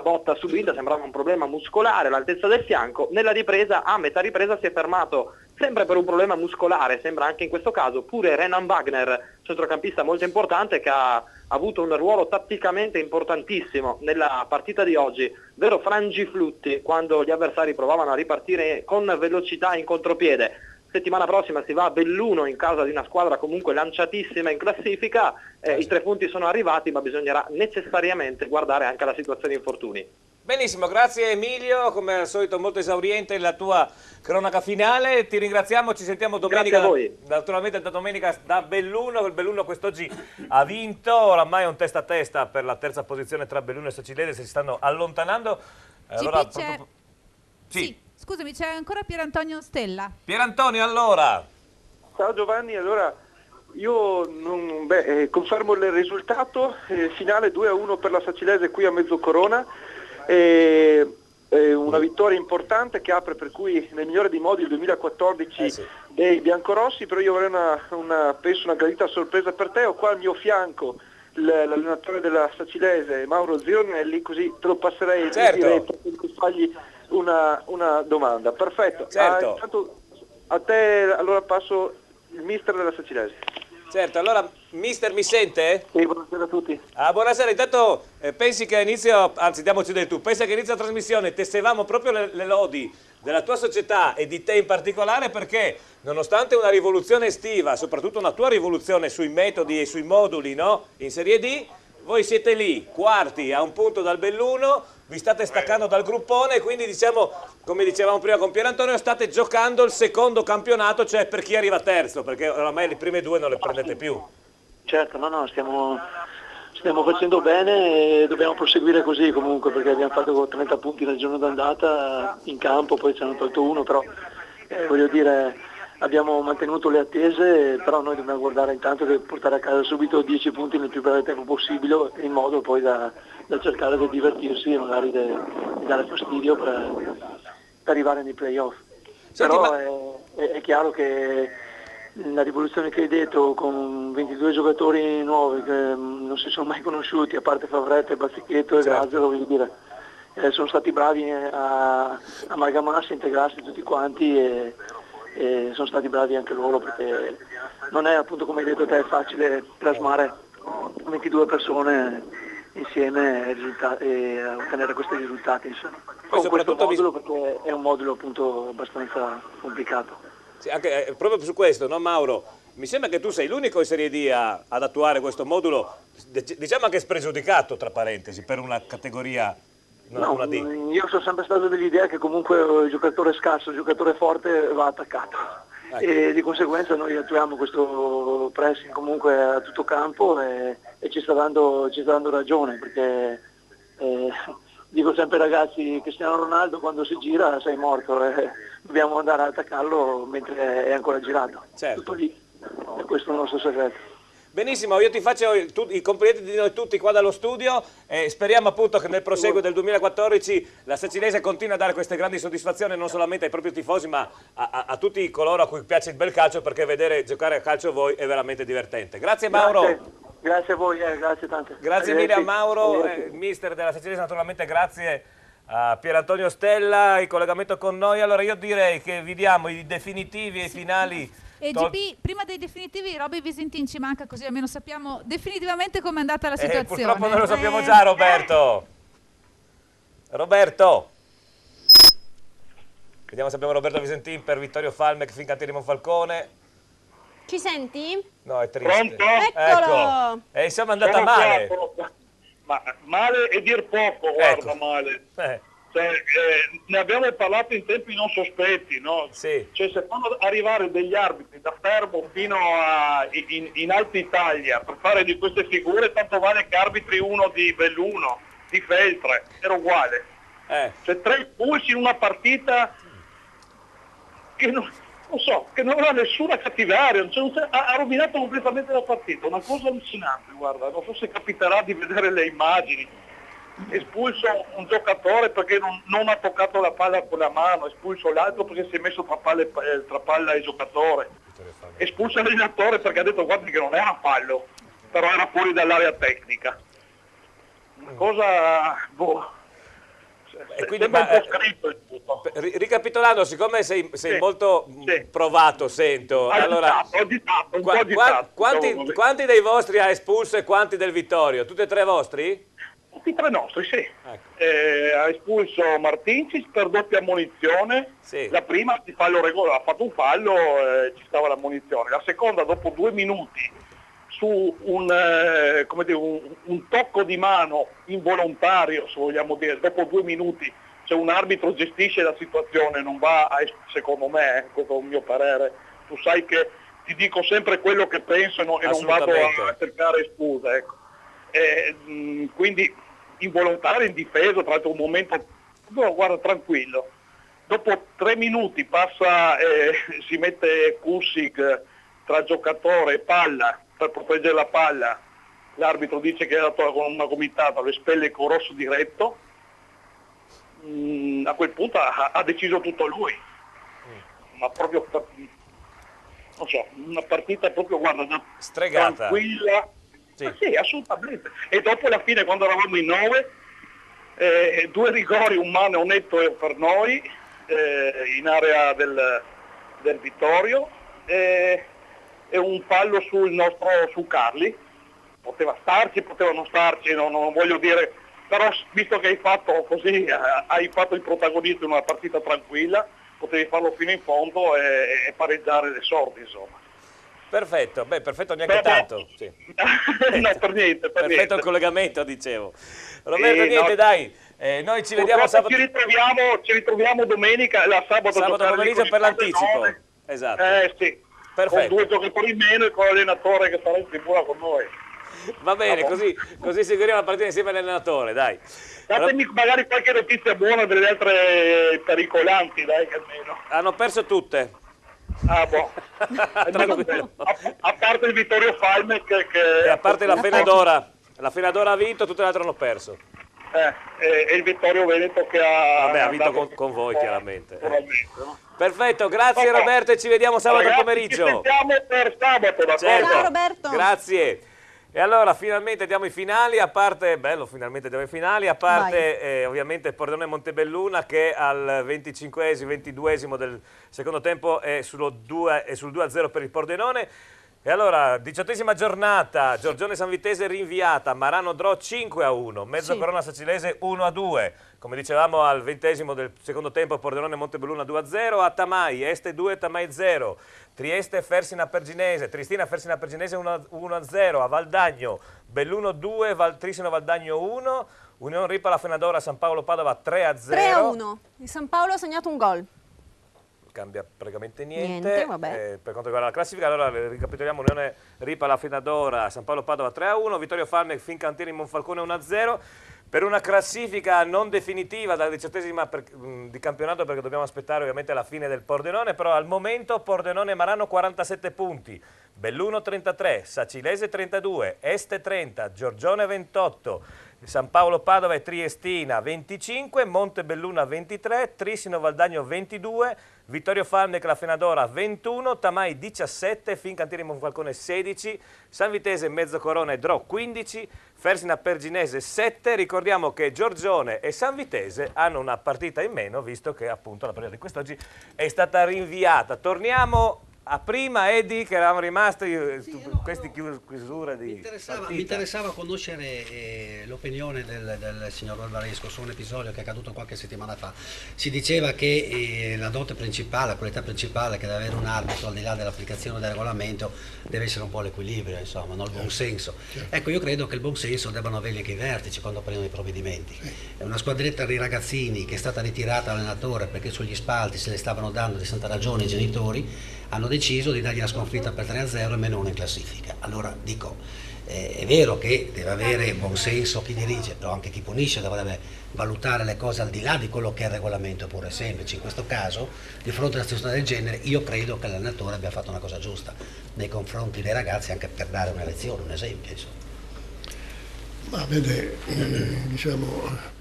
botta subita, sembrava un problema muscolare all'altezza del fianco. Nella ripresa, a metà ripresa, si è fermato sempre per un problema muscolare, sembra anche in questo caso, pure Renan Wagner, centrocampista molto importante che ha avuto un ruolo tatticamente importantissimo nella partita di oggi, vero frangiflutti quando gli avversari provavano a ripartire con velocità in contropiede. Settimana prossima si va a Belluno in casa di una squadra comunque lanciatissima in classifica, i 3 punti sono arrivati ma bisognerà necessariamente guardare anche alla situazione infortuni. Benissimo, grazie Emilio, come al solito molto esauriente la tua cronaca finale, ti ringraziamo, ci sentiamo domenica, grazie a voi. Naturalmente da domenica da Belluno, il Belluno quest'oggi ha vinto, oramai è un testa a testa per la terza posizione tra Belluno e Sacilese, si stanno allontanando. Allora, sì, scusami, c'è ancora Pierantonio Stella. Pierantonio, allora. Ciao Giovanni, allora io confermo il risultato, finale 2-1 per la Sacilese qui a Mezzocorona. Una vittoria importante che apre per cui nel migliore dei modi il 2014 dei biancorossi, però io avrei penso una gradita sorpresa per te. Ho qua al mio fianco l'allenatore della Sacilese, Mauro Zionelli, così te lo passerei diretto per fargli una domanda. Perfetto, certo. Intanto a te allora passo il mister della Sacilese. Certo, allora mister mi sente? Sì, buonasera a tutti. Buonasera, intanto pensi che inizio, anzi diamoci del tu, pensa che inizia la trasmissione, tessevamo proprio le lodi della tua società e di te in particolare perché nonostante una rivoluzione estiva, soprattutto una tua rivoluzione sui metodi e sui moduli, no? In Serie D, voi siete lì, quarti a un punto dal Belluno, vi state staccando dal gruppone, quindi diciamo, come dicevamo prima con Pierantonio, state giocando il secondo campionato, cioè per chi arriva terzo, perché oramai le prime 2 non le prendete più. Certo, no, stiamo facendo bene e dobbiamo proseguire così comunque, perché abbiamo fatto 30 punti nel giorno d'andata in campo, poi ci hanno tolto 1, però voglio dire, abbiamo mantenuto le attese, però noi dobbiamo guardare intanto che portare a casa subito 10 punti nel più breve tempo possibile, in modo poi da cercare di divertirsi e magari di dare fastidio per arrivare nei playoff. Senti, però è chiaro che la rivoluzione che hai detto, con 22 giocatori nuovi che non si sono mai conosciuti, a parte Favretta, Bazzichetto e Grazzero, voglio dire, sono stati bravi a amalgamarsi, integrarsi tutti quanti e sono stati bravi anche loro, perché non è, appunto come hai detto te, facile plasmare 22 persone insieme e ottenere questi risultati, insomma. Con questo modulo, perché è un modulo appunto abbastanza complicato. Sì, anche proprio su questo, no Mauro? Mi sembra che tu sei l'unico in Serie D ad attuare questo modulo, diciamo anche spregiudicato, tra parentesi, per una categoria. Una D. Io sono sempre stato dell'idea che comunque il giocatore scarso, il giocatore forte va attaccato, e di conseguenza noi attuiamo questo pressing comunque a tutto campo e ci sta dando ragione, perché dico sempre ai ragazzi, Cristiano Ronaldo quando si gira sei morto, dobbiamo andare ad attaccarlo mentre è ancora girato. Certo. Tutto lì, e questo è il nostro segreto. Benissimo, io ti faccio i complimenti di noi tutti qua dallo studio e speriamo appunto che nel proseguo del 2014 la Sacilese continui a dare queste grandi soddisfazioni non solamente ai propri tifosi ma a tutti coloro a cui piace il bel calcio, perché vedere giocare a calcio voi è veramente divertente. Grazie Mauro. Grazie a voi, grazie tante. Grazie mille a Mauro, mister della Sacilese, naturalmente grazie a Pierantonio Stella, il collegamento con noi. Allora io direi che vi diamo i definitivi e i finali. E GP, prima dei definitivi, Robby Visentin ci manca, così almeno sappiamo definitivamente com'è andata la situazione. Purtroppo noi lo sappiamo già, Roberto. Roberto. Vediamo se abbiamo Roberto Visentin per Vittorio Falmec, Fincantieri Monfalcone. Ci senti? No, è triste. Pronto? Eccolo! Ecco. Insomma è andata male. Ma male è dir poco, guarda, male. Cioè, ne abbiamo parlato in tempi non sospetti, no? Sì. Cioè, se fanno arrivare degli arbitri da Fermo fino a in Alta Italia per fare di queste figure, tanto vale che arbitri uno di Belluno, di Feltre, era uguale. Cioè 3 espulsi in una partita che non so, che non aveva nessuna cattiveria, ha rovinato completamente la partita, una cosa allucinante, guarda, non so se capiterà di vedere le immagini. espulso un giocatore perché non ha toccato la palla con la mano, espulso l'altro perché si è messo tra palla e giocatore, espulso l'allenatore perché ha detto guardi che non era fallo, però era fuori dall'area tecnica. Una cosa E quindi, sembra un po' scritto il tutto. Ricapitolando, siccome sei molto provato, sento, allora, agitato, un po' agitato, quanti dei vostri ha espulso e quanti del Vittorio? Tutti e tre vostri? Tutti e tre nostri, sì. Ha espulso Martincis per doppia ammonizione, la prima ha fatto un fallo, ci stava l'ammonizione, la seconda dopo 2 minuti su un tocco di mano involontario, se vogliamo dire, dopo 2 minuti, se un arbitro gestisce la situazione non va secondo me, questo è un mio parere, tu sai che ti dico sempre quello che penso e non vado a cercare scuse, ecco. Quindi involontario, indifeso, tra l'altro un momento, guarda, tranquillo. Dopo 3 minuti passa, si mette Kussig tra giocatore e palla per proteggere la palla, l'arbitro dice che è andato con una gomitata, lo espelle con rosso diretto, a quel punto ha deciso tutto lui, ma proprio non so, una partita proprio, guarda, stregata, tranquilla, sì, assolutamente. E dopo alla fine, quando eravamo in 9, 2 rigori, un mano netto per noi in area del Vittorio, e un fallo su Carli, poteva starci, poteva non starci, non voglio dire, però visto che hai fatto il protagonista in una partita tranquilla, potevi farlo fino in fondo e pareggiare le sorti, insomma. Perfetto, perfetto neanche tanto. Sì. No, per niente. Perfetto il collegamento, dicevo. Roberto, dai, noi ci vediamo sabato. Ci ritroviamo domenica, sabato pomeriggio per l'anticipo. Esatto. Sì. Perfetto. Con 2 giocatori in meno e con l'allenatore che sarà in tribuna con noi. Va bene, così seguiremo la partita insieme all'allenatore, dai. Datemi magari qualche notizia buona delle altre pericolanti, dai, che almeno. Hanno perso tutte. Ah, boh. A parte il Vittorio Falmec e a parte la Fenadora. La Fenadora ha vinto, tutte le altre hanno perso. E il Vittorio Veneto che ha vinto con voi, chiaramente. Perfetto, grazie Roberto e ci vediamo sabato pomeriggio. Ci sentiamo per sabato, d'accordo? Certo. Ciao Roberto. Grazie. E allora finalmente diamo i finali, a parte, finalmente diamo i finali, a parte ovviamente il Pordenone Montebelluna che al 22esimo del secondo tempo è sul 2-0 per il Pordenone. E allora, 18ª giornata, Giorgione Sanvitese rinviata, Marano Dro 5-1, Mezzocorona Sacilese 1-2, come dicevamo al 20esimo del secondo tempo Pordenone Montebelluna 2-0, a Tamai, Este 2, Tamai 0, Trieste Fersina Perginese, Triestina Fersina Perginese 1-0, a Valdagno, Belluno 2, Trisino Valdagno 1, Unione Ripa La Fenadora San Paolo Padova 3-0. 3-1, il San Paolo ha segnato un gol. Cambia praticamente niente. Per quanto riguarda la classifica, allora ricapitoliamo: Unione Ripa La Fenadora, San Paolo Padova 3-1, Vittorio Falmec Fincantieri Monfalcone 1-0. Per una classifica non definitiva dalla 18ª di campionato, perché dobbiamo aspettare ovviamente la fine del Pordenone, però al momento Pordenone e Marano 47 punti, Belluno 33, Sacilese 32, Este 30, Giorgione 28, San Paolo Padova e Triestina 25, Montebelluna 23, Trisino Valdagno 22, Vittorio Falmec La Fenadora 21, Tamai 17, Fincantieri Monfalcone 16, San Vitese Mezzocorona e Dro 15, Fersina Perginese 7. Ricordiamo che Giorgione e San Vitese hanno una partita in meno, visto che appunto la partita di quest'oggi è stata rinviata. Torniamo a prima, Edi, che eravamo rimasti queste chiusure di mi interessava conoscere l'opinione del signor Barbaresco su un episodio che è accaduto qualche settimana fa. Si diceva che la dote principale, la qualità principale che deve avere un arbitro, al di là dell'applicazione del regolamento, deve essere un po' l'equilibrio, insomma, non il buon senso. Ecco, io credo che il buon senso debbano averli anche i vertici quando prendono i provvedimenti. È una squadretta di ragazzini che è stata ritirata dall'allenatore perché sugli spalti se le stavano dando di santa ragione i genitori, hanno deciso di dargli una sconfitta per 3-0 e meno uno in classifica. Allora dico, è vero che deve avere buon senso chi dirige, però anche chi punisce dovrebbe valutare le cose al di là di quello che è il regolamento puro e semplice. In questo caso, di fronte a una situazione del genere, io credo che l'allenatore abbia fatto una cosa giusta nei confronti dei ragazzi, anche per dare una lezione, un esempio, insomma. Ma vede, diciamo,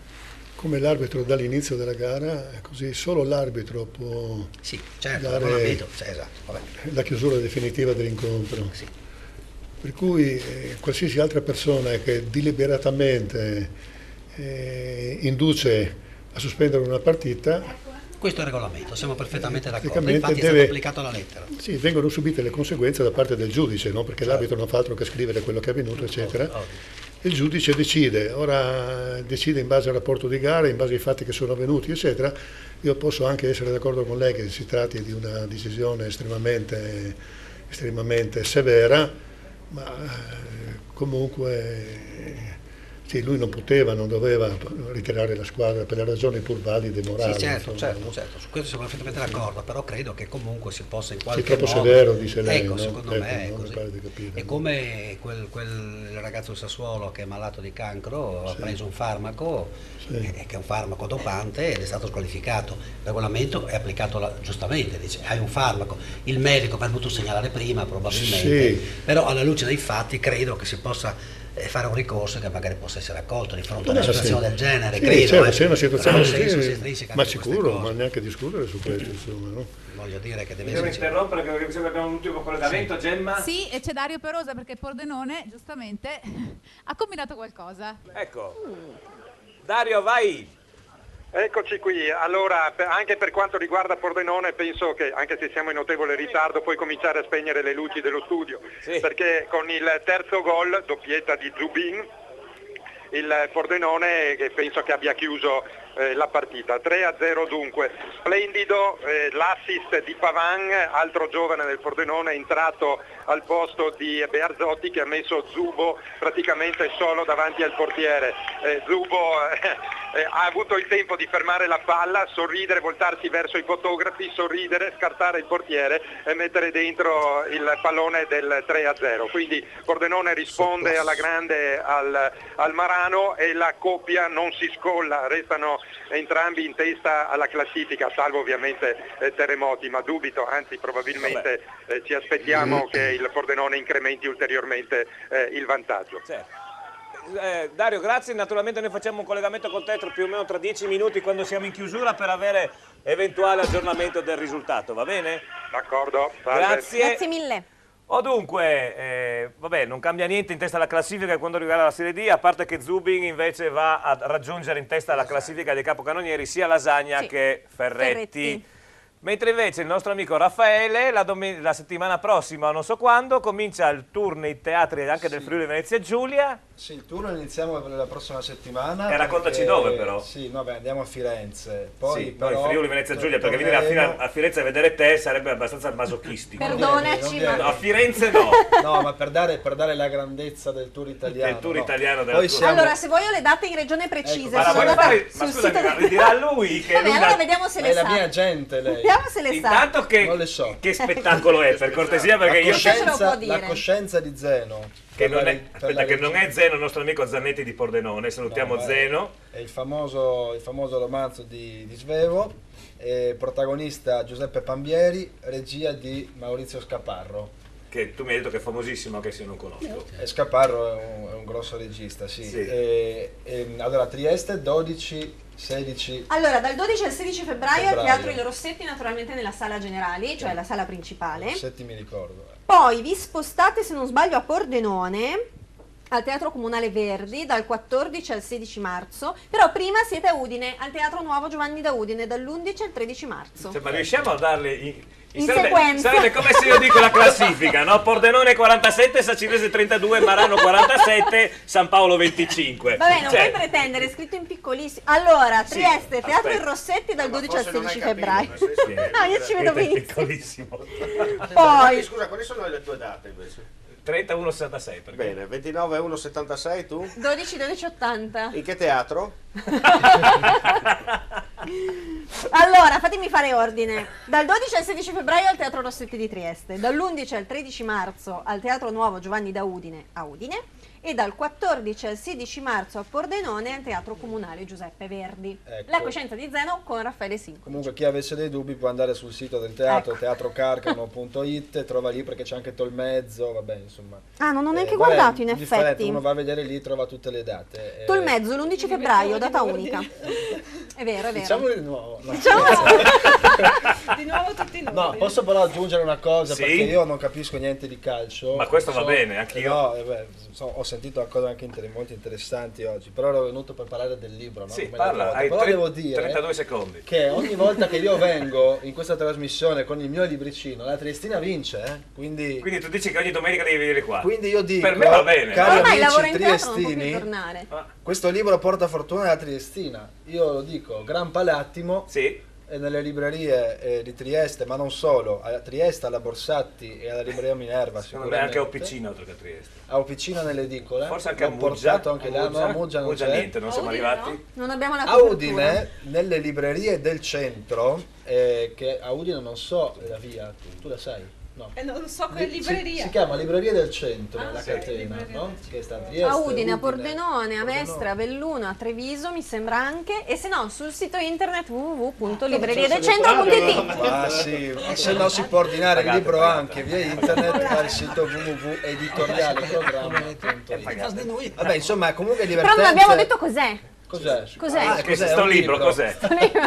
come l'arbitro dall'inizio della gara, così solo l'arbitro può dare la chiusura definitiva dell'incontro. Per cui qualsiasi altra persona che deliberatamente induce a sospendere una partita, questo è il regolamento, siamo perfettamente d'accordo, infatti è stato applicato alla lettera. Sì, vengono subite le conseguenze da parte del giudice, no? Perché l'arbitro non fa altro che scrivere quello che è avvenuto, eccetera. Il giudice decide, ora decide in base al rapporto di gara, in base ai fatti che sono avvenuti, eccetera. Io posso anche essere d'accordo con lei che si tratti di una decisione estremamente severa, ma comunque sì, lui non poteva, non doveva ritirare la squadra per le ragioni pur valide morali. Sì, certo, su questo sono perfettamente d'accordo, però credo che comunque si possa in qualche modo... troppo severo, dice lei, ecco, no? secondo me è non così. mi pare di capire, è come quel ragazzo del Sassuolo che è malato di cancro, ha preso un farmaco, che è un farmaco dopante ed è stato squalificato. Il regolamento è applicato giustamente, dice hai un farmaco, il medico avrebbe dovuto segnalare prima probabilmente, però alla luce dei fatti credo che si possa fare un ricorso che magari possa essere accolto di fronte a una situazione del genere, credo. Certo, se è una situazione ma sicuro, ma neanche discutere su questo, insomma, no? Voglio dire che deve Devo interrompere perché mi sembra che abbiamo un ultimo collegamento, Gemma. Sì, e c'è Dario Perosa perché Pordenone, giustamente, ha combinato qualcosa. Ecco. Dario, vai. Eccoci qui, allora anche per quanto riguarda Pordenone penso che anche se siamo in notevole ritardo puoi cominciare a spegnere le luci dello studio, perché con il terzo gol, doppietta di Zubin, il Pordenone che penso che abbia chiuso la partita. 3-0 dunque, splendido l'assist di Pavan, altro giovane del Pordenone entrato al posto di Bearzotti che ha messo Zubo praticamente solo davanti al portiere. Zubo ha avuto il tempo di fermare la palla, sorridere, voltarsi verso i fotografi, sorridere, scartare il portiere e mettere dentro il pallone del 3-0. Quindi Pordenone risponde alla grande al Marano e la coppia non si scolla, restano entrambi in testa alla classifica, salvo ovviamente Terremoti, ma dubito, anzi probabilmente ci aspettiamo che il Pordenone incrementi ulteriormente il vantaggio. Dario, grazie, naturalmente noi facciamo un collegamento con te più o meno tra 10 minuti quando siamo in chiusura per avere eventuale aggiornamento del risultato, va bene? D'accordo, grazie mille. Dunque, vabbè, non cambia niente in testa alla classifica quando riguarda la Serie D, a parte che Zubin invece va a raggiungere in testa alla classifica dei capocannonieri sia Lasagna che Ferretti. Mentre invece il nostro amico Raffaele la settimana prossima, non so quando, comincia il tour nei teatri anche del Friuli Venezia Giulia. Sì, il tour lo iniziamo la prossima settimana. E raccontaci dove però. Sì, vabbè, andiamo a Firenze. Poi, sì, però, il Friuli Venezia Giulia, perché venire a Firenze a vedere te sarebbe abbastanza masochistico. Perdonaci, ma... A Firenze no. No, ma per dare la grandezza del tour italiano. Del tour italiano della Poi siamo... Allora, se voglio le date in regione precise. Ecco, ma scusami, dirà lui che vabbè, allora vediamo se le sa. È la mia gente lei. Vediamo se le sa. Non le so. Che spettacolo è, per cortesia, perché la coscienza di Zeno. Che non è Zeno, il nostro amico Zannetti di Pordenone, salutiamo Zeno. È il famoso romanzo di Svevo, protagonista Giuseppe Pambieri, regia di Maurizio Scaparro. Che tu mi hai detto che è famosissimo, anche se non conosco. Scaparro è un grosso regista, sì. Allora, Trieste 12-16. Allora, dal 12 al 16 febbraio al Teatro I Rossetti, naturalmente nella sala generali, cioè la sala principale. Rossetti mi ricordo. Poi vi spostate, se non sbaglio, a Pordenone, al Teatro Comunale Verdi, dal 14 al 16 marzo, però prima siete a Udine, al Teatro Nuovo Giovanni da Udine, dall'11 al 13 marzo. Cioè, ma riusciamo a darle... sequenza. Sarebbe come se io dico la classifica, no? Pordenone 47, Sacilese 32, Marano 47, San Paolo 25. Vabbè, non puoi pretendere, è scritto in piccolissimo. Allora, Trieste, Teatro Il Rossetti dal 12 al 16 febbraio. No, io ci vedo benissimo. Poi, scusa, quali sono le tue date invece? 31,76. Bene, 29,176 tu? 12,80. In che teatro? Allora, fatemi fare ordine. Dal 12 al 16 febbraio al Teatro Rossetti di Trieste, dall'11 al 13 marzo al Teatro Nuovo Giovanni da Udine a Udine e dal 14 al 16 marzo a Pordenone al Teatro Comunale Giuseppe Verdi. Ecco. La coscienza di Zeno con Raffaele Sinco. Comunque chi avesse dei dubbi può andare sul sito del teatro, teatrocarcano.it, trova lì perché c'è anche Tolmezzo, vabbè insomma. Ah, non ho neanche guardato in effetti. Uno va a vedere lì, trova tutte le date. Tolmezzo, l'11 febbraio, data unica. È vero, è vero. Diciamolo di nuovo. No. Di nuovo tutti noi. No, posso però aggiungere una cosa, Sì? perché io non capisco niente di calcio. Ma questo va bene, anch'io. No, ho sentito cose anche molto interessanti oggi, però ero venuto per parlare del libro, no? Sì, Come parla, l'altra hai volta. Però devo dire 32 secondi. che ogni volta che io vengo in questa trasmissione con il mio libricino, la Triestina vince, quindi tu dici che ogni domenica devi venire qua. Quindi io dico, per me va bene. cari Ormai amici lavora in teatro, non può più triestini, tornare. questo libro porta fortuna alla Triestina. Io lo dico, gran palattimo. Sì. E nelle librerie di Trieste, ma non solo, a Trieste, alla Borsatti e alla libreria Minerva. Secondo me anche a Opicino oltre che a Trieste. A Opicino nelle edicole. Forse anche a L'ho Muggia. portato anche là, no, a Muggia non c'è. niente, non siamo arrivati. Non abbiamo la A copertura. Udine, nelle librerie del centro, che a Udine non so la via, tu la sai? No. Non so che libreria. Si chiama Libreria del Centro, la sì, catena, Libreria no? del Che sta a Trieste, A Udine, a Pordenone, a Mestre, a Belluno, a Treviso, mi sembra anche, e se no sul sito internet www.libreriadelcentro.it. Ah sì, se no si può ordinare il libro anche via internet al sito www.editorialeprogramma.it. Vabbè, insomma, comunque è divertente. Però non abbiamo detto cos'è. Cos'è? Cos'è? Ah, Sto un libro, cos'è?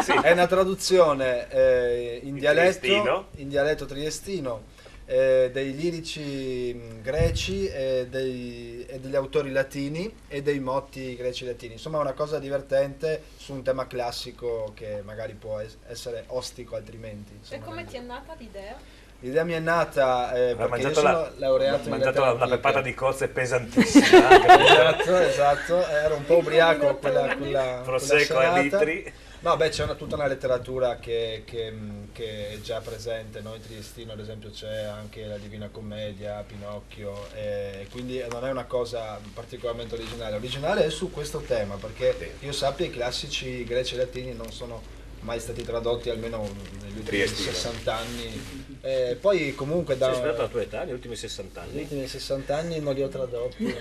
Sì, è una traduzione in triestino. dialetto triestino, dei lirici greci e degli autori latini e dei motti greci e latini. Insomma, è una cosa divertente su un tema classico che magari può essere ostico altrimenti. E come ti è nata l'idea? L'idea mi è nata perché io sono laureato in mangiato lettera una antica. peppata di cozze pesantissima. esatto, ero un po' ubriaco quella Prosecco quella a serata. litri. No, beh, c'è tutta una letteratura che è già presente, no? In triestino ad esempio c'è anche la Divina Commedia, Pinocchio, quindi non è una cosa particolarmente originale. Originale è su questo tema, perché io sappia i classici greci e latini non sono mai stati tradotti, almeno negli ultimi 60 anni. Poi comunque Sei sperato la tua età, negli ultimi 60 anni? Negli ultimi 60 anni non li ho tradotti.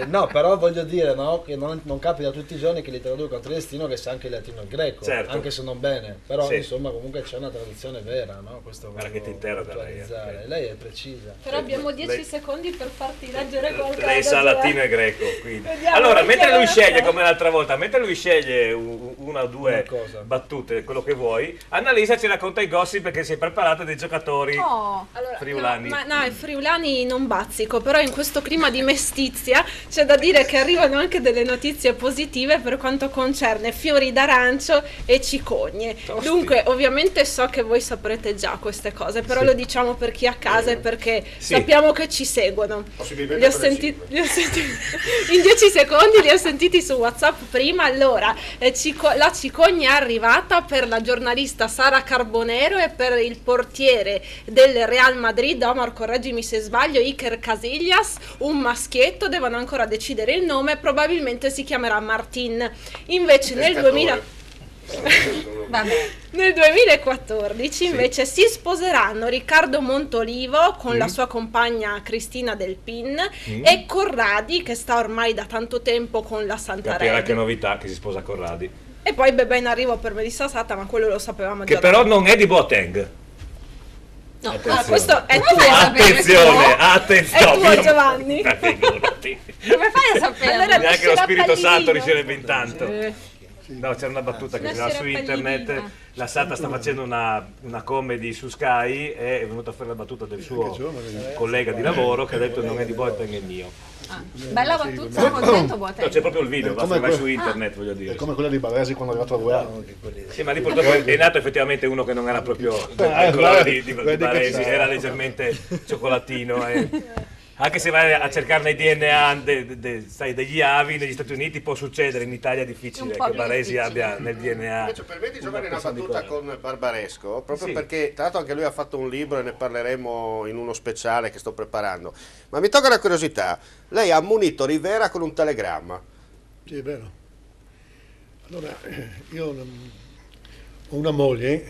No, però voglio dire, no, che non capita tutti i giorni che li traduco a triestino che sa anche il latino e il greco, certo. Anche se non bene, però Sì. insomma comunque c'è una traduzione vera, no? Questo Guarda che ti interroga lei. Lei è precisa. Però abbiamo 10 secondi per farti leggere qualcosa. Lei sa latino e greco, quindi. Vediamo, Allora, perché mentre lui adesso- sceglie come l'altra volta, mentre lui sceglie una o due battute, quello che vuoi, Annalisa ci racconta i gossip perché si è preparata dei giocatori Allora, friulani. No, i friulani non bazzico, però in questo clima di mestizia c'è da dire che arrivano anche delle notizie positive per quanto concerne fiori d'arancio e cicogne. Tosti. Dunque, ovviamente so che voi saprete già queste cose, però Sì. lo diciamo per chi è a casa e perché Sì. sappiamo che ci seguono. Possibilmente Li ho per sentiti in 10 secondi, li ho sentiti su WhatsApp prima. Allora, la cicogna è arrivata per la giornalista Sara Carbonero e per il portiere del Real Madrid, Omar, correggimi se sbaglio, Iker Casillas, un maschietto, devono ancora decidere il nome, probabilmente si chiamerà Martin. Invece nel 2014 invece si sposeranno Riccardo Montolivo con la sua compagna Cristina Del Pin e Corradi, che sta ormai da tanto tempo con la Capirà Santarelli. che novità che si sposa Corradi. E poi Bebè in arrivo per Melissa Sata, ma quello lo sapevamo Che già. però non è di Boateng. No, Attenzione. questo è tuo. Attenzione, attenzione. È tuo, Giovanni. Figurati. Come fai a sapere? Allora, Neanche lo dici Spirito la Santo pallina. riceverebbe intanto. No, c'era una battuta che girava su internet. La Sata sta facendo una comedy su Sky e è venuta fuori la battuta del suo collega di lavoro che ha detto non è di Boateng, è mio. Bella battuta, sono contento Boateng. No, c'è proprio il video, basta che vai su internet, voglio È dire. come quella di Baresi quando è arrivato a Guerra. Sì, ma lì purtroppo è nato effettivamente uno che non era proprio del colore di Baresi, era leggermente cioccolatino. Anche se vai a cercare nei DNA sai, degli avi negli Stati Uniti può succedere, in Italia è difficile che Baresi abbia nel DNA. Invece per me di Giovanni è una persona di battuta colore. con Barbaresco, proprio Sì. perché tra l'altro anche lui ha fatto un libro e ne parleremo in uno speciale che sto preparando. Ma mi tocca una curiosità, lei ha ammonito Rivera con un telegramma. Sì, è vero. Allora, io ho una moglie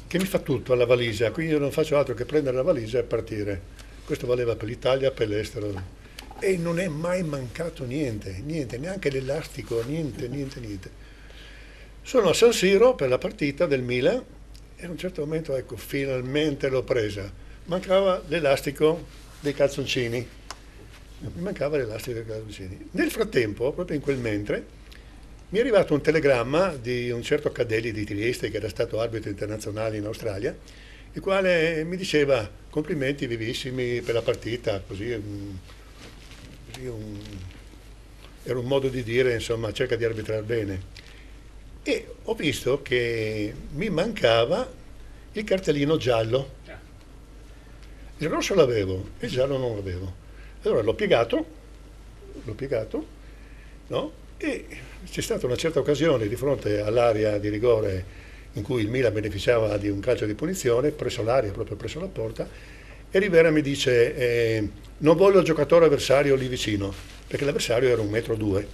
che mi fa tutto alla valigia, quindi io non faccio altro che prendere la valigia e partire. Questo valeva per l'Italia, per l'estero. e non è mai mancato niente, neanche l'elastico, niente. Sono a San Siro per la partita del Milan e a un certo momento, ecco, finalmente l'ho presa. Mancava l'elastico dei calzoncini. Nel frattempo, proprio in quel mentre, mi è arrivato un telegramma di un certo Cadelli di Trieste, che era stato arbitro internazionale in Australia, il quale mi diceva: complimenti vivissimi per la partita, era un modo di dire, insomma, cerca di arbitrare bene. E ho visto che mi mancava il cartellino giallo. Il rosso l'avevo, il giallo non l'avevo. Allora l'ho piegato, no? E c'è stata una certa occasione di fronte all'area di rigore in cui il Milan beneficiava di un calcio di punizione, presso l'area, proprio presso la porta, e Rivera mi dice: non voglio il giocatore avversario lì vicino, perché l'avversario era 1,2 m.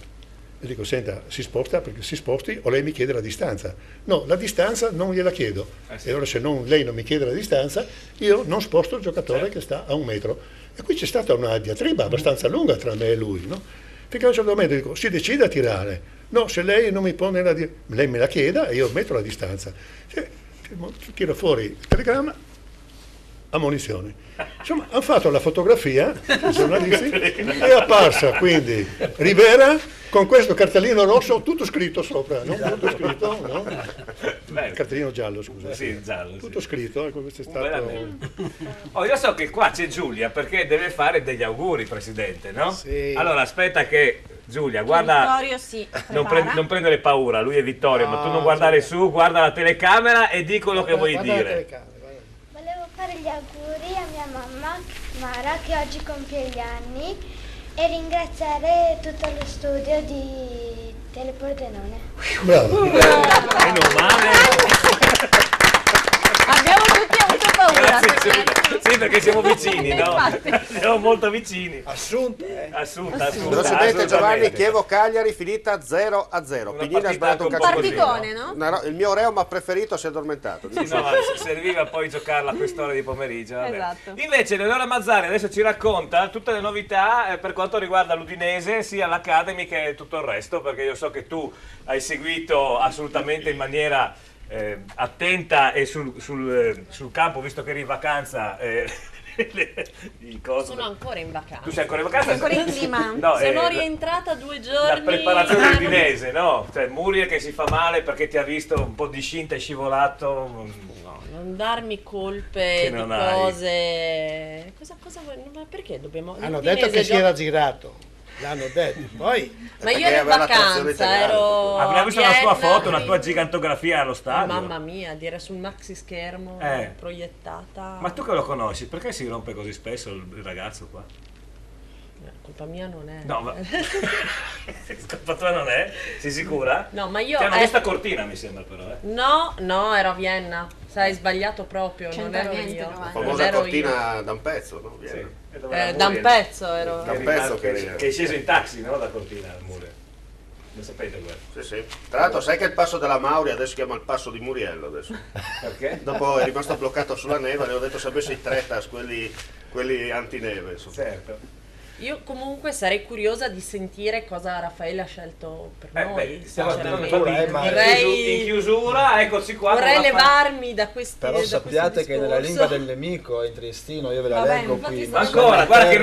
E dico: senta, si sposta, perché si sposti o lei mi chiede la distanza. No, la distanza non gliela chiedo. E allora se lei non mi chiede la distanza, io non sposto il giocatore che sta a 1 metro. E qui c'è stata una diatriba abbastanza lunga tra me e lui, no? Finché a un certo momento dico: si decide a tirare. No, se lei non mi pone lei me la chieda e io metto la distanza. Tiro fuori il telegramma, ammonizione. Insomma, hanno fatto la fotografia, i giornalisti, è apparsa quindi Rivera con questo cartellino rosso, tutto scritto sopra, no? Tutto scritto, no? Cartellino giallo, scusa. Sì, giallo. Tutto scritto, ecco, questo è stato... Io so che qua c'è Giulia perché deve fare degli auguri, Presidente, no? Sì. Allora aspetta che Giulia, guarda, Vittorio si non prendere paura, lui è Vittorio, ma tu non guardare su, guarda la telecamera e di quello che vuoi dire. Volevo fare gli auguri a mia mamma Mara, che oggi compie gli anni, e ringraziare tutto lo studio di Telepordenone. Bravo. Meno male. Abbiamo tutti avuto paura. Grazie, sì, perché siamo vicini, no? Infatti. Siamo molto vicini. Assunta. Presidente Giovanni, Chievo-Cagliari finita 0-0. Pignina ha sbagliato un calcio. Particone, no? No, il mio Reoma preferito si è addormentato. Sì, no, serviva poi giocarla a quest'ora di pomeriggio. Vabbè. Esatto. Invece Leonora Mazzari adesso ci racconta tutte le novità per quanto riguarda l'Udinese, sia l'Academy che tutto il resto, perché io so che tu hai seguito assolutamente in maniera attenta e sul campo, visto che eri in vacanza. Sono ancora in vacanza. Tu sei ancora in vacanza? Sei ancora in clima? No, sono rientrata 2 giorni. La preparazione udinese, no? Cioè Muriel che si fa male perché ti ha visto un po' di scinta e scivolato. No, non darmi colpe di cose. Cosa vuoi? Ma perché dobbiamo? Hanno detto che si era girato. L'hanno detto, poi... Ma io ero in vacanza, Abbiamo visto una tua foto, una tua gigantografia allo stadio. Mamma mia, dire sul maxi schermo proiettata. Ma tu che lo conosci, perché si rompe così spesso il ragazzo qua? Colpa mia non è. No, ma... colpa tua non è? Sei sicura? No, ma io... Ti hanno vista Cortina, mi sembra però, No, ero a Vienna. Sai, sbagliato proprio, non ero io. La famosa Cortina da un pezzo, no? Sì. Da un pezzo ero. Da un pezzo che è sceso in taxi, no? Da Cortina al Muriel. Lo sapete quello? Sì. Tra l'altro sai che il passo della Mauri adesso si chiama il passo di Muriello adesso. Perché? Dopo è rimasto bloccato sulla neve, le ho detto se avessi i Tretas, quelli antineve, insomma. Certo. Io comunque sarei curiosa di sentire cosa Raffaele ha scelto per noi. In chiusura, eccoci qua. Vorrei levarmi da questi. Però sappiate che nella lingua del nemico in triestino, io ve la leggo qui. Ma ancora, guarda che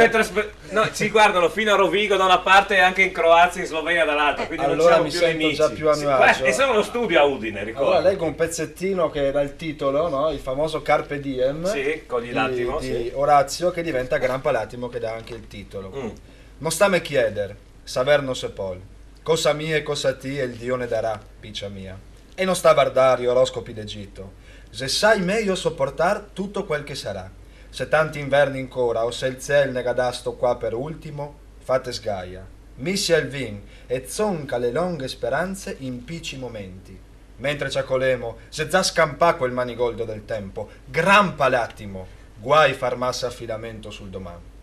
noi ci guardano fino a Rovigo da una parte e anche in Croazia e in Slovenia dall'altra, quindi allora non siamo mi più sento nemici. già più a mio agio. E sono lo studio a Udine, ricordo. Allora leggo un pezzettino che era il titolo, no? Il famoso Carpe Diem di Orazio, che diventa Gran Palatimo, che dà anche il titolo. Non sta me chieder, saverno sepol, cosa mia e cosa ti il Dio ne darà, piccia mia. E non sta a guardare gli oroscopi d'Egitto, se sai meglio sopportar tutto quel che sarà. Se tanti inverni ancora, o se il ciel ne gadasto qua per ultimo, fate sgaia. Missia il vin, e zonca le lunghe speranze in pici momenti. Mentre ciacolemo, se già scampa quel manigoldo del tempo, Gran Palatimo, guai far massa affidamento sul domani.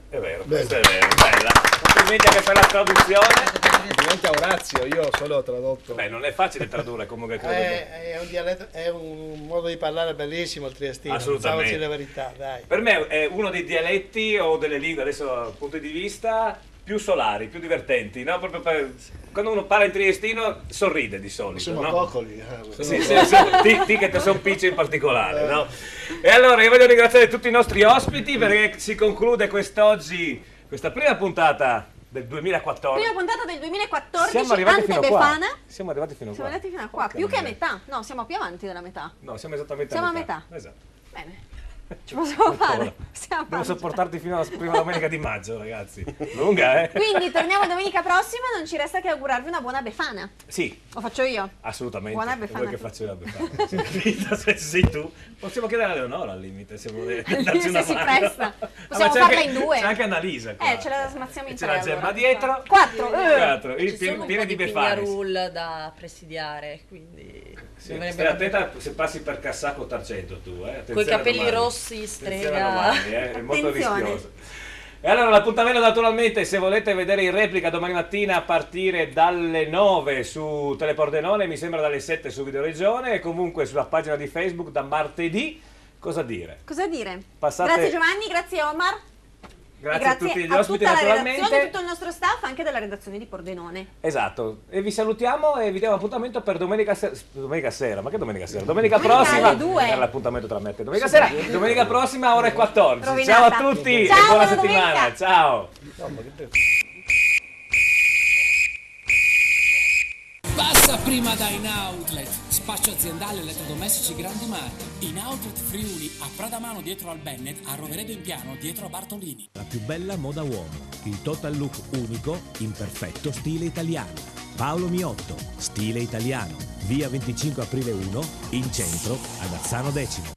È vero, questo è vero, bella. Complimenti anche per la traduzione. Complimenti a Orazio, io solo ho tradotto. Beh, non è facile tradurre comunque, credo. È un dialetto, è un modo di parlare bellissimo il triestino. Assolutamente. Diciamoci la verità, dai. Per me è uno dei dialetti o delle lingue, adesso dal punto di vista, più solari, più divertenti, no? Proprio quando uno parla in triestino sorride di solito. Siamo no? coccoli. Sì, ti che te son picci in particolare, no? E allora io voglio ringraziare tutti i nostri ospiti perché si conclude quest'oggi, questa prima puntata del 2014. Prima puntata del 2014, Siamo arrivati fino a qua. Befana. Siamo arrivati fino a qua. Siamo arrivati fino a qua, più che a metà. No, siamo più avanti della metà. No, siamo esattamente Siamo a metà. Esatto. Bene. Ci possiamo fare. Devo sopportarti fino alla prima domenica di maggio, ragazzi. Lunga, eh? Quindi torniamo domenica prossima, non ci resta che augurarvi una buona Befana. Sì. Lo faccio io? Assolutamente. Buona Befana. Vuoi che faccio la Befana? Se sei tu. Possiamo chiedere a Leonora al limite, se vuole darci una Se si mano. presta. Possiamo farla in due. C'è anche Annalisa qua. Ce la smazziamo in C'è tre. la Gemma allora. dietro. 4. Ci sono un pieni po' di di Befane. Pignarul da presidiare, quindi Stai attenta se passi per Cassacco Tarcento tu, Coi capelli domani. rossi, strega. Domani, è molto rischioso. E allora l'appuntamento naturalmente, se volete vedere in replica domani mattina a partire dalle 9 su Telepordenone, mi sembra dalle 7 su Videoregione e comunque sulla pagina di Facebook da martedì. Cosa dire? Cosa dire? Passate... Grazie Giovanni, grazie Omar. Grazie a tutti gli ospiti tutta naturalmente. la redazione, tutto il nostro staff, anche della redazione di Pordenone. Esatto, e vi salutiamo e vi diamo appuntamento per domenica sera, ma che domenica sera? Domenica prossima, alle 2. per l'appuntamento tra me e te. Domenica sera, domenica prossima ore 14. Rovinata. Ciao a tutti Ciao, e buona buona settimana, domenica. ciao. Passa prima da In Outlet, spazio aziendale elettrodomestici grandi marchi. In Outlet Friuli, a Pradamano dietro al Bennett, a Roveredo in Piano dietro a Bartolini. La più bella moda uomo, il total look unico in perfetto stile italiano. Paolo Miotto, stile italiano, via 25 aprile 1, in centro ad Azzano Decimo.